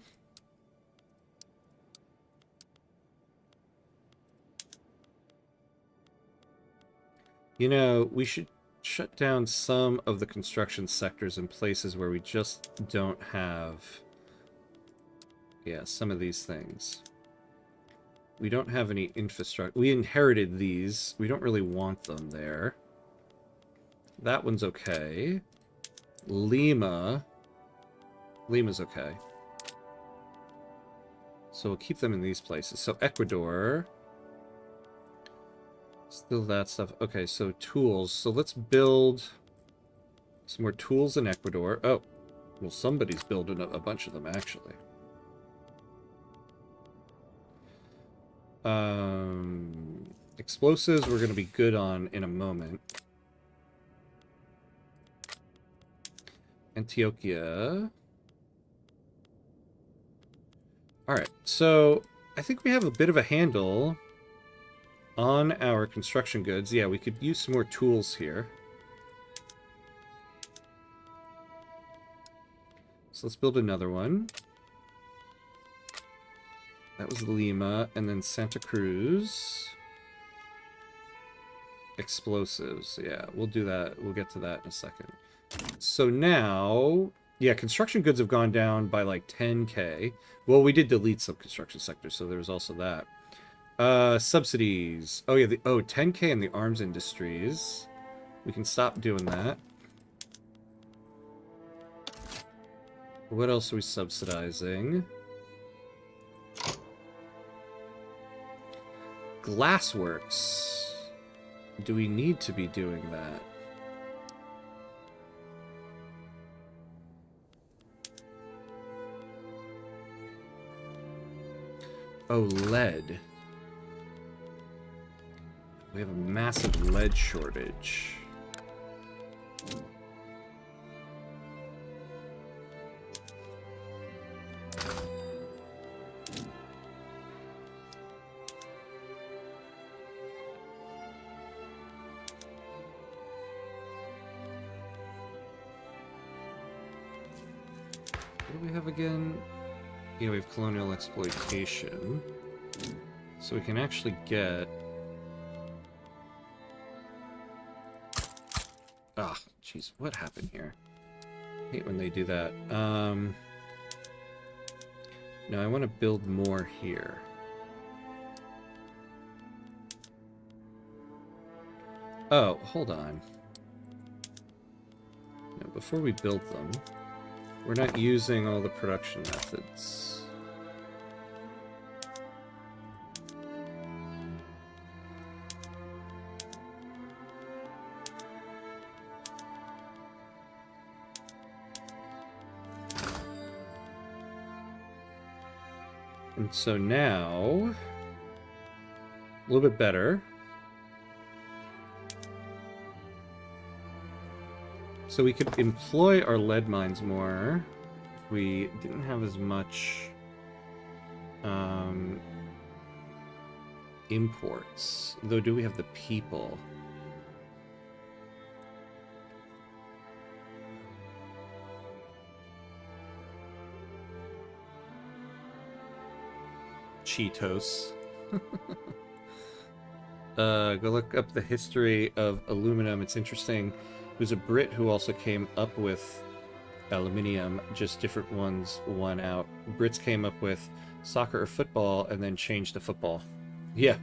Speaker 1: know, we should shut down some of the construction sectors in places where we just don't have... Yeah, some of these things. We don't have any infrastructure. We inherited these. We don't really want them there. That one's okay. Lima. Lima's okay. So we'll keep them in these places. So Ecuador. Still that stuff. Okay, so tools. So let's build some more tools in Ecuador. Oh, well, somebody's building a bunch of them, actually. Explosives we're going to be good on in a moment. Antioquia. Alright, so I think we have a bit of a handle on our construction goods. Yeah, we could use some more tools here. So let's build another one. That was Lima, and then Santa Cruz. Explosives, yeah, we'll do that. We'll get to that in a second. So now, yeah, construction goods have gone down by like 10k. Well, we did delete some construction sectors, so there was also that. Subsidies. Oh yeah, 10k in the arms industries. We can stop doing that. What else are we subsidizing? Glassworks. Do we need to be doing that? Oh, lead. We have a massive lead shortage. What do we have again? Yeah, we have colonial exploitation. So we can actually get... Ah, jeez, what happened here? I hate when they do that. No, I want to build more here. Oh, hold on. No, before we build them, we're not using all the production methods. And so now, a little bit better. So we could employ our lead mines more if we didn't have as much imports. Though, do we have the people? Cheetos. Go look up the history of aluminum. It's interesting. It was a Brit who also came up with aluminium, just different ones won out. Brits came up with soccer or football and then changed to football. Yeah.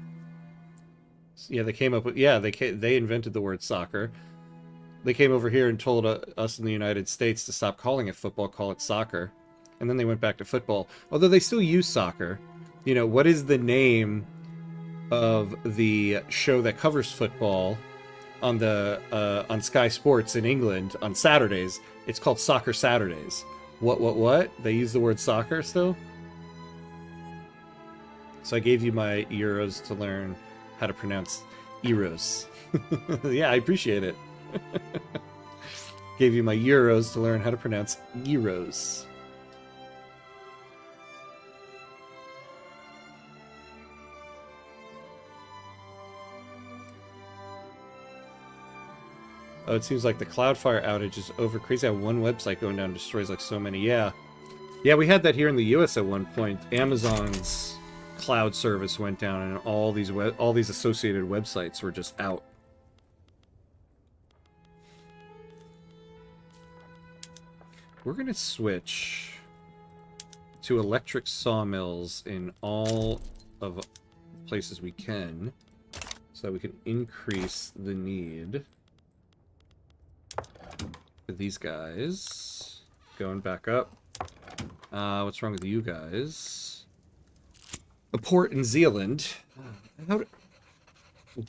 Speaker 1: Yeah, they came up with... Yeah, they invented the word soccer. They came over here and told us in the United States to stop calling it football, call it soccer. And then they went back to football. Although they still use soccer. You know, what is the name of the show that covers football on the on Sky Sports in England on Saturdays? It's called Soccer Saturdays. What? They use the word soccer still? So I gave you my euros to learn how to pronounce Eros. Yeah, I appreciate it. Gave you my euros to learn how to pronounce Euros. Oh, it seems like the Cloudflare outage is over. Crazy how one website going down destroys like so many. Yeah. Yeah, we had that here in the US at one point. Amazon's cloud service went down and all these associated websites were just out. We're going to switch to electric sawmills in all of the places we can so that we can increase the need for these guys. Going back up. What's wrong with you guys? A port in Zealand.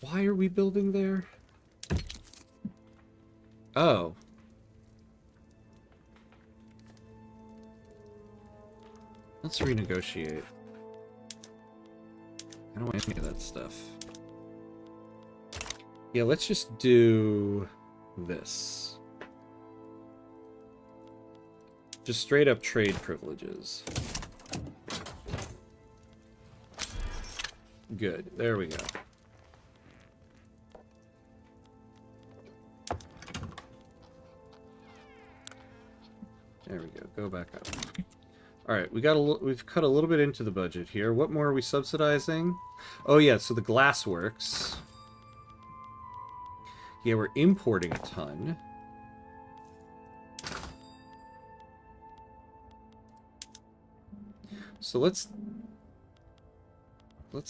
Speaker 1: Why are we building there? Oh. Let's renegotiate. I don't want any of that stuff. Yeah, let's just do this. Just straight up trade privileges. Good. There we go. There we go. Go back up. All right, we've cut a little bit into the budget here. What more are we subsidizing? Oh yeah, so the glassworks. Yeah, we're importing a ton. So let's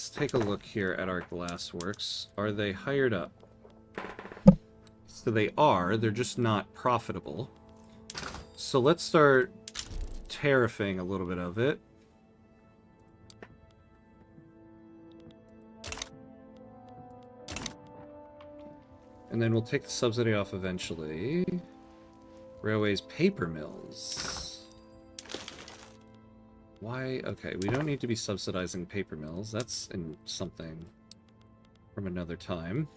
Speaker 1: take a look here at our glassworks. Are they hired up? So they are. They're just not profitable. So let's start tariffing a little bit of it. And then we'll take the subsidy off eventually. Railways, paper mills. Why? Okay, we don't need to be subsidizing paper mills. That's in something from another time.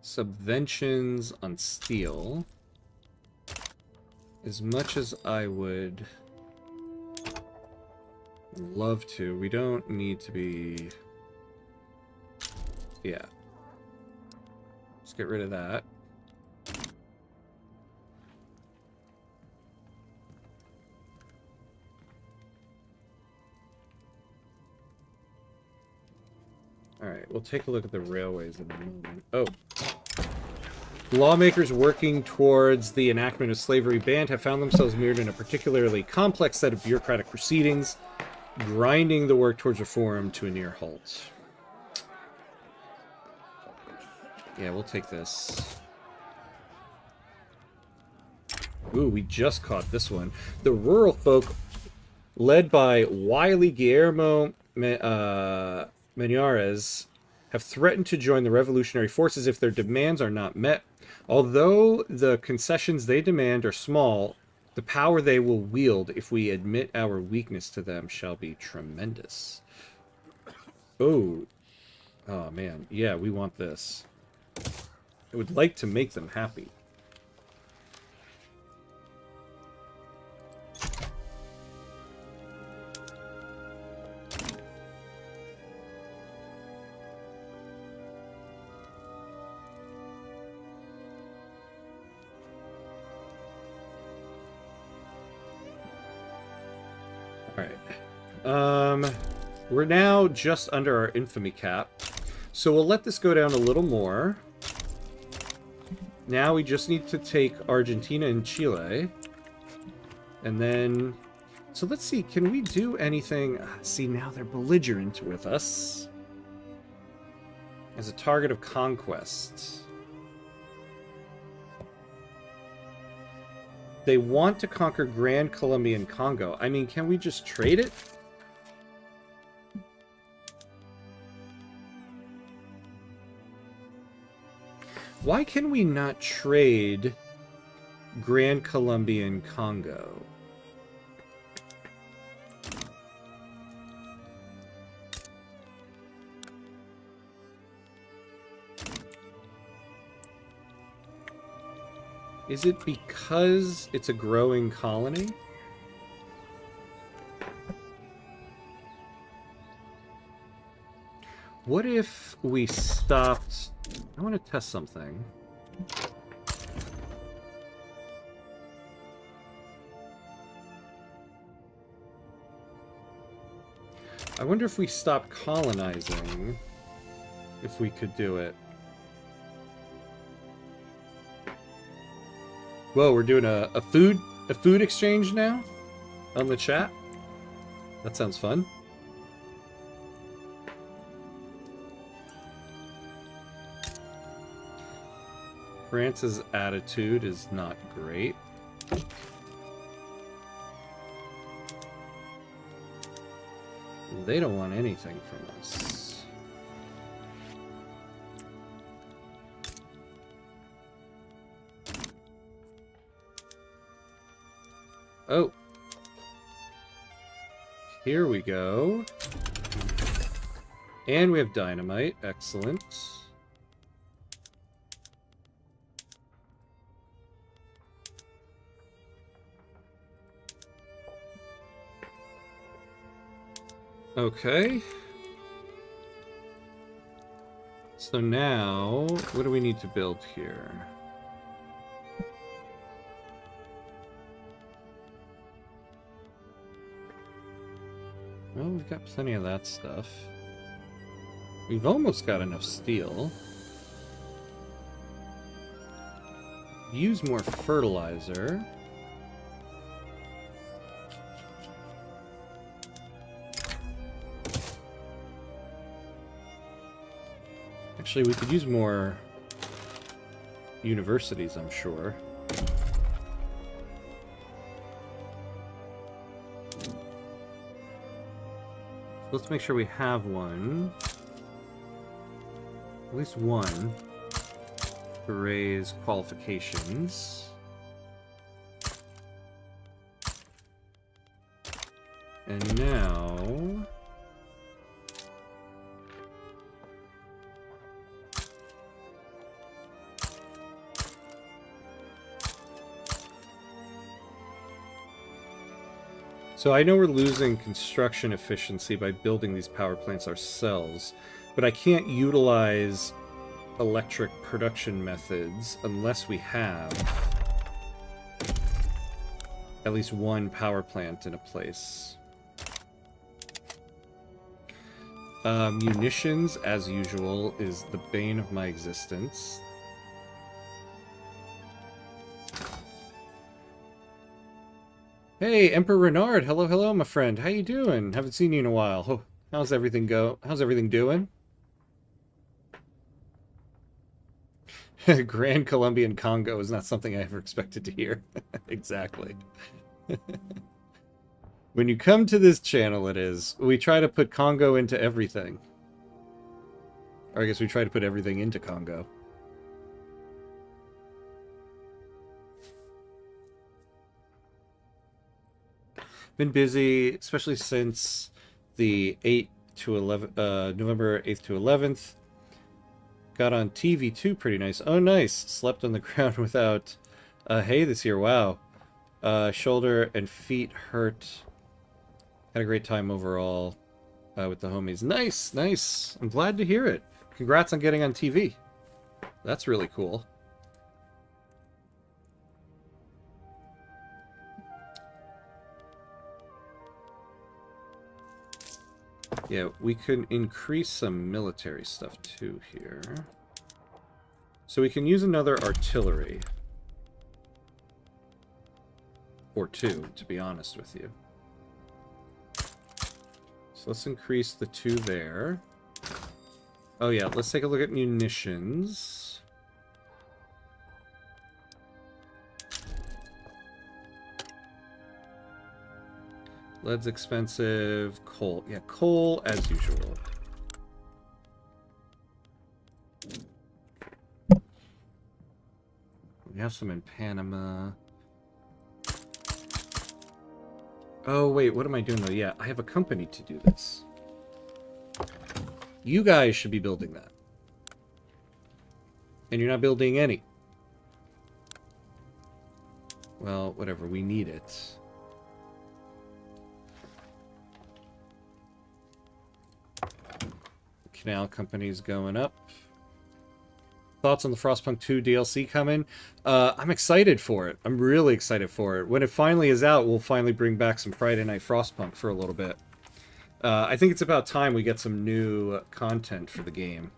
Speaker 1: Subventions on steel. As much as I would love to, we don't need to be... Yeah. Let's get rid of that. Alright, we'll take a look at the railways in a moment. Oh. Lawmakers working towards the enactment of slavery ban have found themselves mirrored in a particularly complex set of bureaucratic proceedings, grinding the work towards reform to a near halt. Yeah, we'll take this. Ooh, we just caught this one. The rural folk, led by wily Guillermo Menares, have threatened to join the revolutionary forces if their demands are not met. Although the concessions they demand are small, the power they will wield if we admit our weakness to them shall be tremendous. Oh. Oh, man. Yeah, we want this. I would like to make them happy. We're now just under our infamy cap. So we'll let this go down a little more. Now we just need to take Argentina and Chile. And then... So let's see, can we do anything... See, now they're belligerent with us. As a target of conquest. They want to conquer Grander Colombia and Congo. I mean, can we just trade it? Why can we not trade Grander Colombia and Congo? Is it because it's a growing colony? What if we stopped... I want to test something. I wonder if we stopped colonizing, if we could do it. Whoa, we're doing a food exchange now on the chat. That sounds fun. France's attitude is not great. They don't want anything from us. Oh. Here we go. And we have dynamite. Excellent. Okay. So now, what do we need to build here? Well, we've got plenty of that stuff. We've almost got enough steel. Use more fertilizer. Actually, we could use more universities, I'm sure. Let's make sure we have one. At least one. To raise qualifications. And now... So I know we're losing construction efficiency by building these power plants ourselves, but I can't utilize electric production methods unless we have at least one power plant in a place. Munitions, as usual, is the bane of my existence. Hey, Emperor Renard. Hello, hello, my friend. How you doing? Haven't seen you in a while. Oh, how's everything go? How's everything doing? Grand Colombian Congo is not something I ever expected to hear. Exactly. When you come to this channel, it is. We try to put Congo into everything. Or I guess we try to put everything into Congo. Been busy, especially since the 8 to 11, November 8th to 11th. Got on TV too, pretty nice. Oh, nice. Slept on the ground without hay this year. Wow. Shoulder and feet hurt. Had a great time overall with the homies. Nice, nice. I'm glad to hear it. Congrats on getting on TV. That's really cool. Yeah, we could increase some military stuff too here. So we can use another artillery. Or two, to be honest with you. So let's increase the 2 there. Oh yeah, let's take a look at munitions. Lead's expensive. Coal. Yeah, coal as usual. We have some in Panama. Oh, wait, what am I doing, though? Yeah, I have a company to do this. You guys should be building that. And you're not building any. Well, whatever, we need it. Canal company's going up. Thoughts on the Frostpunk 2 DLC coming? I'm excited for it. I'm really excited for it. When it finally is out, we'll finally bring back some Friday Night Frostpunk for a little bit. I think it's about time we get some new content for the game.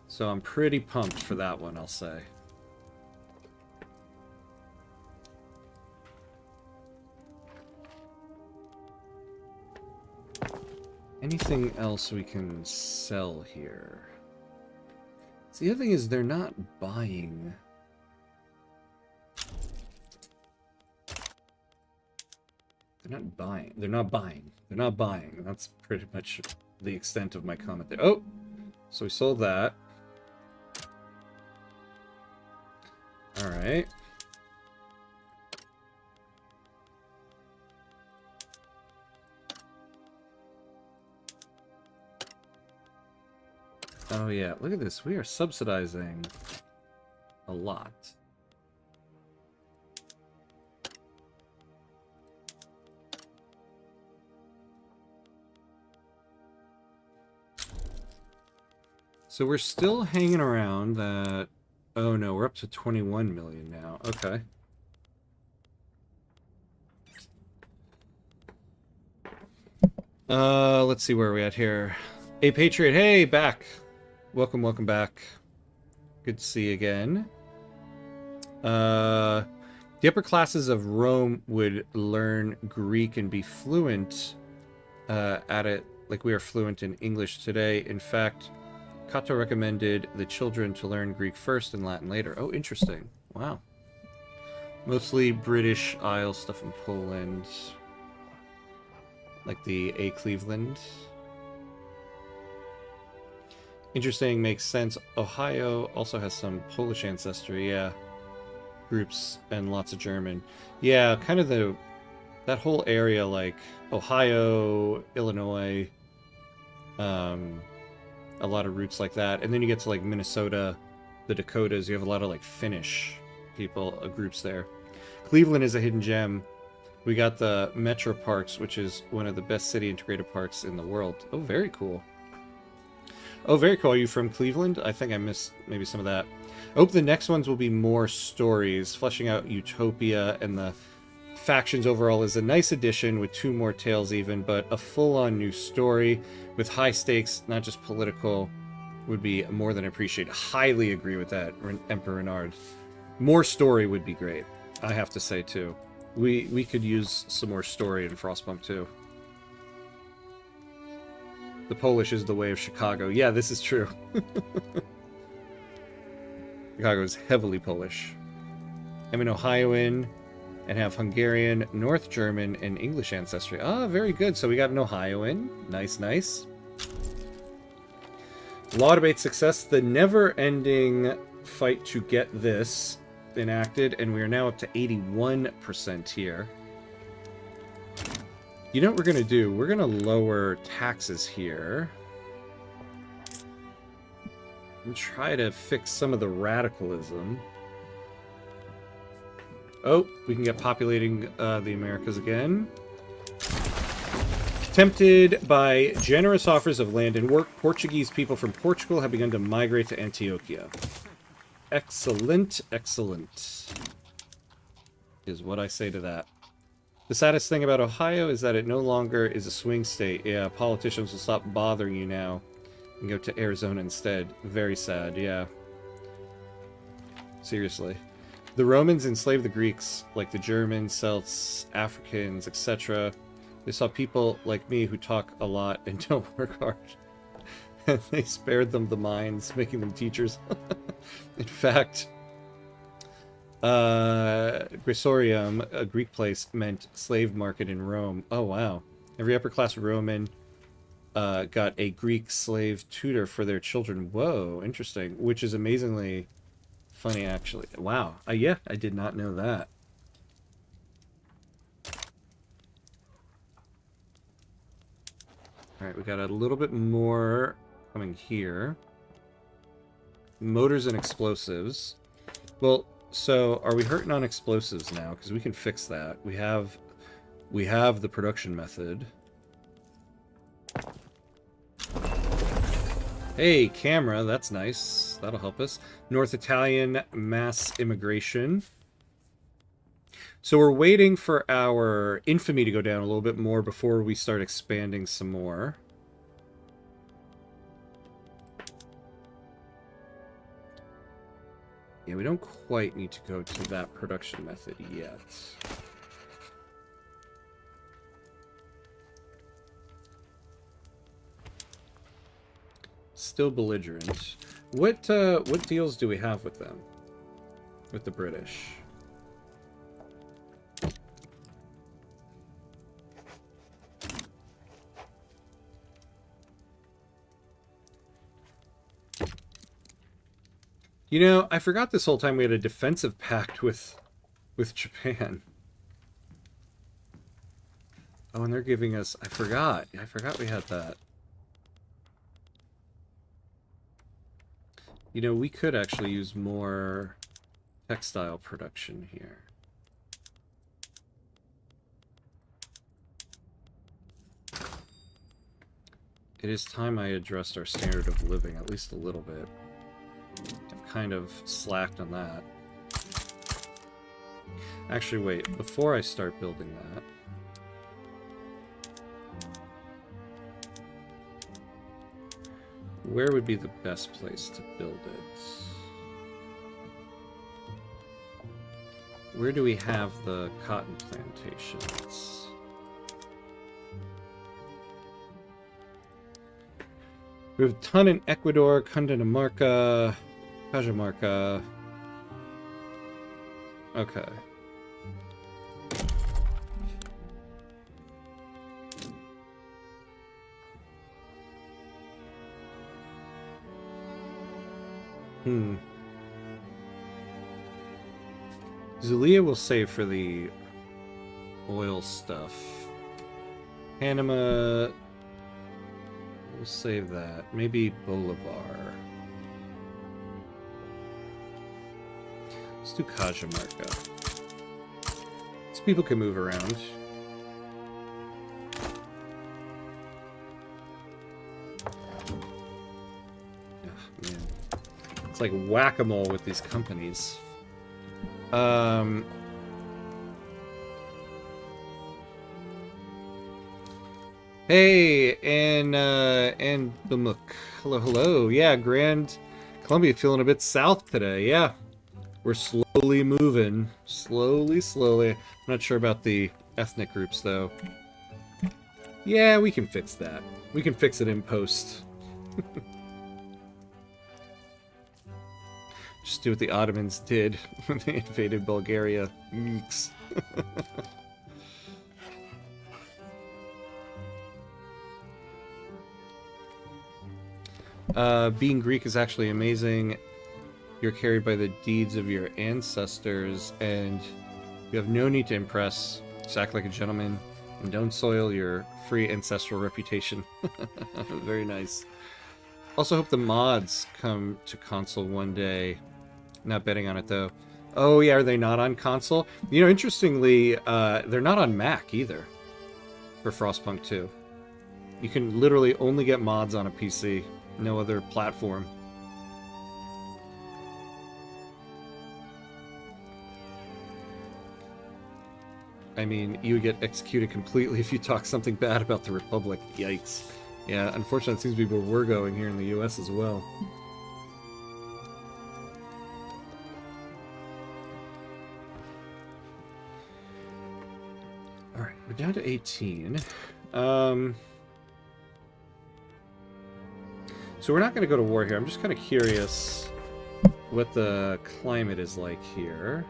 Speaker 1: So I'm pretty pumped for that one, I'll say. Anything else we can sell here? So the other thing is they're not buying. They're not buying. They're not buying. They're not buying. That's pretty much the extent of my comment there. Oh! So we sold that. Alright. Oh yeah, look at this. We are subsidizing a lot. So we're still hanging around that... Oh no, we're up to 21 million now. Okay. Let's see where are we at here. Ep8, hey, back. Welcome, welcome back. Good to see you again. The upper classes of Rome would learn Greek and be fluent at it like we are fluent in English today. In fact, Cato recommended the children to learn Greek first and Latin later. Oh, interesting. Wow. Mostly British Isle stuff in Poland. Like the A. Cleveland. Interesting, makes sense. Ohio also has some Polish ancestry, yeah. Groups and lots of German. Yeah, kind of that whole area, like Ohio, Illinois, a lot of roots like that. And then you get to like Minnesota, the Dakotas, you have a lot of like Finnish people, groups there. Cleveland is a hidden gem. We got the Metro Parks, which is one of the best city integrated parks in the world. Oh, very cool. Oh, very cool. Are you from Cleveland? I think I missed maybe some of that. I hope the next ones will be more stories. Fleshing out Utopia and the factions overall is a nice addition with 2 more tales even, but a full-on new story with high stakes, not just political, would be more than appreciated. Highly agree with that, Emperor Renard. More story would be great, I have to say, too. We could use some more story in Frostpunk 2. The Polish is the way of Chicago. Yeah, this is true. Chicago is heavily Polish. I'm an Ohioan and have Hungarian, North German, and English ancestry. Ah, very good. So we got an Ohioan. Nice, nice. Law debate success. The never-ending fight to get this enacted, and we are now up to 81% here. You know what we're going to do? We're going to lower taxes here. And try to fix some of the radicalism. Oh, we can get populating the Americas again. Tempted by generous offers of land and work, Portuguese people from Portugal have begun to migrate to Antioquia. Excellent, excellent. Is what I say to that. The saddest thing about Ohio is that it no longer is a swing state. Yeah, politicians will stop bothering you now and go to Arizona instead. Very sad, yeah. Seriously. The Romans enslaved the Greeks, like the Germans, Celts, Africans, etc. They saw people like me who talk a lot and don't work hard. And they spared them the minds, making them teachers. In fact, Grisorium, a Greek place, meant slave market in Rome. Oh, wow. Every upper-class Roman got a Greek slave tutor for their children. Whoa, interesting. Which is amazingly funny, actually. Wow. Yeah, I did not know that. Alright, we got a little bit more coming here. Motors and explosives. Well, so are we hurting on explosives now? Because we can fix that. We have the production method. Hey, camera, that's nice. That'll help us. North Italian mass immigration. So we're waiting for our infamy to go down a little bit more before we start expanding some more. Yeah, we don't quite need to go to that production method yet. Still belligerent. What deals do we have with them? With the British? You know, I forgot this whole time we had a defensive pact with Japan. Oh, and they're giving us... I forgot we had that. You know, we could actually use more textile production here. It is time I addressed our standard of living at least a little bit. I've kind of slacked on that. Actually, wait, before I start building that, where would be the best place to build it? Where do we have the cotton plantations? We have a ton in Ecuador, Cundinamarca, Cajamarca. Okay. Zulia will save for the oil stuff. Panama, we'll save that. Maybe Bolivar. Let's do Cajamarca. So people can move around. Oh, man. It's like whack-a-mole with these companies. Hey, and Bamuk. Hello, hello. Yeah, Grand Colombia feeling a bit south today. Yeah, we're slowly moving. Slowly. I'm not sure about the ethnic groups, though. Yeah, we can fix that. We can fix it in post. Just do what the Ottomans did when they invaded Bulgaria. Yeeks. Being Greek is actually amazing. You're carried by the deeds of your ancestors, and you have no need to impress. Just act like a gentleman, and don't soil your free ancestral reputation. Very nice. Also hope the mods come to console one day. Not betting on it, though. Oh, yeah, are they not on console? You know, interestingly, they're not on Mac, either, for Frostpunk 2. You can literally only get mods on a PC. No other platform. I mean, you would get executed completely if you talk something bad about the Republic. Yikes. Yeah, unfortunately, it seems to be where we're going here in the US as well. Alright, we're down to 18. So we're not going to go to war here. I'm just kind of curious what the climate is like here.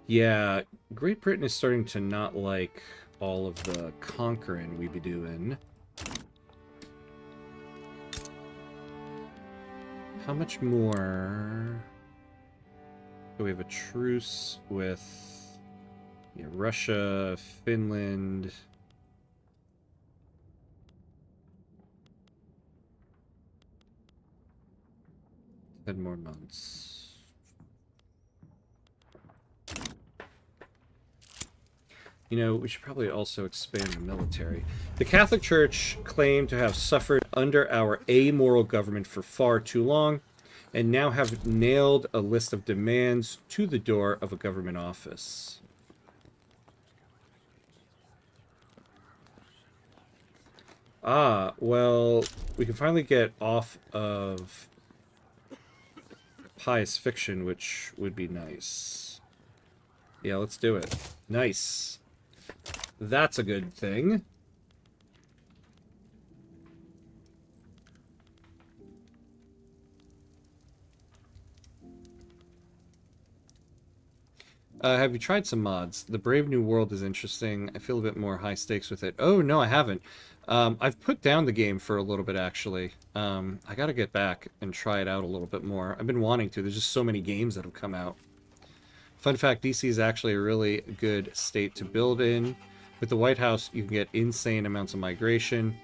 Speaker 1: Yeah, Great Britain is starting to not like all of the conquering we be doing. How much more? So we have a truce with Russia, Finland. 10 more months. You know, we should probably also expand the military. The Catholic Church claimed to have suffered under our amoral government for far too long, and now have nailed a list of demands to the door of a government office. Ah, well, we can finally get off of pious fiction, which would be nice. Yeah, let's do it. Nice. That's a good thing. Have you tried some mods? The Brave New World is interesting. I feel a bit more high stakes with it. Oh, no, I haven't. I've put down the game for a little bit, actually. I gotta get back and try it out a little bit more. I've been wanting to. There's just so many games that have come out. Fun fact, DC is actually a really good state to build in. With the White House, you can get insane amounts of migration.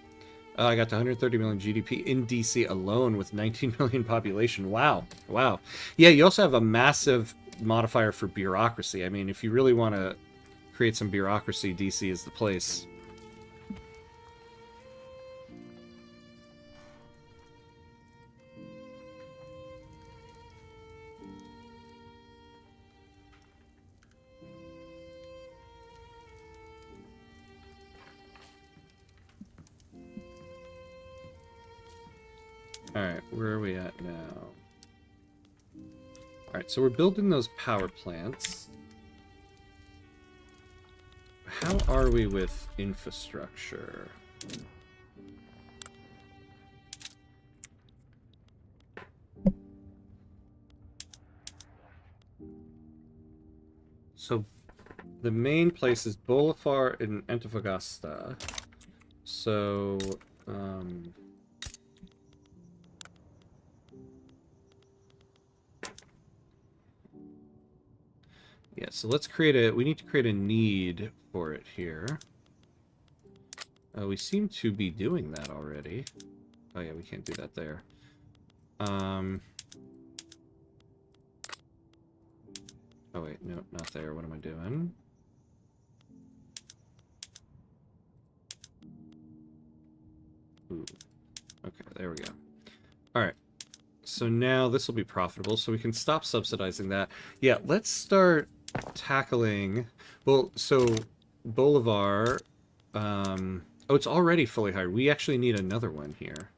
Speaker 1: I got to 130 million GDP in DC alone with 19 million population. Wow. Wow. Yeah, you also have a massive modifier for bureaucracy. I mean, if you really want to create some bureaucracy, DC is the place. Alright, where are we at now? Alright, so we're building those power plants. How are we with infrastructure? So the main place is Bolivar and Antofagasta. So, yeah, so let's create a... We need to create a need for it here. We seem to be doing that already. Oh yeah, we can't do that there. Oh wait, no, not there. What am I doing? Ooh. Okay, there we go. Alright. So now this will be profitable, so we can stop subsidizing that. Yeah, let's start tackling... Well, so Bolivar... Oh, it's already fully hired. We actually need another one here.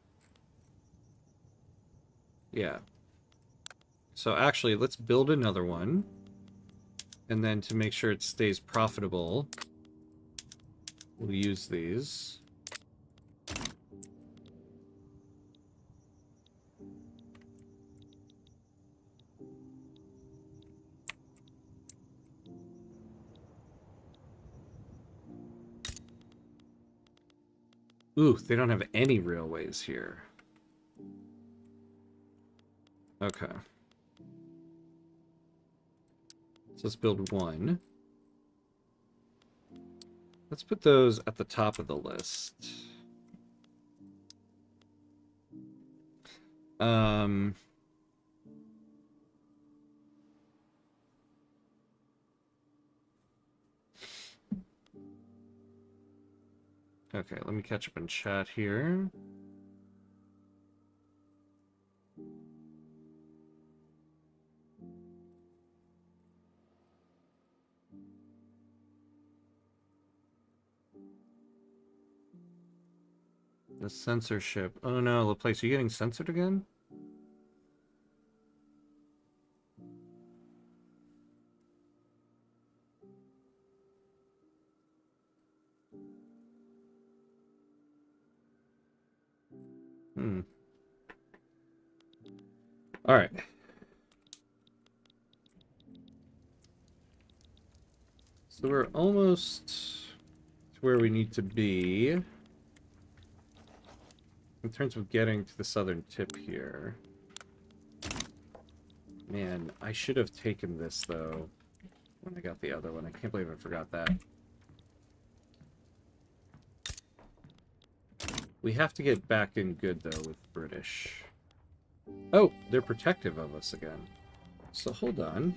Speaker 1: Yeah. So actually, let's build another one. And then to make sure it stays profitable, we'll use these. Ooh, they don't have any railways here. Okay. So let's build one. Let's put those at the top of the list. Okay, let me catch up in chat here. The censorship. Oh no, Laplace, are you getting censored again? Alright. So we're almost to where we need to be in terms of getting to the southern tip here. Man, I should have taken this, though, when I got the other one. I can't believe I forgot that. We have to get back in good, though, with British. Oh, they're protective of us again. So hold on.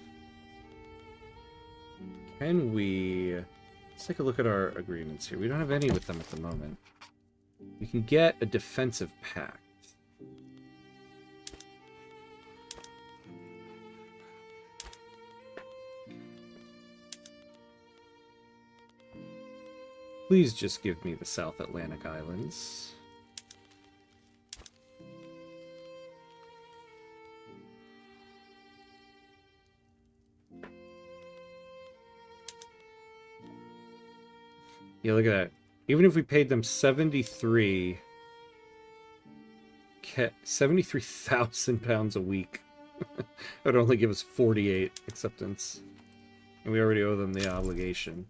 Speaker 1: Can we... Let's take a look at our agreements here. We don't have any with them at the moment. We can get a defensive pact. Please just give me the South Atlantic Islands. Yeah, look at that. Even if we paid them 73,000 pounds a week, it would only give us 48 acceptance. And we already owe them the obligation.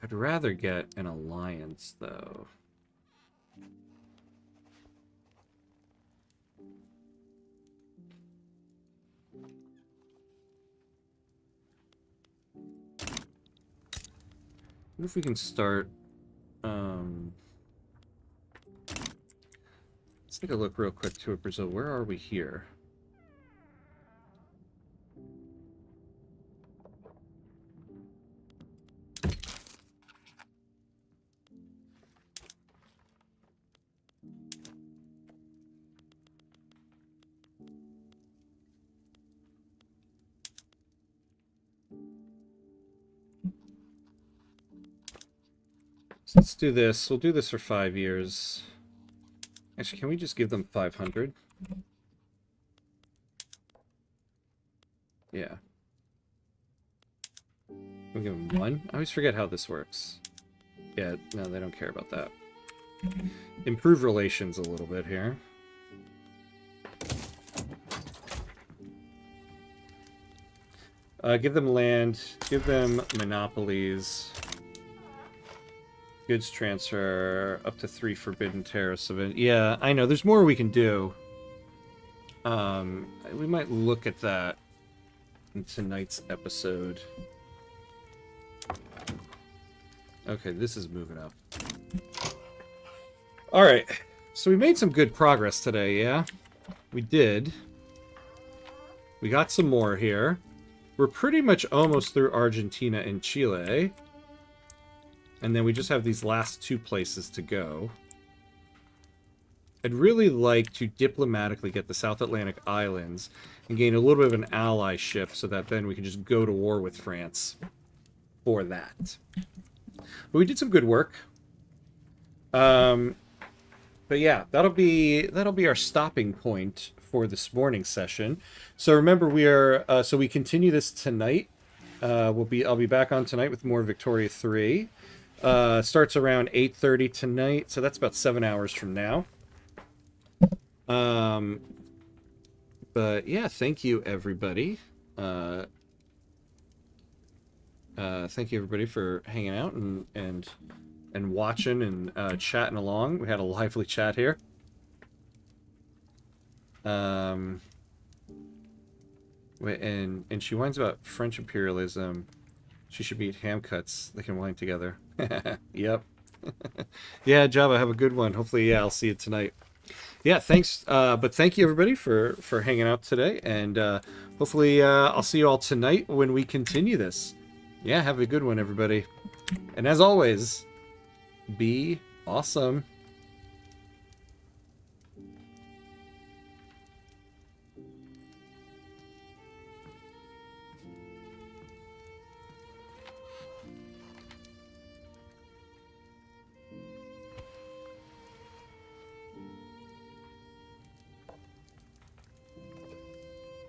Speaker 1: I'd rather get an alliance, though. What if we can start... let's take a look real quick to Brazil. Where are we here? So let's do this. We'll do this for 5 years. Actually, can we just give them 500? Yeah. We'll give them 1. I always forget how this works. Yeah, no, they don't care about that. Improve relations a little bit here. Give them land. Give them monopolies. Goods transfer. Up to 3 forbidden tariffs. Yeah, I know. There's more we can do. We might look at that in tonight's episode. Okay, this is moving up. Alright, so we made some good progress today, yeah? We did. We got some more here. We're pretty much almost through Argentina and Chile. And then we just have these last 2 places to go. I'd really like to diplomatically get the South Atlantic Islands and gain a little bit of an allyship so that then we can just go to war with France for that. But we did some good work. But yeah, that'll be our stopping point for this morning's session. So remember, we continue this tonight. I'll be back on tonight with more Victoria 3. Starts around 8:30 tonight, so that's about 7 hours from now. But yeah, thank you everybody. Thank you everybody for hanging out and watching and chatting along. We had a lively chat here. And she whines about French imperialism. She should be ham cuts. They can whine together. Yep. Yeah, Java, have a good one. Hopefully, yeah, I'll see you tonight. Yeah, thanks. But thank you everybody for hanging out today, and hopefully I'll see you all tonight when we continue this. Yeah, have a good one, everybody. And as always, be awesome.